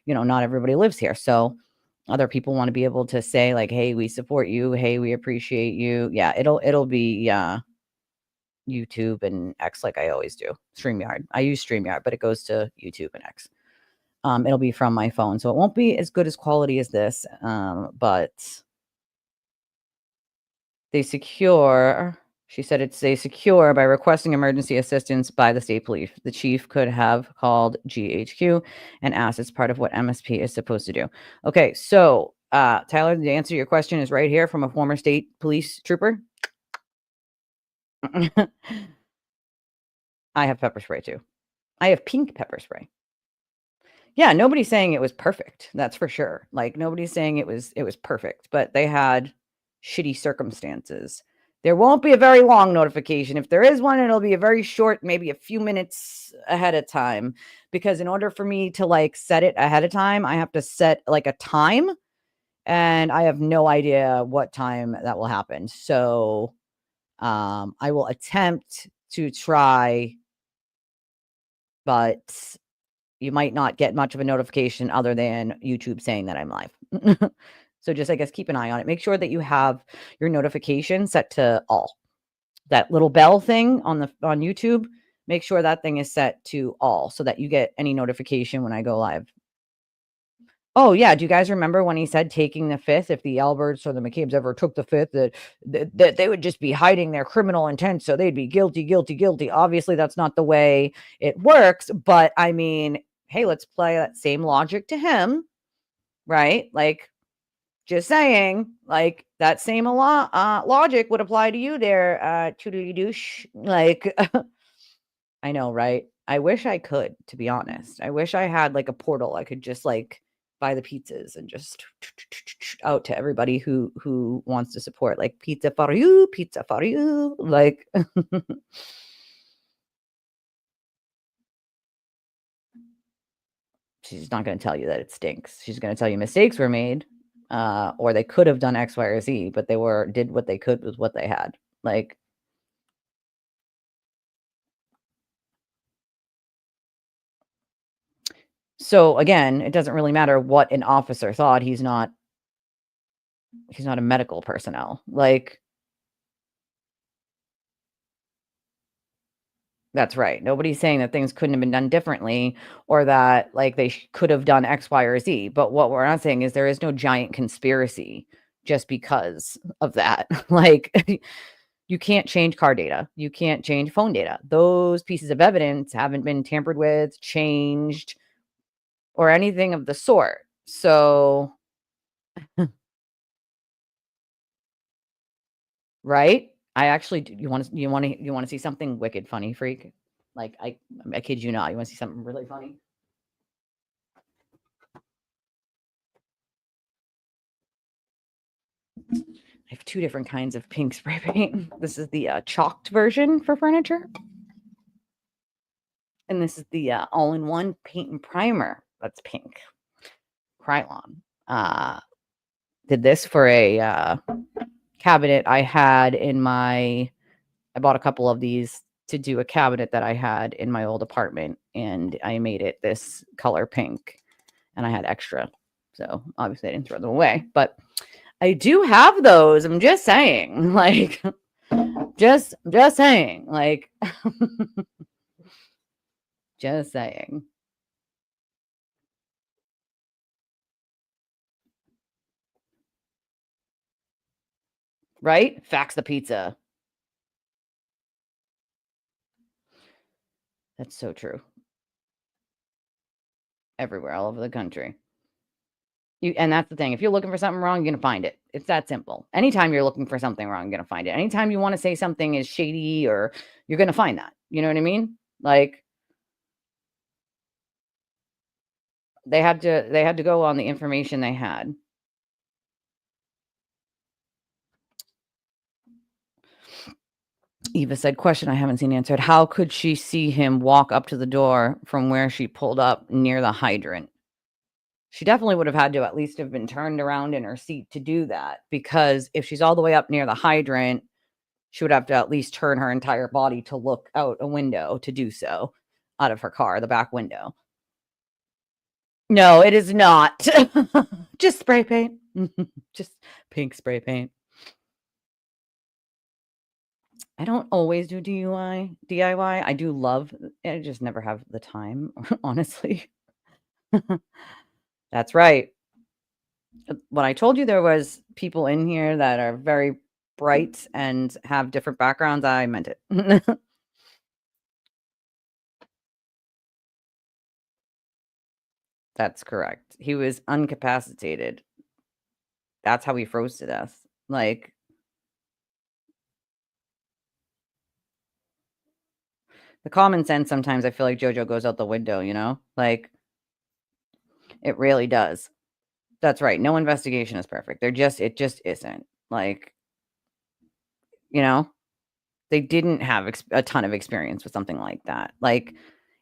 not everybody lives here, so other people want to be able to say like, hey, we support you, hey, we appreciate you. Yeah, it'll be YouTube and X, like I always do. StreamYard. I use StreamYard, but it goes to YouTube and X. It'll be from my phone, so it won't be as good as quality as this, but they secure. She said they secure by requesting emergency assistance by the state police. The chief could have called GHQ and asked. It's part of what MSP is supposed to do. Okay, so Tyler, the answer to your question is right here from a former state police trooper. I have pepper spray too. I have pink pepper spray. Yeah, nobody's saying it was perfect. That's for sure. Like, nobody's saying it was perfect, but they had shitty circumstances. There won't be a very long notification. If there is one, it'll be a very short, maybe a few minutes ahead of time, because in order for me to like set it ahead of time, I have to set like a time, and I have no idea what time that will happen. So I will attempt to try, but you might not get much of a notification other than YouTube saying that I'm live. So just, I guess, keep an eye on it. Make sure that you have your notification set to all. that little bell thing on YouTube, make sure that thing is set to all so that you get any notification when I go live. Oh yeah, do you guys remember when he said taking the fifth? If the Alberts or the McCabe's ever took the fifth, that they would just be hiding their criminal intent, so they'd be guilty, guilty, guilty. Obviously, that's not the way it works. But I mean, hey, let's play that same logic to him, right? Like, just saying, like that same logic would apply to you there, douche. Like, I know, right? I wish I could, to be honest. I wish I had like a portal. I could just like buy the pizzas and just out to everybody who wants to support, like pizza for you, like. She's not going to tell you that it stinks. She's going to tell you mistakes were made, or they could have done X, Y, or Z, but they did what they could with what they had. Like, so again, it doesn't really matter what an officer thought. He's not a medical personnel. Like, that's right. Nobody's saying that things couldn't have been done differently or that like they could have done X, Y, or Z. But what we're not saying is there is no giant conspiracy just because of that. Like, you can't change car data. You can't change phone data. Those pieces of evidence haven't been tampered with, changed, or anything of the sort. So, right? I actually do. You want to see something wicked funny, freak? Like, I kid you not. You want to see something really funny? I have two different kinds of pink spray paint. This is the chalked version for furniture. And this is the all-in-one paint and primer. That's pink. Krylon. Did this for a cabinet I had in my... I bought a couple of these to do a cabinet that I had in my old apartment, and I made it this color pink, and I had extra. So obviously I didn't throw them away, but I do have those. I'm just saying, like, just saying, like, just saying. Right? Fax the pizza. That's so true. Everywhere, all over the country. And that's the thing. If you're looking for something wrong, you're going to find it. It's that simple. Anytime you're looking for something wrong, you're going to find it. Anytime you want to say something is shady, or you're going to find that. You know what I mean? Like, they had to go on the information they had. Eva said, question I haven't seen answered. How could she see him walk up to the door from where she pulled up near the hydrant? She definitely would have had to at least have been turned around in her seat to do that, because if she's all the way up near the hydrant, she would have to at least turn her entire body to look out a window to do so, out of her car, the back window. No, it is not. Just spray paint. Just pink spray paint. I don't always do DIY. I do love, I just never have the time, honestly. That's right. When I told you there was people in here that are very bright and have different backgrounds, I meant it. That's correct. He was incapacitated. That's how he froze to death. Like, the common sense sometimes I feel like JoJo goes out the window, you know? Like, it really does. That's right. No investigation is perfect. It just isn't. Like, you know, they didn't have a ton of experience with something like that. Like,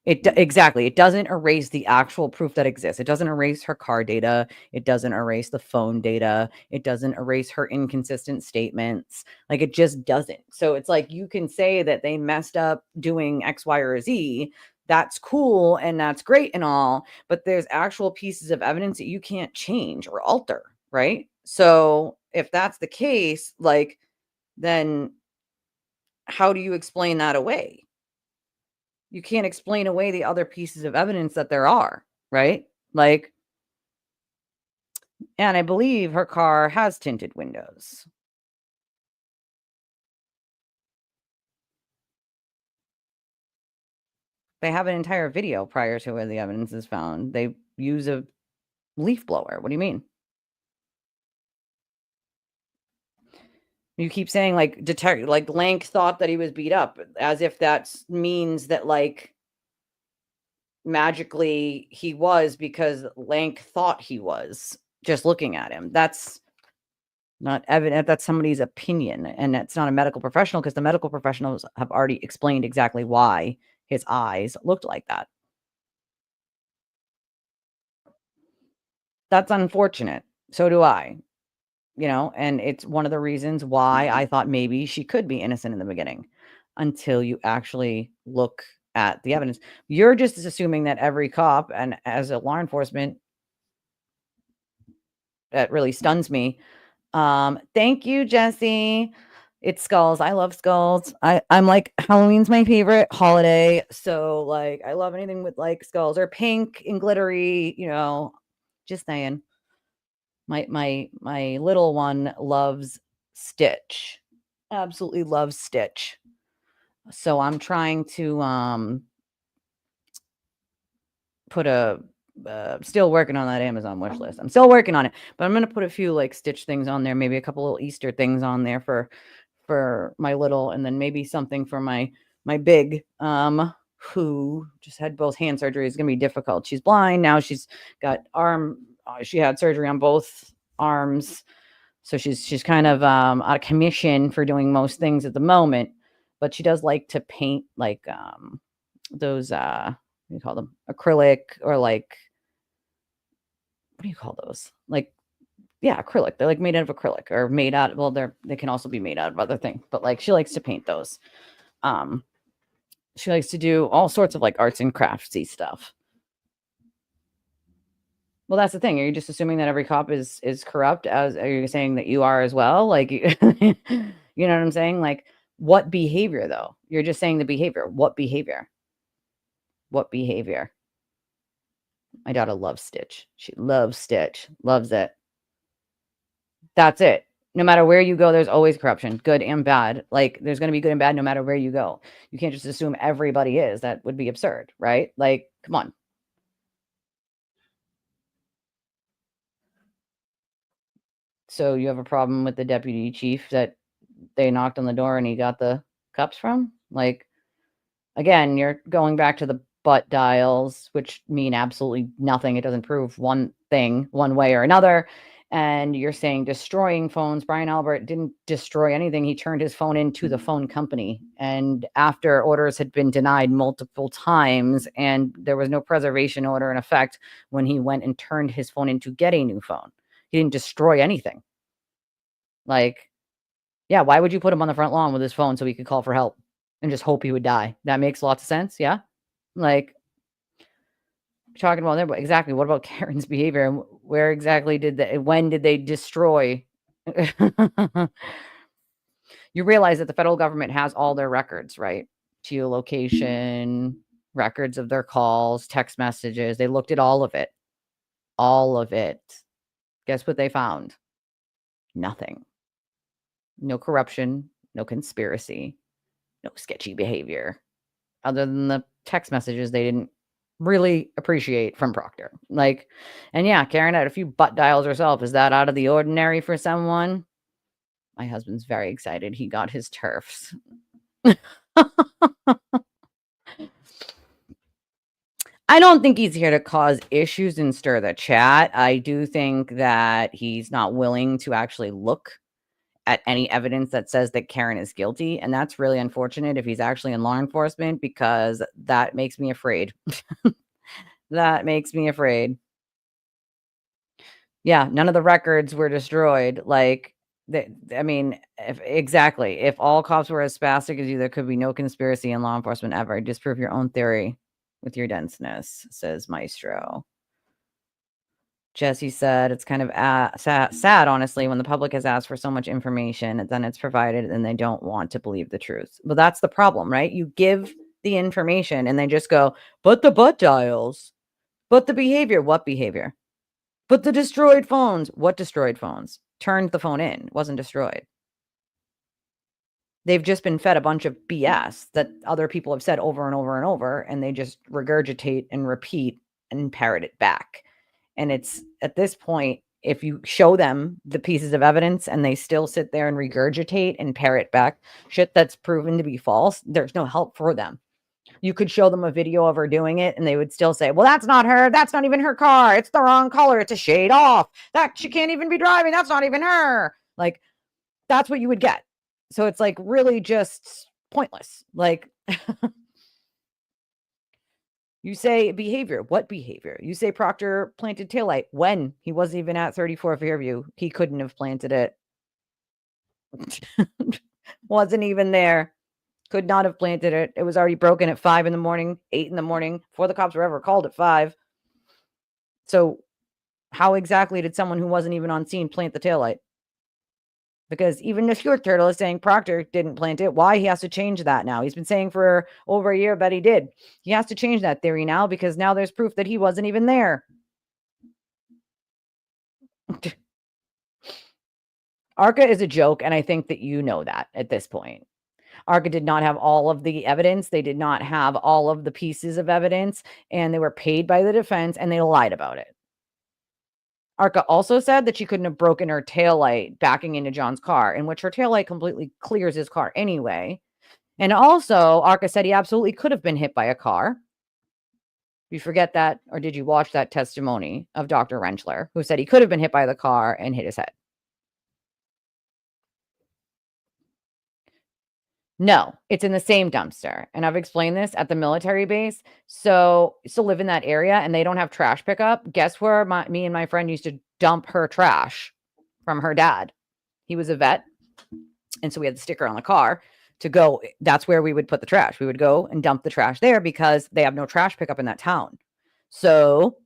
exactly. It doesn't erase the actual proof that exists. It doesn't erase her car data. It doesn't erase the phone data. It doesn't erase her inconsistent statements. Like, it just doesn't. So it's like, you can say that they messed up doing X, Y, or Z. That's cool and that's great and all, but there's actual pieces of evidence that you can't change or alter, right? So if that's the case, like, then how do you explain that away? You can't explain away the other pieces of evidence that there are, right? Like, and I believe her car has tinted windows. They have an entire video prior to where the evidence is found. They use a leaf blower. What do you mean? You keep saying like Lank thought that he was beat up, as if that means that like magically he was, because Lank thought he was just looking at him. That's not evident. That's somebody's opinion, and it's not a medical professional, because the medical professionals have already explained exactly why his eyes looked like that. That's unfortunate. So do I. You know, and it's one of the reasons why I thought maybe she could be innocent in the beginning, until you actually look at the evidence. You're just assuming that every cop, and as a law enforcement, that really stuns me. Thank you, Jesse. It's skulls. I love skulls. I'm like, Halloween's my favorite holiday, so like I love anything with like skulls or pink and glittery, you know. Just saying. My little one loves Stitch. Absolutely loves Stitch. So I'm trying to put a still working on that Amazon wish list. I'm still working on it, but I'm gonna put a few like Stitch things on there, maybe a couple little Easter things on there for my little, and then maybe something for my big, who just had both hand surgery. It's gonna be difficult. She's blind now. She's got she had surgery on both arms, so she's kind of out of commission for doing most things at the moment. But she does like to paint like those what do you call them, acrylic, or like, what do you call those, like, yeah, acrylic. They're like made out of acrylic, or made out, well, they can also be made out of other things, but like she likes to paint those. She likes to do all sorts of like arts and craftsy stuff. Well, that's the thing. Are you just assuming that every cop is corrupt? As are you saying that you are as well? Like, you know what I'm saying? Like, what behavior though? You're just saying the behavior. What behavior? What behavior? My daughter loves Stitch. She loves Stitch. Loves it. That's it. No matter where you go, there's always corruption, good and bad. Like, there's going to be good and bad no matter where you go. You can't just assume everybody is. That would be absurd, right? Like, come on. So you have a problem with the deputy chief that they knocked on the door and he got the cups from? Like, again, you're going back to the butt dials, which mean absolutely nothing. It doesn't prove one thing one way or another. And you're saying destroying phones. Brian Albert didn't destroy anything. He turned his phone into the phone company. And after orders had been denied multiple times and there was no preservation order in effect, when he went and turned his phone in to get a new phone, he didn't destroy anything. Like, yeah, why would you put him on the front lawn with his phone so he could call for help and just hope he would die? That makes lots of sense. Yeah. Like, talking about there, but exactly, what about Karen's behavior? And where exactly when did they destroy? You realize that the federal government has all their records, right? Geolocation, records of their calls, text messages. They looked at all of it. All of it. Guess what they found? Nothing. No corruption, no conspiracy, no sketchy behavior, other than the text messages they didn't really appreciate from Proctor. Like, and yeah, Karen had a few butt dials herself. Is that out of the ordinary for someone? My husband's very excited. He got his turfs. I don't think he's here to cause issues and stir the chat. I do think that he's not willing to actually look at any evidence that says that Karen is guilty. And that's really unfortunate if he's actually in law enforcement, because that makes me afraid. That makes me afraid. Yeah, none of the records were destroyed. Like, I mean, if all cops were as spastic as you, there could be no conspiracy in law enforcement ever. Disprove your own theory with your denseness, says Maestro. Jesse said it's kind of sad, honestly, when the public has asked for so much information and then it's provided and they don't want to believe the truth. Well, that's the problem, right? You give the information and they just go, but the butt dials, but the behavior. What behavior? But the destroyed phones. What destroyed phones? Turned the phone in, wasn't destroyed. They've just been fed a bunch of BS that other people have said over and over and over, and they just regurgitate and repeat and parrot it back. And it's at this point, if you show them the pieces of evidence and they still sit there and regurgitate and parrot back shit that's proven to be false, there's no help for them. You could show them a video of her doing it and they would still say, well, that's not her. That's not even her car. It's the wrong color. It's a shade off. That she can't even be driving. That's not even her. Like, that's what you would get. So it's like really just pointless. Like, you say behavior. What behavior? You say Proctor planted taillight. When? He wasn't even at 34 Fairview. He couldn't have planted it. Wasn't even there. Could not have planted it. It was already broken at 5 in the morning, 8 in the morning, before the cops were ever called at 5. So how exactly did someone who wasn't even on scene plant the taillight? Because even if your turtle is saying Proctor didn't plant it, why? He has to change that now. He's been saying for over a year that he did. He has to change that theory now because now there's proof that he wasn't even there. ARCA is a joke, and I think that you know that at this point. ARCA did not have all of the evidence. They did not have all of the pieces of evidence, and they were paid by the defense, and they lied about it. ARCA also said that she couldn't have broken her taillight backing into John's car, in which her taillight completely clears his car anyway. And also, ARCA said he absolutely could have been hit by a car. You forget that, or did you watch that testimony of Dr. Rentschler, who said he could have been hit by the car and hit his head? No, it's in the same dumpster. And I've explained this at the military base. So still live in that area and they don't have trash pickup. Guess where me and my friend used to dump her trash from her dad? He was a vet. And so we had the sticker on the car to go. That's where we would put the trash. We would go and dump the trash there because they have no trash pickup in that town. So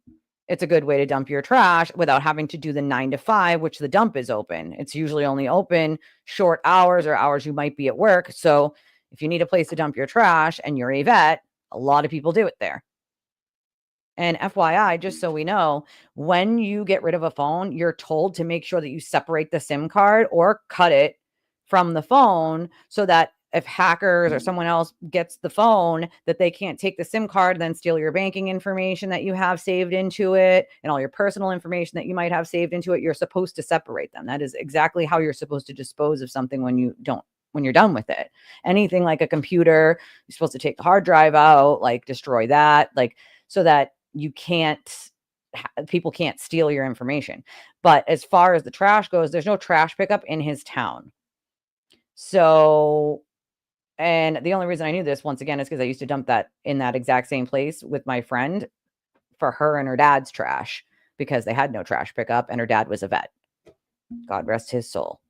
it's a good way to dump your trash without having to do the 9 to 5, which the dump is open. It's usually only open short hours or hours you might be at work. So if you need a place to dump your trash and you're a vet, a lot of people do it there. And FYI, just so we know, when you get rid of a phone, you're told to make sure that you separate the SIM card or cut it from the phone so that if hackers or someone else gets the phone, that they can't take the SIM card and then steal your banking information that you have saved into it and all your personal information that you might have saved into it. You're supposed to separate them. That is exactly how you're supposed to dispose of something when you're done with it. Anything like a computer, you're supposed to take the hard drive out, like destroy that, like so that people can't steal your information. But as far as the trash goes, there's no trash pickup in his town. So, and the only reason I knew this, once again, is because I used to dump that in that exact same place with my friend for her and her dad's trash because they had no trash pickup and her dad was a vet. God rest his soul.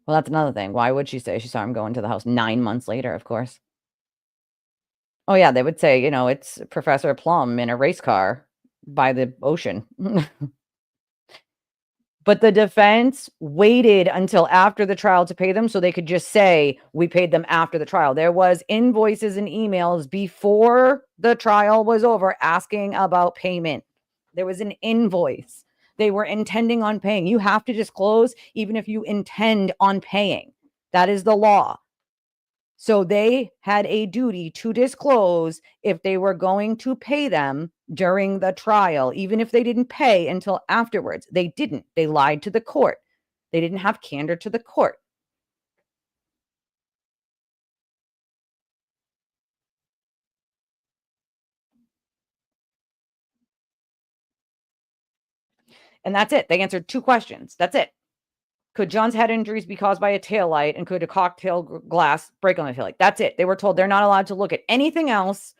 Well, that's another thing. Why would she say she saw him go into the house 9 months later, of course? Oh, yeah, they would say, it's Professor Plum in a race car by the ocean. But the defense waited until after the trial to pay them so they could just say, we paid them after the trial. There was invoices and emails before the trial was over asking about payment. There was an invoice. They were intending on paying. You have to disclose even if you intend on paying. That is the law. So they had a duty to disclose if they were going to pay them during the trial, even if they didn't pay until afterwards. They didn't. They lied to the court. They didn't have candor to the court. And that's it. They answered 2 questions. That's it. Could John's head injuries be caused by a taillight, and could a cocktail glass break on the taillight? That's it. They were told they're not allowed to look at anything else.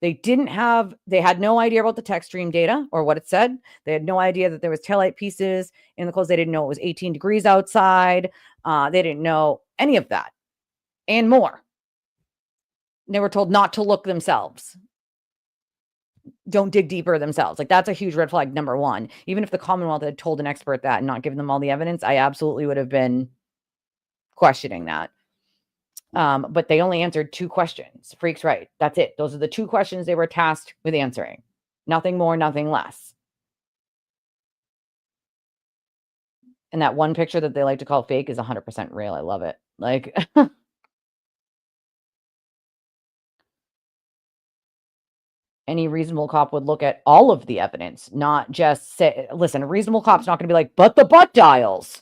They had no idea about the text stream data or what it said. They had no idea that there was taillight pieces in the clothes. They didn't know it was 18 degrees outside. They didn't know any of that and more. They were told not to look themselves. Don't dig deeper themselves. Like, that's a huge red flag, number one. Even if the Commonwealth had told an expert that and not given them all the evidence, I absolutely would have been questioning that. But they only answered 2 questions. Freak's right. That's it. Those are the 2 questions they were tasked with answering. Nothing more, nothing less. And that one picture that they like to call fake is 100% real. I love it. Like, any reasonable cop would look at all of the evidence, not just say, listen, a reasonable cop's not going to be like, but the butt dials,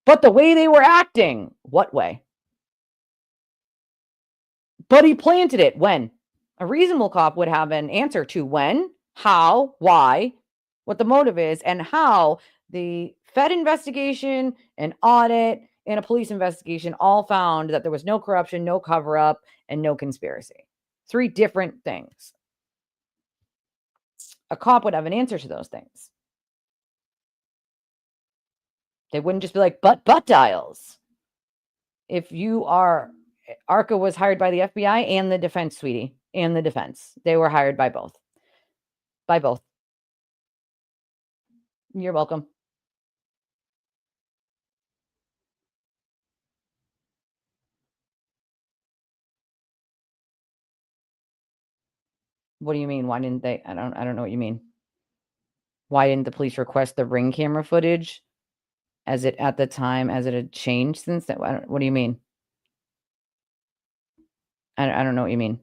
but the way they were acting. What way? But he planted it. When? A reasonable cop would have an answer to when, how, why, what the motive is, and how the Fed investigation, an audit, and a police investigation all found that there was no corruption, no cover-up, and no conspiracy. 3 different things. A cop would have an answer to those things. They wouldn't just be like, but butt dials. If you are, ARCA was hired by the FBI and the defense, sweetie, and the defense. They were hired by both. By both. You're welcome. What do you mean? Why didn't they? I don't know what you mean. Why didn't the police request the ring camera footage as it at the time as it had changed since that? What do you mean? I don't know what you mean.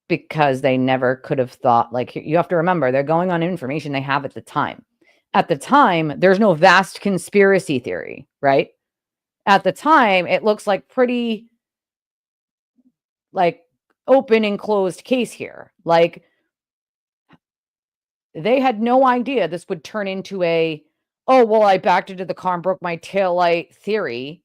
Because they never could have thought, like, you have to remember, they're going on information they have at the time. At the time, there's no vast conspiracy theory, right? At the time, it looks like pretty, like, open and closed case here. Like, they had no idea this would turn into a, oh, well, I backed into the car and broke my taillight theory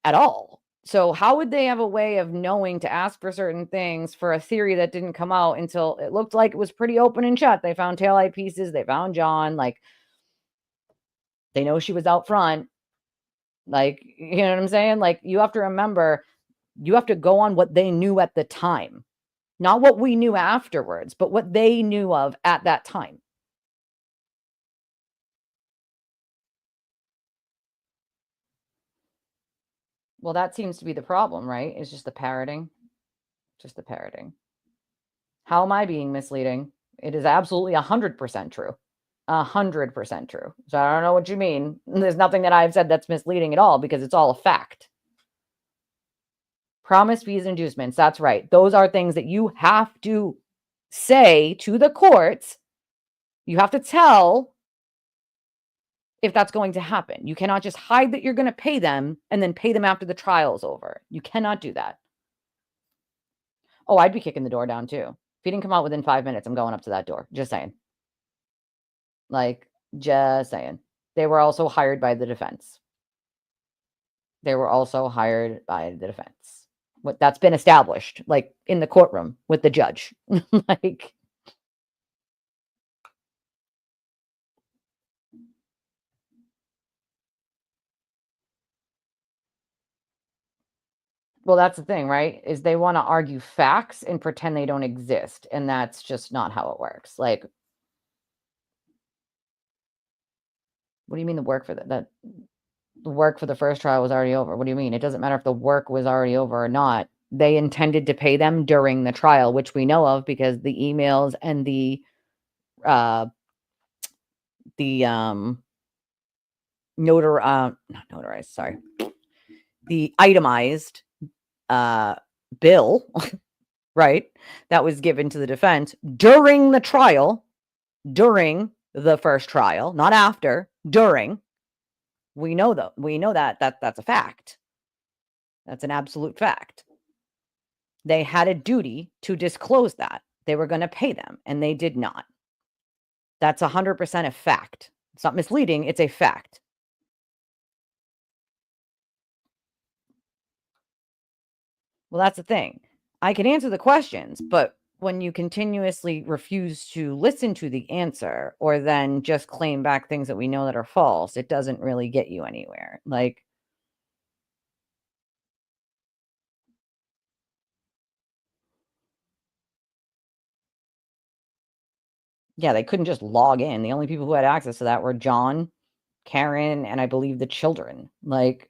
at all. So how would they have a way of knowing to ask for certain things for a theory that didn't come out until it looked like it was pretty open and shut? They found taillight pieces. They found John. Like, they know she was out front. Like, you know what I'm saying? Like, you have to remember, you have to go on what they knew at the time. Not what we knew afterwards, but what they knew of at that time. Well, that seems to be the problem, right? It's just the parroting. Just the parroting. How am I being misleading? It is absolutely 100% true. 100% true. So I don't know what you mean. There's nothing that I've said that's misleading at all because it's all a fact. Promise, fees, inducements. That's right. Those are things that you have to say to the courts. You have to tell if that's going to happen. You cannot just hide that you're going to pay them and then pay them after the trial's over. You cannot do that. Oh, I'd be kicking the door down too. If he didn't come out within 5 minutes, I'm going up to that door. Just saying. Like, just saying. They were also hired by the defense. They were also hired by the defense. What that's been established, like in the courtroom with the judge. Like, well, that's the thing, right? Is they want to argue facts and pretend they don't exist. And that's just not how it works. Like, what do you mean the work for that the work for the first trial was already over? What do you mean? It doesn't matter if the work was already over or not. They intended to pay them during the trial, which we know of because the emails and the the itemized bill, right, that was given to the defense during the trial, during the first trial, not after, during. We know that that's a fact. That's an absolute fact. They had a duty to disclose that. They were going to pay them, and they did not. That's 100% a fact. It's not misleading. It's a fact. Well, that's the thing. I can answer the questions, but when you continuously refuse to listen to the answer or then just claim back things that we know that are false, it doesn't really get you anywhere. Like, Yeah, they couldn't just log in. The only people who had access to that were John, Karen, and I believe the children. Like,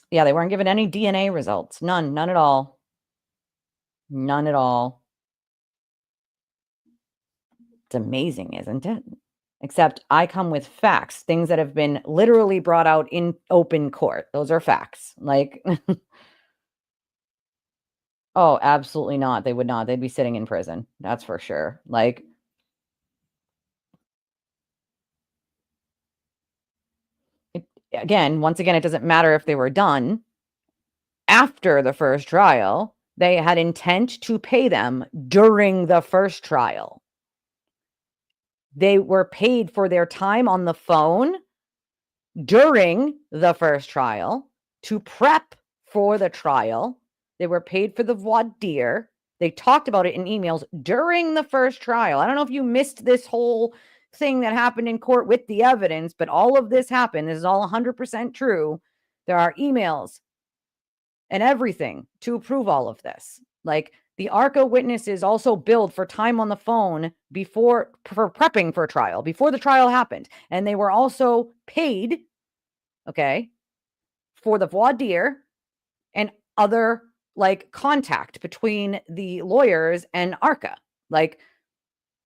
yeah, they weren't given any DNA results. None at all. None at all. It's amazing, isn't it? Except I come with facts, things that have been literally brought out in open court. Those are facts. Like, oh, absolutely not. They would not. They'd be sitting in prison. That's for sure. Like, again, once again, it doesn't matter if they were done after the first trial. They had intent to pay them during the first trial. They were paid for their time on the phone during the first trial to prep for the trial. They were paid for the voir dire. They talked about it in emails during the first trial. I don't know if you missed this whole thing that happened in court with the evidence, but all of this happened. This is all 100% true. There are emails and everything to prove all of this. Like, the ARCA witnesses also billed for time on the phone for prepping for trial, before the trial happened. And they were also paid, okay, for the voir dire and other, like, contact between the lawyers and ARCA. Like,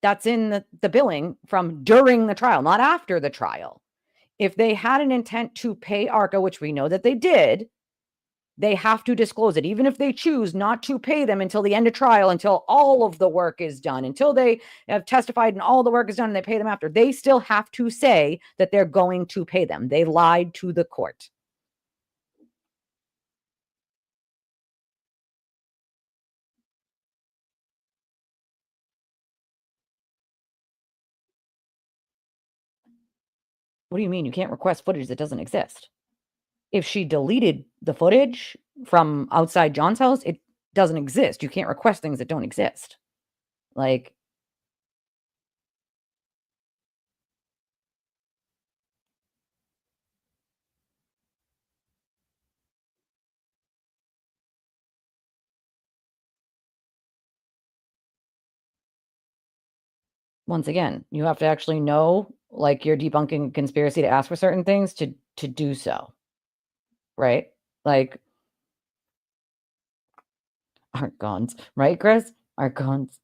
that's in the billing from during the trial, not after the trial. If they had an intent to pay ARCA, which we know that they did, they have to disclose it, even if they choose not to pay them until the end of trial, until all of the work is done, until they have testified and all the work is done and they pay them after. They still have to say that they're going to pay them. They lied to the court. What do you mean? You can't request footage that doesn't exist. If she deleted the footage from outside John's house, it doesn't exist. You can't request things that don't exist. Like, once again, you have to actually know, like, you're debunking a conspiracy to ask for certain things to do so. Right? Like, aren't guns, right, Chris? Aren't guns.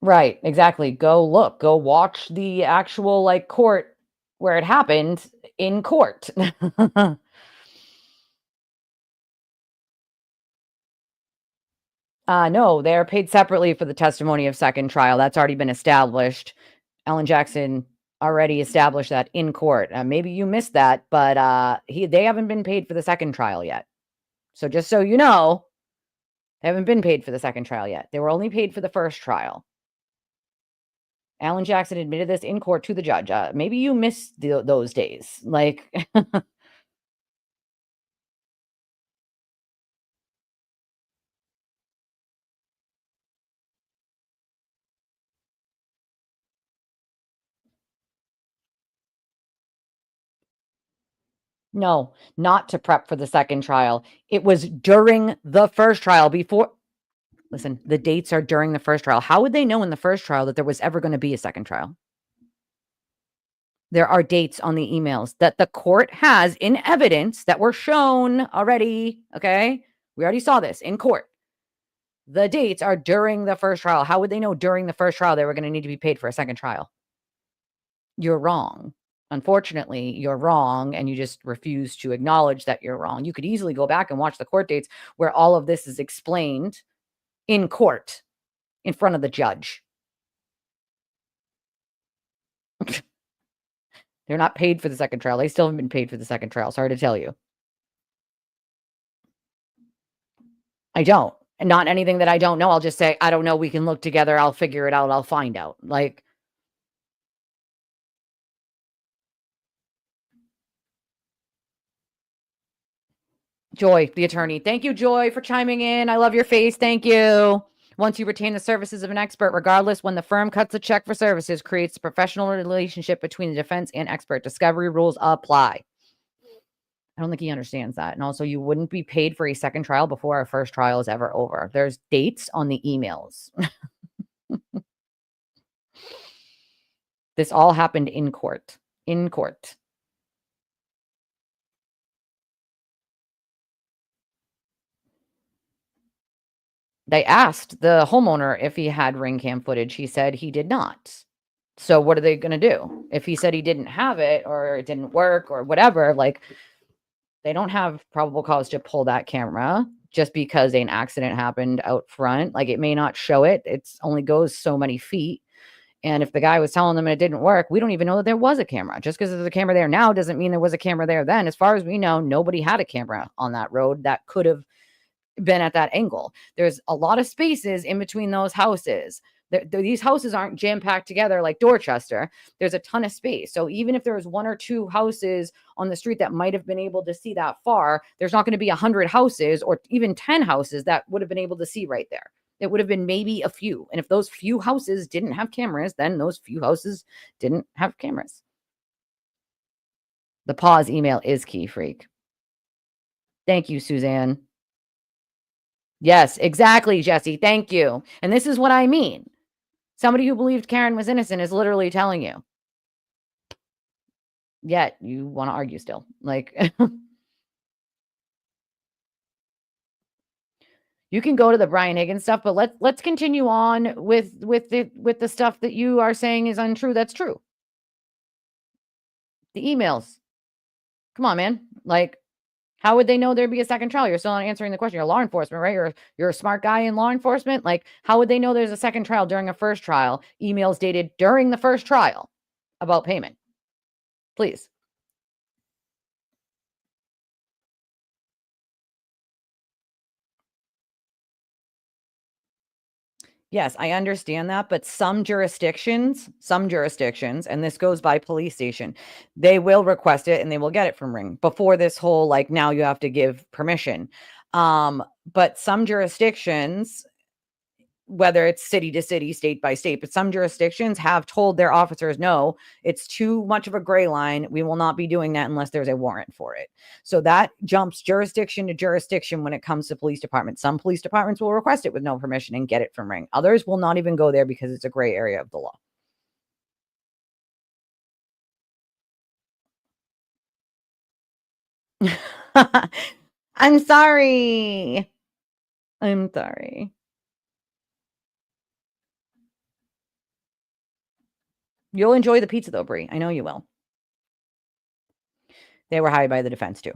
Right, exactly. Go look, go watch the actual, like, court where it happened in court. No, they're paid separately for the testimony of second trial. That's already been established. Ellen Jackson already established that in court. Maybe you missed that, but they haven't been paid for the second trial yet. So just so you know, they haven't been paid for the second trial yet. They were only paid for the first trial. Alan Jackson admitted this in court to the judge. Maybe you missed those days. Like, no, not to prep for the second trial. It was during the first trial before. Listen, the dates are during the first trial. How would they know in the first trial that there was ever going to be a second trial? There are dates on the emails that the court has in evidence that were shown already. Okay. We already saw this in court. The dates are during the first trial. How would they know during the first trial they were going to need to be paid for a second trial? You're wrong. Unfortunately, you're wrong, and you just refuse to acknowledge that you're wrong. You could easily go back and watch the court dates where all of this is explained in court in front of the judge. They're not paid for the second trial. They still haven't been paid for the second trial. Sorry to tell you. I don't. And not anything that I don't know. I'll just say, I don't know. We can look together. I'll figure it out. I'll find out. Like, Joy, the attorney. Thank you, Joy, for chiming in. I love your face. Thank you. Once you retain the services of an expert, regardless, when the firm cuts a check for services, creates a professional relationship between the defense and expert. Discovery rules apply. I don't think he understands that. And also, you wouldn't be paid for a second trial before our first trial is ever over. There's dates on the emails. This all happened in court. In court. They asked the homeowner if he had ring cam footage. He said he did not. So what are they going to do? If he said he didn't have it or it didn't work or whatever, like, they don't have probable cause to pull that camera just because an accident happened out front. Like, it may not show it. It's only goes so many feet. And if the guy was telling them and it didn't work, we don't even know that there was a camera. Just because there's a camera there now doesn't mean there was a camera there then. As far as we know, nobody had a camera on that road that could have been at that angle. There's a lot of spaces in between those houses. These houses aren't jam-packed together like Dorchester. There's a ton of space. So even if there was 1 or 2 houses on the street that might have been able to see that far, there's not going to be 100 houses or even 10 houses that would have been able to see right there. It would have been maybe a few. And if those few houses didn't have cameras, then those few houses didn't have cameras. The pause email is key, freak. Thank you, Suzanne. Yes, exactly, Jesse. Thank you. And this is what I mean. Somebody who believed Karen was innocent is literally telling you. Yet you want to argue still. Like, you can go to the Brian Higgins stuff, but let's continue on with the stuff that you are saying is untrue. That's true. The emails. Come on, man. Like, how would they know there'd be a second trial? You're still not answering the question. You're law enforcement, right? You're a smart guy in law enforcement. Like, how would they know there's a second trial during a first trial? Emails dated during the first trial about payment. Please. Yes, I understand that, but some jurisdictions, and this goes by police station, they will request it and they will get it from Ring before this whole, like, now you have to give permission. But some jurisdictions, whether it's city to city, state by state, but some jurisdictions have told their officers, no, it's too much of a gray line. We will not be doing that unless there's a warrant for it. So that jumps jurisdiction to jurisdiction when it comes to police departments. Some police departments will request it with no permission and get it from Ring. Others will not even go there because it's a gray area of the law. I'm sorry. I'm sorry. You'll enjoy the pizza though, Brie. I know you will. They were hired by the defense too.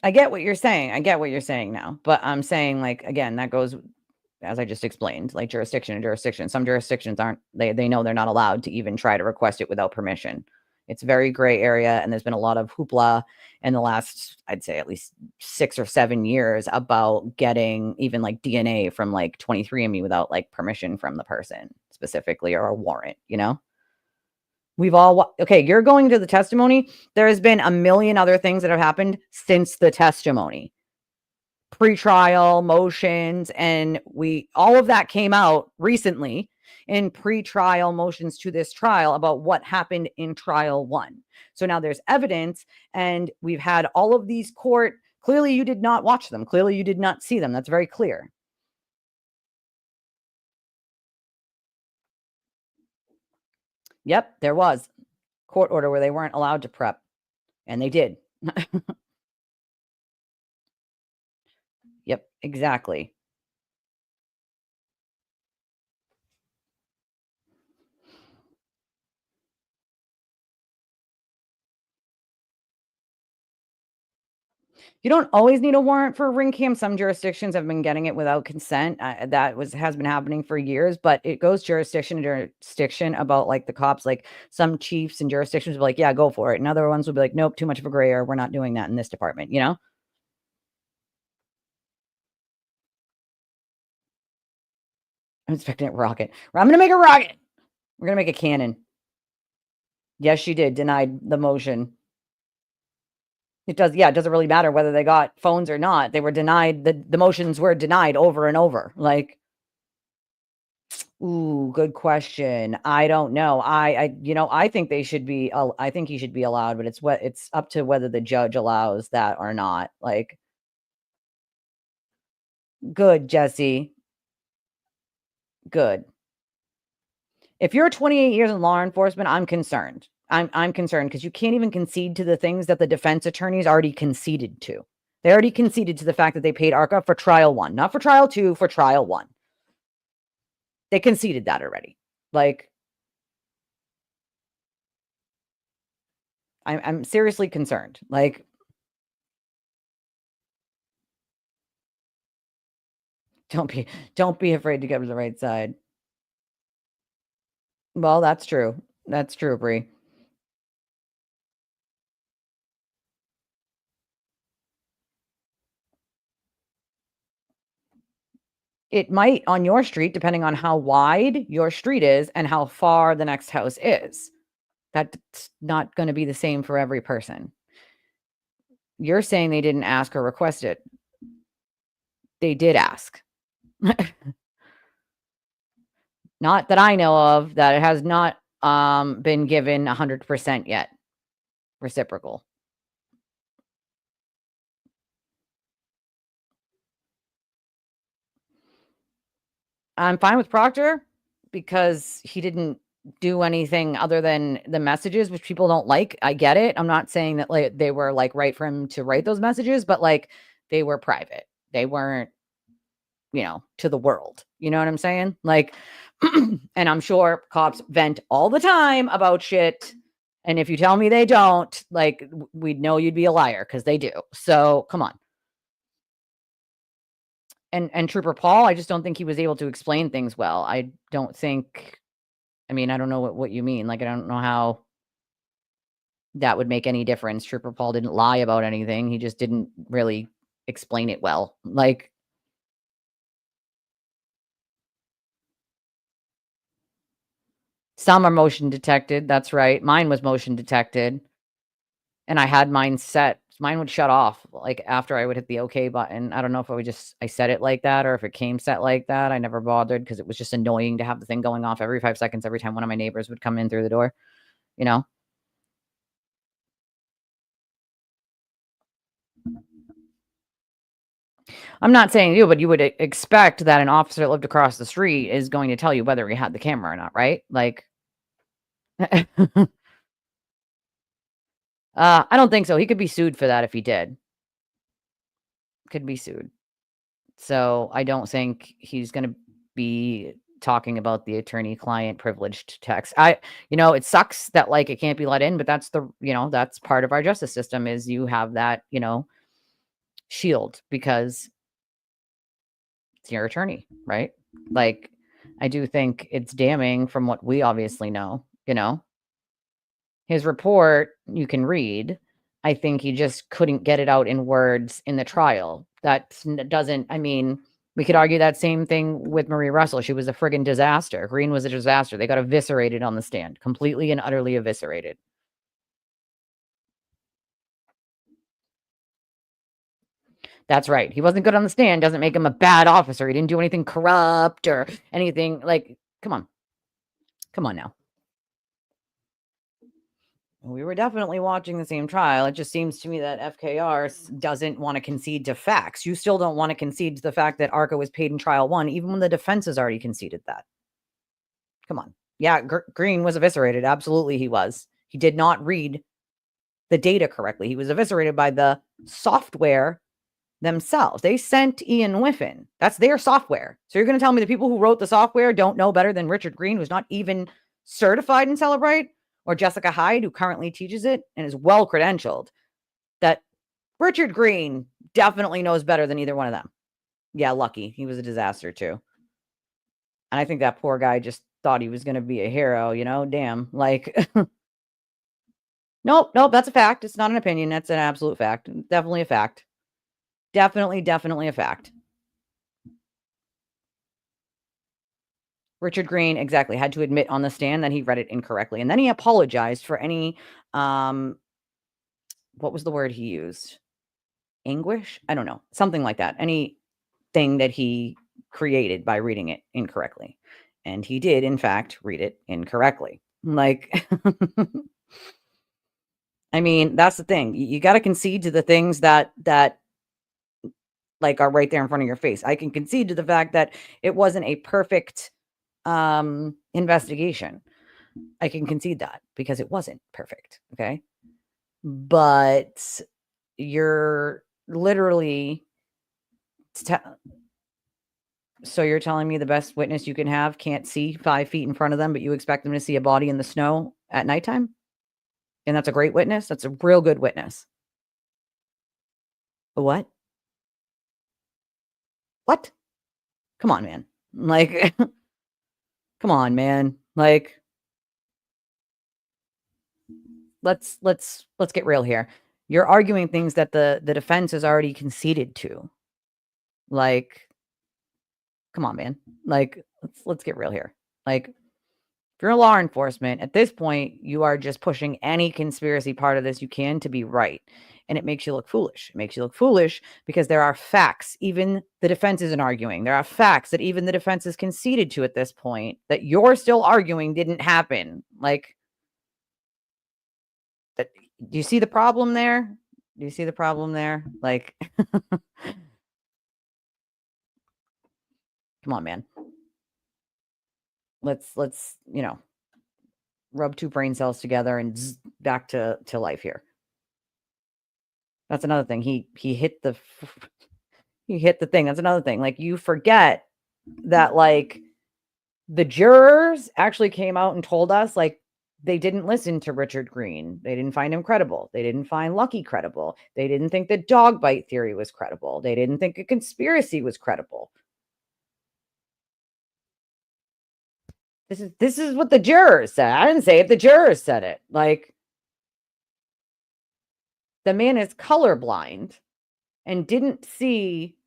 I get what you're saying. I get what you're saying now. But I'm saying, like, again, that goes, as I just explained, like jurisdiction to jurisdiction. Some jurisdictions aren't, they know they're not allowed to even try to request it without permission. It's a very gray area. And there's been a lot of hoopla in the last, I'd say at least 6 or 7 years about getting even like DNA from like 23andMe without like permission from the person specifically or a warrant, you know? We've all, okay, you're going to the testimony. There has been a million other things that have happened since the testimony. Pre-trial motions, and all of that came out recently in pre-trial motions to this trial about what happened in trial 1. So now there's evidence, and we've had all of these court, clearly you did not watch them. Clearly you did not see them. That's very clear. Yep, there was court order where they weren't allowed to prep, and they did. Yep, exactly. You don't always need a warrant for a ring cam. Some jurisdictions have been getting it without consent. That has been happening for years, but it goes jurisdiction to jurisdiction about like the cops, like some chiefs and jurisdictions will be like, yeah, go for it. And other ones will be like, nope, too much of a gray area. We're not doing that in this department, you know? I'm expecting a rocket. I'm going to make a rocket. We're going to make a cannon. Yes, she did. Denied the motion. It does. Yeah, it doesn't really matter whether they got phones or not. They were denied. The motions were denied over and over. Like, Ooh, good question. I don't know. I think they should be. I think he should be allowed, but it's up to whether the judge allows that or not. Like, good, Jesse. Good. If you're 28 years in law enforcement, I'm concerned. I'm concerned because you can't even concede to the things that the defense attorneys already conceded to. They already conceded to the fact that they paid ARCA for trial 1, not for trial 2, for trial 1. They conceded that already. Like, I'm seriously concerned. Like, don't be afraid to get to the right side. Well, that's true. That's true, Bree. It might on your street, depending on how wide your street is and how far the next house is. That's not going to be the same for every person. You're saying they didn't ask or request it. They did ask. Not that I know of, that it has not been given 100% yet. Reciprocal. I'm fine with Proctor because he didn't do anything other than the messages, which people don't like. I get it. I'm not saying that like they were like right for him to write those messages, but like they were private. They weren't, to the world. You know what I'm saying? Like, and I'm sure cops vent all the time about shit. And if you tell me they don't, like, we'd know you'd be a liar because they do. So come on. And Trooper Paul, I just don't think he was able to explain things well. I don't know what you mean. Like, I don't know how that would make any difference. Trooper Paul didn't lie about anything. He just didn't really explain it well. Like, some are motion detected. That's right. Mine was motion detected. And I had mine set. Mine would shut off like after I would hit the OK button. I don't know if I set it like that or if it came set like that. I never bothered because it was just annoying to have the thing going off every 5 seconds every time one of my neighbors would come in through the door, I'm not saying you, but you would expect that an officer that lived across the street is going to tell you whether he had the camera or not, right? Like, I don't think so. He could be sued for that if he did. Could be sued. So I don't think he's going to be talking about the attorney-client privileged text. It sucks that like it can't be let in, but that's that's part of our justice system is you have that, shield because it's your attorney, right? Like, I do think it's damning from what we obviously know, His report, you can read. I think he just couldn't get it out in words in the trial. We could argue that same thing with Marie Russell. She was a friggin' disaster. Green was a disaster. They got eviscerated on the stand, completely and utterly eviscerated. That's right. He wasn't good on the stand. Doesn't make him a bad officer. He didn't do anything corrupt or anything. Like, come on. Come on now. We were definitely watching the same trial. It just seems to me that FKR doesn't want to concede to facts. You still don't want to concede to the fact that ARCA was paid in trial 1, even when the defense has already conceded that. Come on. Yeah, Green was eviscerated. Absolutely, he was. He did not read the data correctly. He was eviscerated by the software themselves. They sent Ian Whiffen. That's their software. So you're going to tell me the people who wrote the software don't know better than Richard Green, who's not even certified in Celebrate, or Jessica Hyde, who currently teaches it and is well credentialed, that Richard Green definitely knows better than either one of them. Yeah, lucky. He was a disaster too. And I think that poor guy just thought he was going to be a hero, damn. Like, nope, that's a fact. It's not an opinion. That's an absolute fact. Definitely a fact. Definitely a fact. Richard Green, exactly, had to admit on the stand that he read it incorrectly. And then he apologized for any, what was the word he used? Anguish? I don't know. Something like that. Anything that he created by reading it incorrectly. And he did, in fact, read it incorrectly. Like, I mean, that's the thing. You got to concede to the things that like are right there in front of your face. I can concede to the fact that it wasn't a perfect investigation. I can concede that because it wasn't perfect. Okay. But you're literally so you're telling me the best witness you can have can't see 5 feet in front of them, but you expect them to see a body in the snow at nighttime? And that's a great witness? That's a real good witness. What? What? Come on, man. Like, come on, man. Like, let's get real here. You're arguing things that the defense has already conceded to. Like, come on, man. Like, let's get real here. Like, if you're law enforcement, at this point, you are just pushing any conspiracy part of this you can to be right. And it makes you look foolish. It makes you look foolish because there are facts, even the defense isn't arguing. There are facts that even the defense is conceded to at this point that you're still arguing didn't happen. Like, do you see the problem there? Do you see the problem there? Like, come on, man. Let's, rub 2 brain cells together and back to life here. That's another thing. He hit the thing. That's another thing. Like, you forget that, like, the jurors actually came out and told us, like, they didn't listen to Richard Green. They didn't find him credible. They didn't find Lucky credible. They didn't think the dog bite theory was credible. They didn't think a conspiracy was credible. This is what the jurors said. I didn't say it. The jurors said it. Like, the man is colorblind and didn't see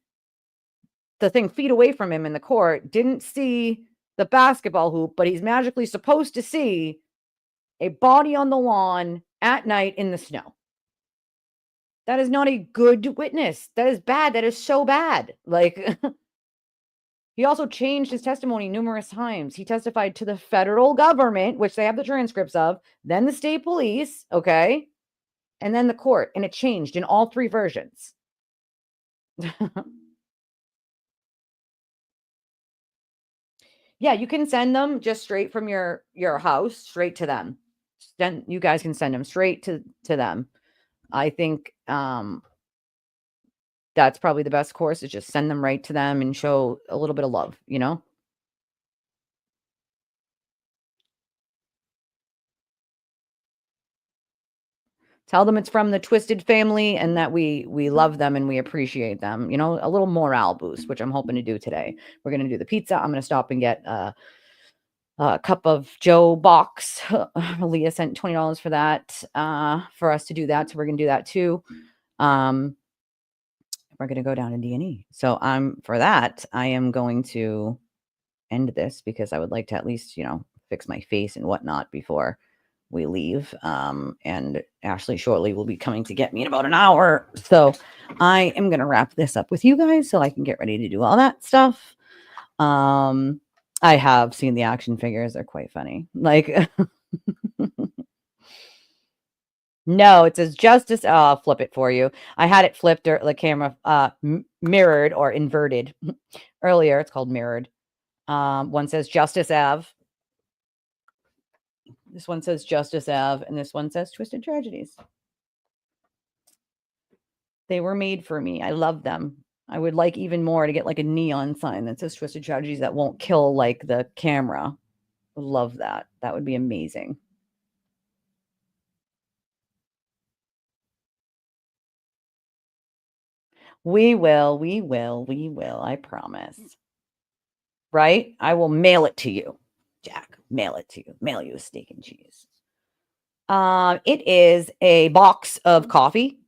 the thing feet away from him in the court, didn't see the basketball hoop, but he's magically supposed to see a body on the lawn at night in the snow. That is not a good witness. That is bad. That is so bad. Like, he also changed his testimony numerous times. He testified to the federal government, which they have the transcripts of, then the state police, okay, and then the court, and it changed in all 3 versions. Yeah, you can send them just straight from your house straight to them. Then you guys can send them straight to them. I think that's probably the best course, is just send them right to them and show a little bit of love, you know? Tell them it's from the Twisted family and that we love them and we appreciate them. You know, a little morale boost, which I'm hoping to do today. We're going to do the pizza. I'm going to stop and get a cup of Joe box. Leah sent $20 for that, for us to do that. So we're going to do that too. We're going to go down to D&E. So for that, I am going to end this because I would like to at least, fix my face and whatnot before we leave. And Ashley shortly will be coming to get me in about an hour. So I am going to wrap this up with you guys so I can get ready to do all that stuff. I have seen the action figures. They're quite funny. Like, no, it says justice. I'll flip it for you. I had it flipped, or the camera mirrored or inverted earlier. It's called mirrored. One says Justice Ave. This one says Justice Ave, and this one says Twisted Tragedies. They were made for me. I love them. I would like even more to get like a neon sign that says Twisted Tragedies that won't kill like the camera. Love that. That would be amazing. We will. I promise. Right? I will mail it to you, Jack. Mail it to you. Mail you a steak and cheese. It is a box of coffee.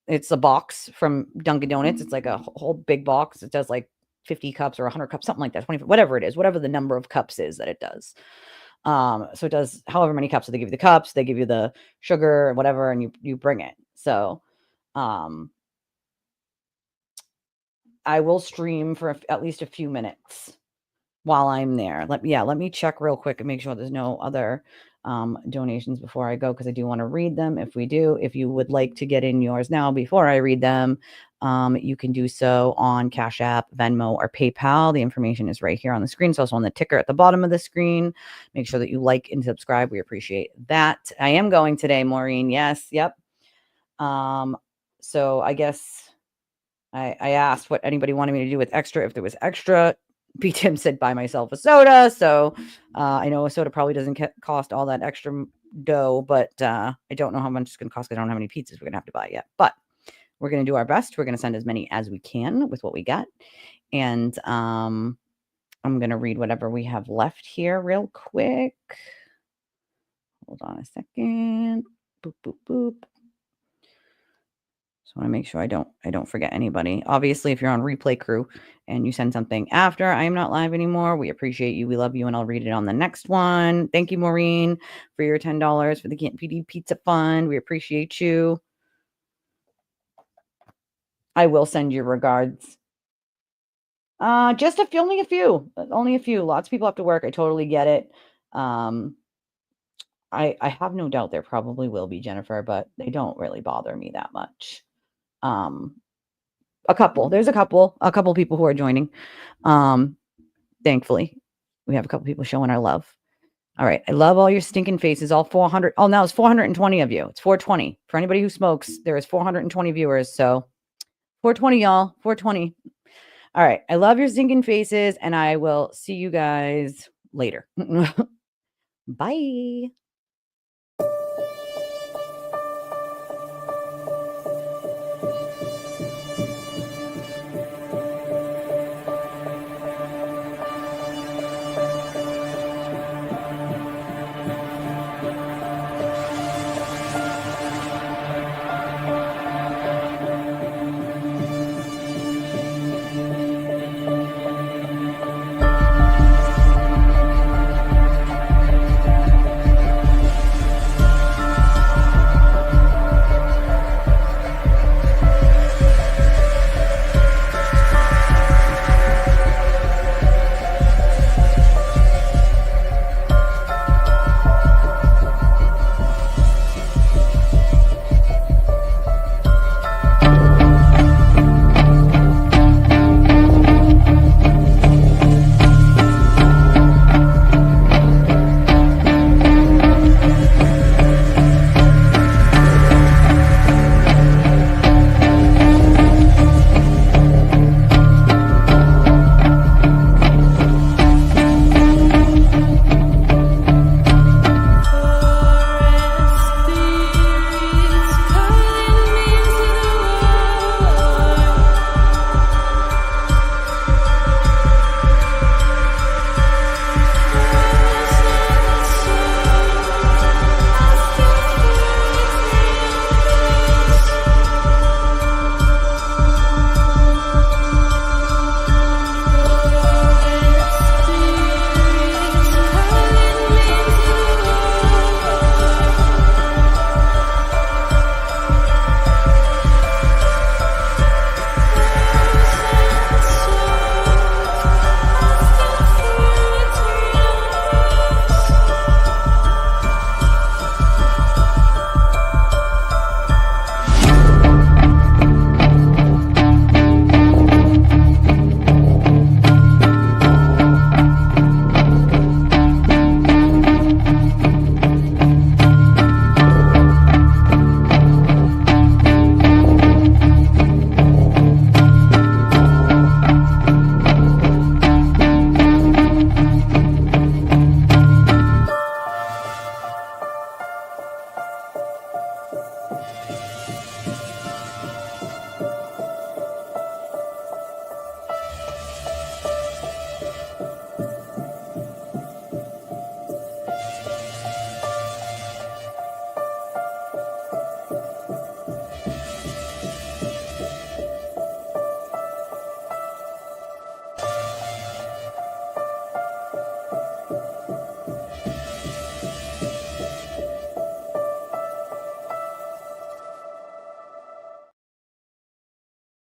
It's a box from Dunkin' Donuts. It's like a whole big box. It does like 50 cups or 100 cups, something like that. 20, whatever it is, whatever the number of cups is that it does. So it does however many cups. So they give you the cups, they give you the sugar, whatever, and you bring it. So, I will stream for at least a few minutes while I'm there. Let me check real quick and make sure there's no other donations before I go, because I do want to read them. If we do, if you would like to get in yours now before I read them, you can do so on Cash App, Venmo, or PayPal. The information is right here on the screen. It's also on the ticker at the bottom of the screen. Make sure that you like and subscribe. We appreciate that. I am going today, Maureen. Yes. Yep. So I guess I asked what anybody wanted me to do with extra, if there was extra. B. Tim said buy myself a soda. So I know a soda probably doesn't cost all that extra dough, but I don't know how much it's going to cost, because I don't know how many pizzas we're going to have to buy yet. But we're going to do our best. We're going to send as many as we can with what we got. And I'm going to read whatever we have left here real quick. Hold on a second. Boop, boop, boop. So I want to make sure I don't forget anybody. Obviously, if you're on replay crew and you send something after I am not live anymore, we appreciate you. We love you, and I'll read it on the next one. Thank you, Maureen, for your $10 for the Canton PD Pizza Fund. We appreciate you. I will send you regards. Just only a few. Lots of people have to work. I totally get it. I have no doubt there probably will be, Jennifer, but they don't really bother me that much. There's a couple people who are joining. Thankfully, we have a couple people showing our love. All right. I love all your stinking faces. All 400. Oh, now it's 420 of you. It's 420 for anybody who smokes. There is 420 viewers. So 420, y'all. 420. All right. I love your stinking faces, and I will see you guys later. Bye.